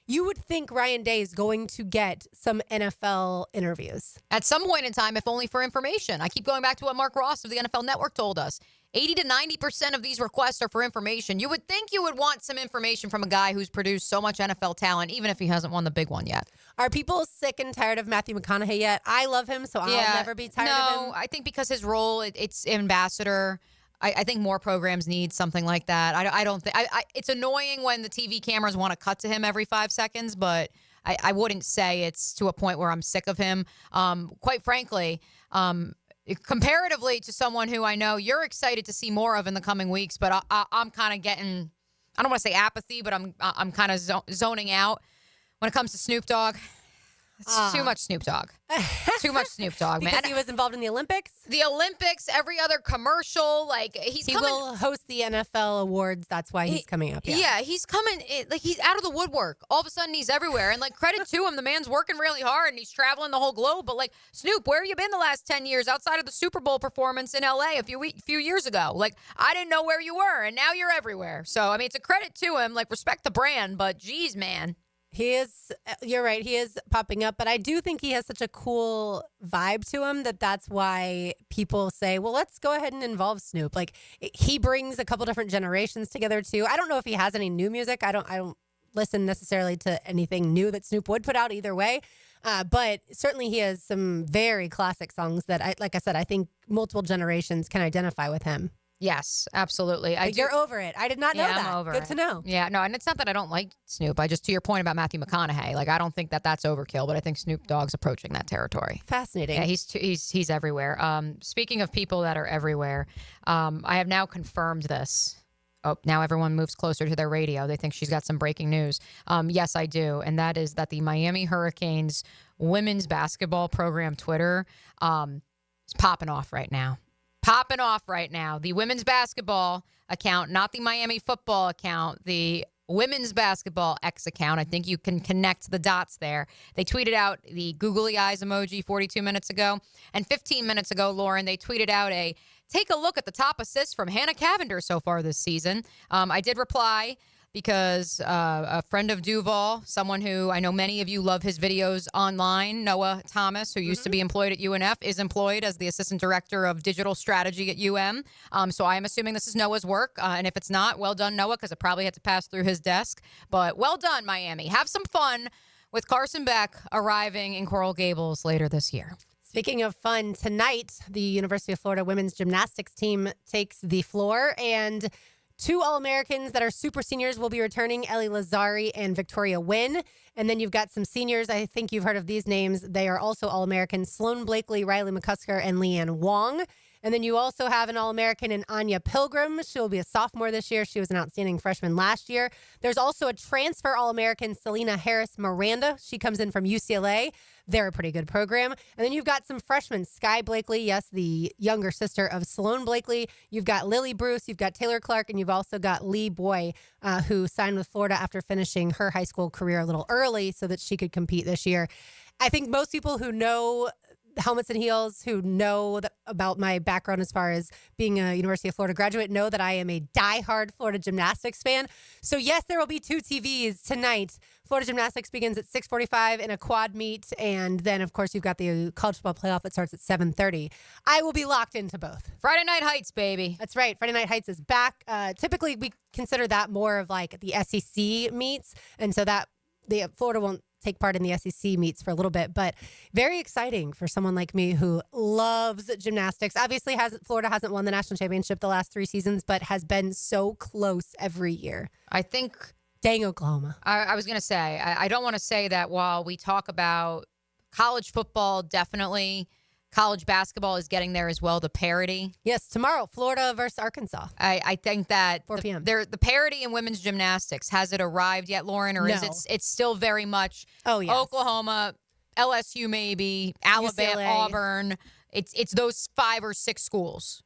You would think Ryan Day is going to get some NFL interviews.
At some point in time, if only for information. I keep going back to what Mark Ross of the NFL Network told us. 80 to 90% of these requests are for information. You would think you would want some information from a guy who's produced so much NFL talent, even if he hasn't won the big one yet.
Are people sick and tired of Matthew McConaughey yet? I love him, so I'll never be tired of him.
No, I think because his role, it's ambassador. I think more programs need something like that. I don't think it's annoying when the TV cameras want to cut to him every 5 seconds, but I wouldn't say it's to a point where I'm sick of him. Quite frankly, comparatively to someone who I know you're excited to see more of in the coming weeks, but I'm kind of getting, I don't want to say apathy, but I'm kind of zoning out when it comes to Snoop Dogg. It's too much Snoop Dogg. Too much Snoop Dogg, man.
Because he was involved in the Olympics?
The Olympics, every other commercial, he
will host the NFL awards. That's why he's coming up.
Yeah, he's coming, he's out of the woodwork. All of a sudden, he's everywhere. And, credit to him, the man's working really hard, and he's traveling the whole globe. But, Snoop, where have you been the last 10 years outside of the Super Bowl performance in L.A. a few years ago? I didn't know where you were, and now you're everywhere. So, it's a credit to him. Respect the brand, but geez, man.
He is, you're right, he is popping up, but I do think he has such a cool vibe to him that's why people say, well, let's go ahead and involve Snoop. He brings a couple different generations together too. I don't know if he has any new music. I don't listen necessarily to anything new that Snoop would put out either way. But certainly he has some very classic songs that, I think multiple generations can identify with him.
Yes, absolutely.
You're over it. I did not know that.
I'm over
Good
it.
to know.
Yeah, no, and it's not that I don't like Snoop. To your point about Matthew McConaughey, I don't think that's overkill, but I think Snoop Dogg's approaching that territory.
Fascinating.
Yeah, he's everywhere. Speaking of people that are everywhere, I have now confirmed this. Oh, now everyone moves closer to their radio. They think she's got some breaking news. Yes, I do, and that is that the Miami Hurricanes women's basketball program Twitter is popping off right now. The women's basketball account, not the Miami football account, the women's basketball X account. I think you can connect the dots there. They tweeted out the googly eyes emoji 42 minutes ago. And 15 minutes ago, Lauren, they tweeted out take a look at the top assists from Hannah Cavender so far this season. I did reply because a friend of Duval, someone who I know many of you love his videos online, Noah Thomas, who used to be employed at UNF, is employed as the assistant director of digital strategy at UM. So I am assuming this is Noah's work. And if it's not, well done, Noah, because it probably had to pass through his desk. But well done, Miami. Have some fun with Carson Beck arriving in Coral Gables later this year.
Speaking of fun, tonight, the University of Florida women's gymnastics team takes the floor and 2 All-Americans that are super seniors will be returning, Ellie Lazari and Victoria Wynn. And then you've got some seniors. I think you've heard of these names. They are also All-Americans, Sloan Blakely, Riley McCusker, and Leanne Wong. And then you also have an All-American in Anya Pilgrim. She'll be a sophomore this year. She was an outstanding freshman last year. There's also a transfer All-American, Selena Harris Miranda. She comes in from UCLA. They're a pretty good program. And then you've got some freshmen, Sky Blakely, yes, the younger sister of Sloan Blakely. You've got Lily Bruce. You've got Taylor Clark. And you've also got Lee Boy, who signed with Florida after finishing her high school career a little early so that she could compete this year. I think most people who know Helmets and Heels, who know about my background as far as being a University of Florida graduate, know that I am a diehard Florida gymnastics fan. So yes, there will be 2 TVs tonight. Florida gymnastics begins at 6:45 in a quad meet, and then of course you've got the college football playoff that starts at 7:30. I will be locked into both.
Friday Night Heights, baby.
That's right. Friday Night Heights is back. Typically, we consider that more of like the SEC meets, and so that Florida won't take part in the SEC meets for a little bit, but very exciting for someone like me who loves gymnastics. Obviously, Florida hasn't won the national championship the last 3 seasons, but has been so close every year.
I think...
Dang Oklahoma.
I was going to say, I don't want to say that while we talk about college football, definitely college basketball is getting there as well, the parity.
Yes, tomorrow, Florida versus Arkansas.
I think that
4 p.m.
The parity in women's gymnastics, has it arrived yet, Lauren, or
No.
is it's still very much
yes.
Oklahoma, LSU maybe, Alabama,
UCLA.
Auburn. It's those 5 or 6 schools.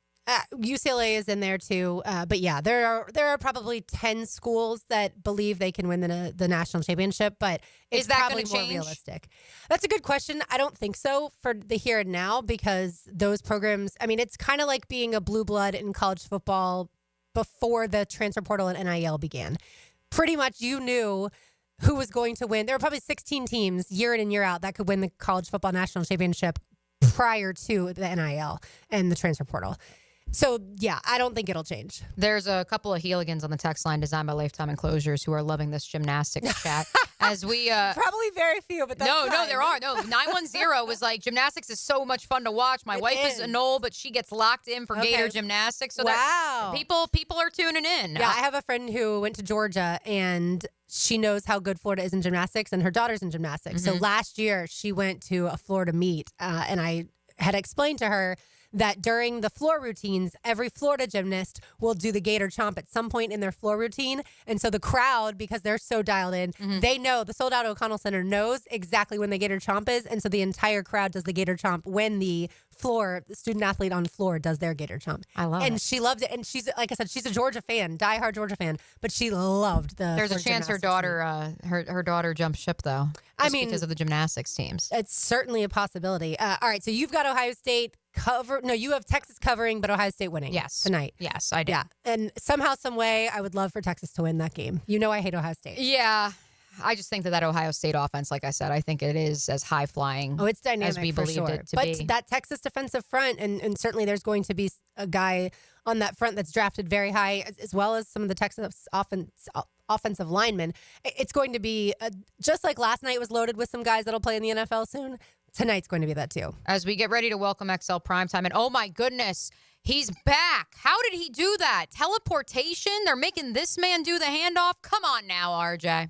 UCLA is in there too, but yeah, there are probably 10 schools that believe they can win the national championship, but it's
Is that
probably
gonna
more
change?
realistic. That's a good question. I don't think so for the here and now, because those programs, I mean, it's kind of like being a blue blood in college football before the transfer portal and NIL began. Pretty much you knew who was going to win. There were probably 16 teams year in and year out that could win the college football national championship prior to the NIL and the transfer portal. So, yeah, I don't think it'll change.
There's a couple of Heeligans on the text line designed by Lifetime Enclosures who are loving this gymnastics chat. As we
probably very few, but that's
no,
fine.
there are. No, 910 was like, gymnastics is so much fun to watch. My wife is a Knoll, but she gets locked in for Gator gymnastics. So
wow.
People are tuning in.
Yeah, I have a friend who went to Georgia, and she knows how good Florida is in gymnastics, and her daughter's in gymnastics. So last year she went to a Florida meet, and I had explained to her that during the floor routines, every Florida gymnast will do the Gator Chomp at some point in their floor routine. And so the crowd, because they're so dialed in, they know, the sold-out O'Connell Center knows exactly when the Gator Chomp is. And so the entire crowd does the Gator Chomp when the student athlete on floor does their Gator Chomp.
I love
and
it.
she loved it. And she's, like I said, she's a Georgia fan, diehard Georgia fan, but she loved the
There's a
Florida
chance her
gymnastics
daughter, her daughter jumped ship, though.
I
just
mean,
because of the gymnastics teams.
It's certainly a possibility. All right, so you've got Ohio State you have Texas covering, but Ohio State winning.
Yes.
Tonight.
Yes, I do.
Yeah. And somehow, some way, I would love for Texas to win that game. You know I hate Ohio State.
Yeah. I just think that Ohio State offense, like I said, I think it is as high flying
it's dynamic
as we
for
believed
sure.
it to
but
be.
That Texas defensive front, and certainly there's going to be a guy on that front that's drafted very high, as well as some of the Texas offensive linemen. It's going to be, just like last night was loaded with some guys that'll play in the NFL soon, tonight's going to be that too.
As we get ready to welcome XL Primetime, and oh my goodness, he's back. How did he do that? Teleportation? They're making this man do the handoff? Come on now, RJ.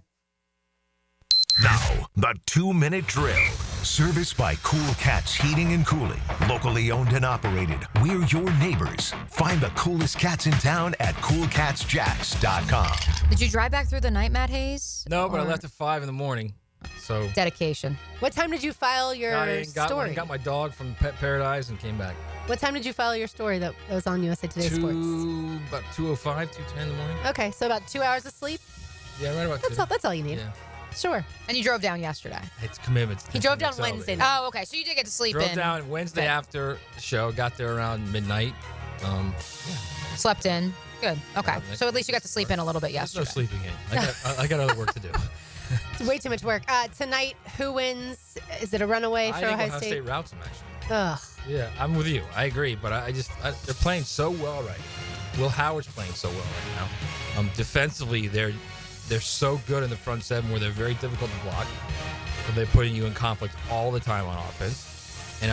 Now, the 2-minute drill. Serviced by Cool Cats Heating and Cooling. Locally owned and operated. We're your neighbors. Find the coolest cats in town at coolcatsjacks.com.
Did you drive back through the night, Matt Hayes?
No, but I left at 5 in the morning. So
dedication.
What time did you file your story?
Got my dog from Pet Paradise and came back.
What time did you file your story that was on USA Today Sports?
About 2:05, 2:10 in the morning.
Okay, so about 2 hours of sleep?
Yeah, right about
That's all you need.
Yeah.
Sure.
And you drove down yesterday?
It's commitments.
He drove down Wednesday night. Oh, okay. So you did get to sleep
Drove
in.
down Wednesday after the show. Got there around midnight.
Slept in. Good. Okay. So at least you got to sleep in a little bit yesterday.
There's no sleeping in. I got other work to do.
It's way too much work. Tonight, who wins? Is it a runaway for
I think
Ohio State?
routes them, actually.
Ugh.
Yeah, I'm with you. I agree, but they're playing so well right now. Will Howard's playing so well right now. Defensively, they're so good in the front seven where they're very difficult to block. So they're putting you in conflict all the time on offense. And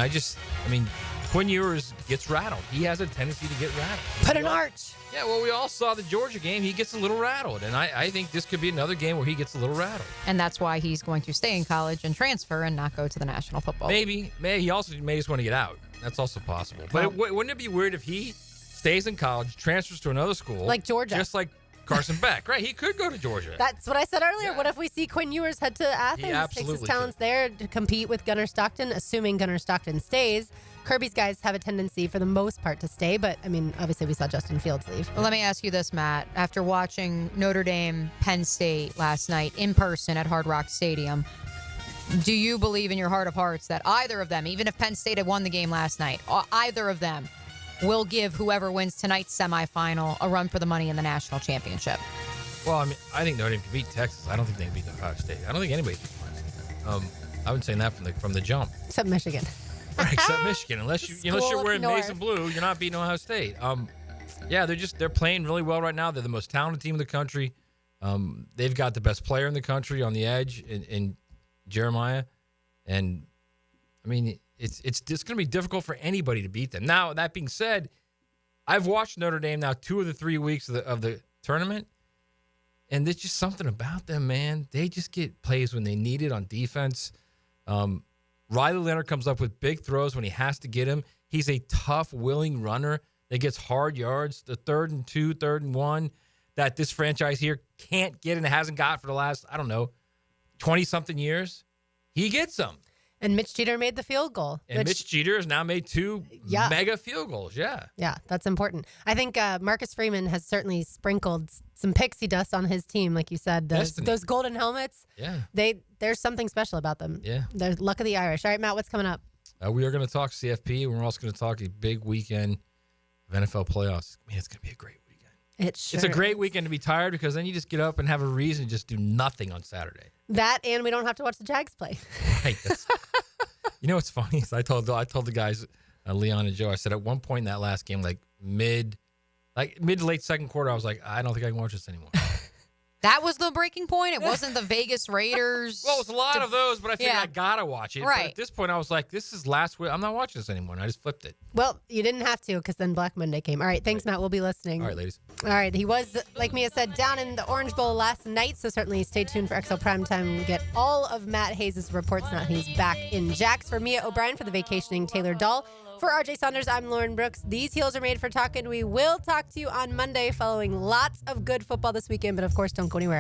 Quinn Ewers gets rattled. He has a tendency to get rattled.
Put an arch.
Yeah, well, we all saw the Georgia game. He gets a little rattled, and I think this could be another game where he gets a little rattled.
And that's why he's going to stay in college and transfer and not go to the National Football League.
Maybe. He also may just want to get out. That's also possible. But wouldn't it be weird if he stays in college, transfers to another school?
Like Georgia.
Just like Carson Beck, right? He could go to Georgia.
That's what I said earlier. Yeah. What if we see Quinn Ewers head to Athens, takes his talents there to compete with Gunnar Stockton, assuming Gunnar Stockton stays? Kirby's guys have a tendency, for the most part, to stay, but, I mean, obviously we saw Justin Fields leave.
Well, let me ask you this, Matt. After watching Notre Dame, Penn State last night in person at Hard Rock Stadium, do you believe in your heart of hearts that either of them, even if Penn State had won the game last night, either of them will give whoever wins tonight's semifinal a run for the money in the national championship?
Well, I mean, I think Notre Dame can beat Texas. I don't think they can beat Ohio State. I don't think anybody can beat Ohio State. I've been saying that from the jump.
Except Michigan.
Right, except Michigan. Unless you're wearing maize and blue, you're not beating Ohio State. Yeah, they're playing really well right now. They're the most talented team in the country. They've got the best player in the country on the edge in Jeremiah, and I mean it's going to be difficult for anybody to beat them. Now that being said, I've watched Notre Dame now 2 of the 3 weeks of the tournament, and there's just something about them, man. They just get plays when they need it on defense. Riley Leonard comes up with big throws when he has to get him. He's a tough, willing runner that gets hard yards. The 3rd and 2, 3rd and 1 that this franchise here can't get and hasn't got for the last, 20-something years. He gets them.
And Mitch Jeter made the field goal.
And Mitch Jeter has now made 2 mega field goals. Yeah.
Yeah, that's important. I think Marcus Freeman has certainly sprinkled some pixie dust on his team, like you said. Those golden helmets.
Yeah.
There's something special about them.
Yeah.
They're luck of the Irish. All right, Matt, what's coming up?
We are going to talk CFP. We're also going to talk a big weekend of NFL playoffs. Man, it's going to be a great weekend.
It's
a great weekend to be tired because then you just get up and have a reason to just do nothing on Saturday.
That, and we don't have to watch the Jags play.
Right. You know what's funny is I told the guys, Leon and Joe, I said at one point in that last game, mid to late second quarter, I was like, I don't think I can watch this anymore.
That was the breaking point? It wasn't the Vegas Raiders?
Well, it was a lot of those, but I figured I got to watch it.
Right.
But at this point, I was like, this is last week. I'm not watching this anymore. And I just flipped it.
Well, you didn't have to because then Black Monday came. All right. Thanks, Matt. We'll be listening.
All right, ladies.
All right. He was, like Mia said, down in the Orange Bowl last night. So certainly stay tuned for XL Primetime. We'll get all of Matt Hayes' reports now he's back in Jax. For Mia O'Brien, for the vacationing Taylor Dahl. For RJ Saunders, I'm Lauren Brooks. These heels are made for talking. We will talk to you on Monday following lots of good football this weekend. But, of course, don't go anywhere.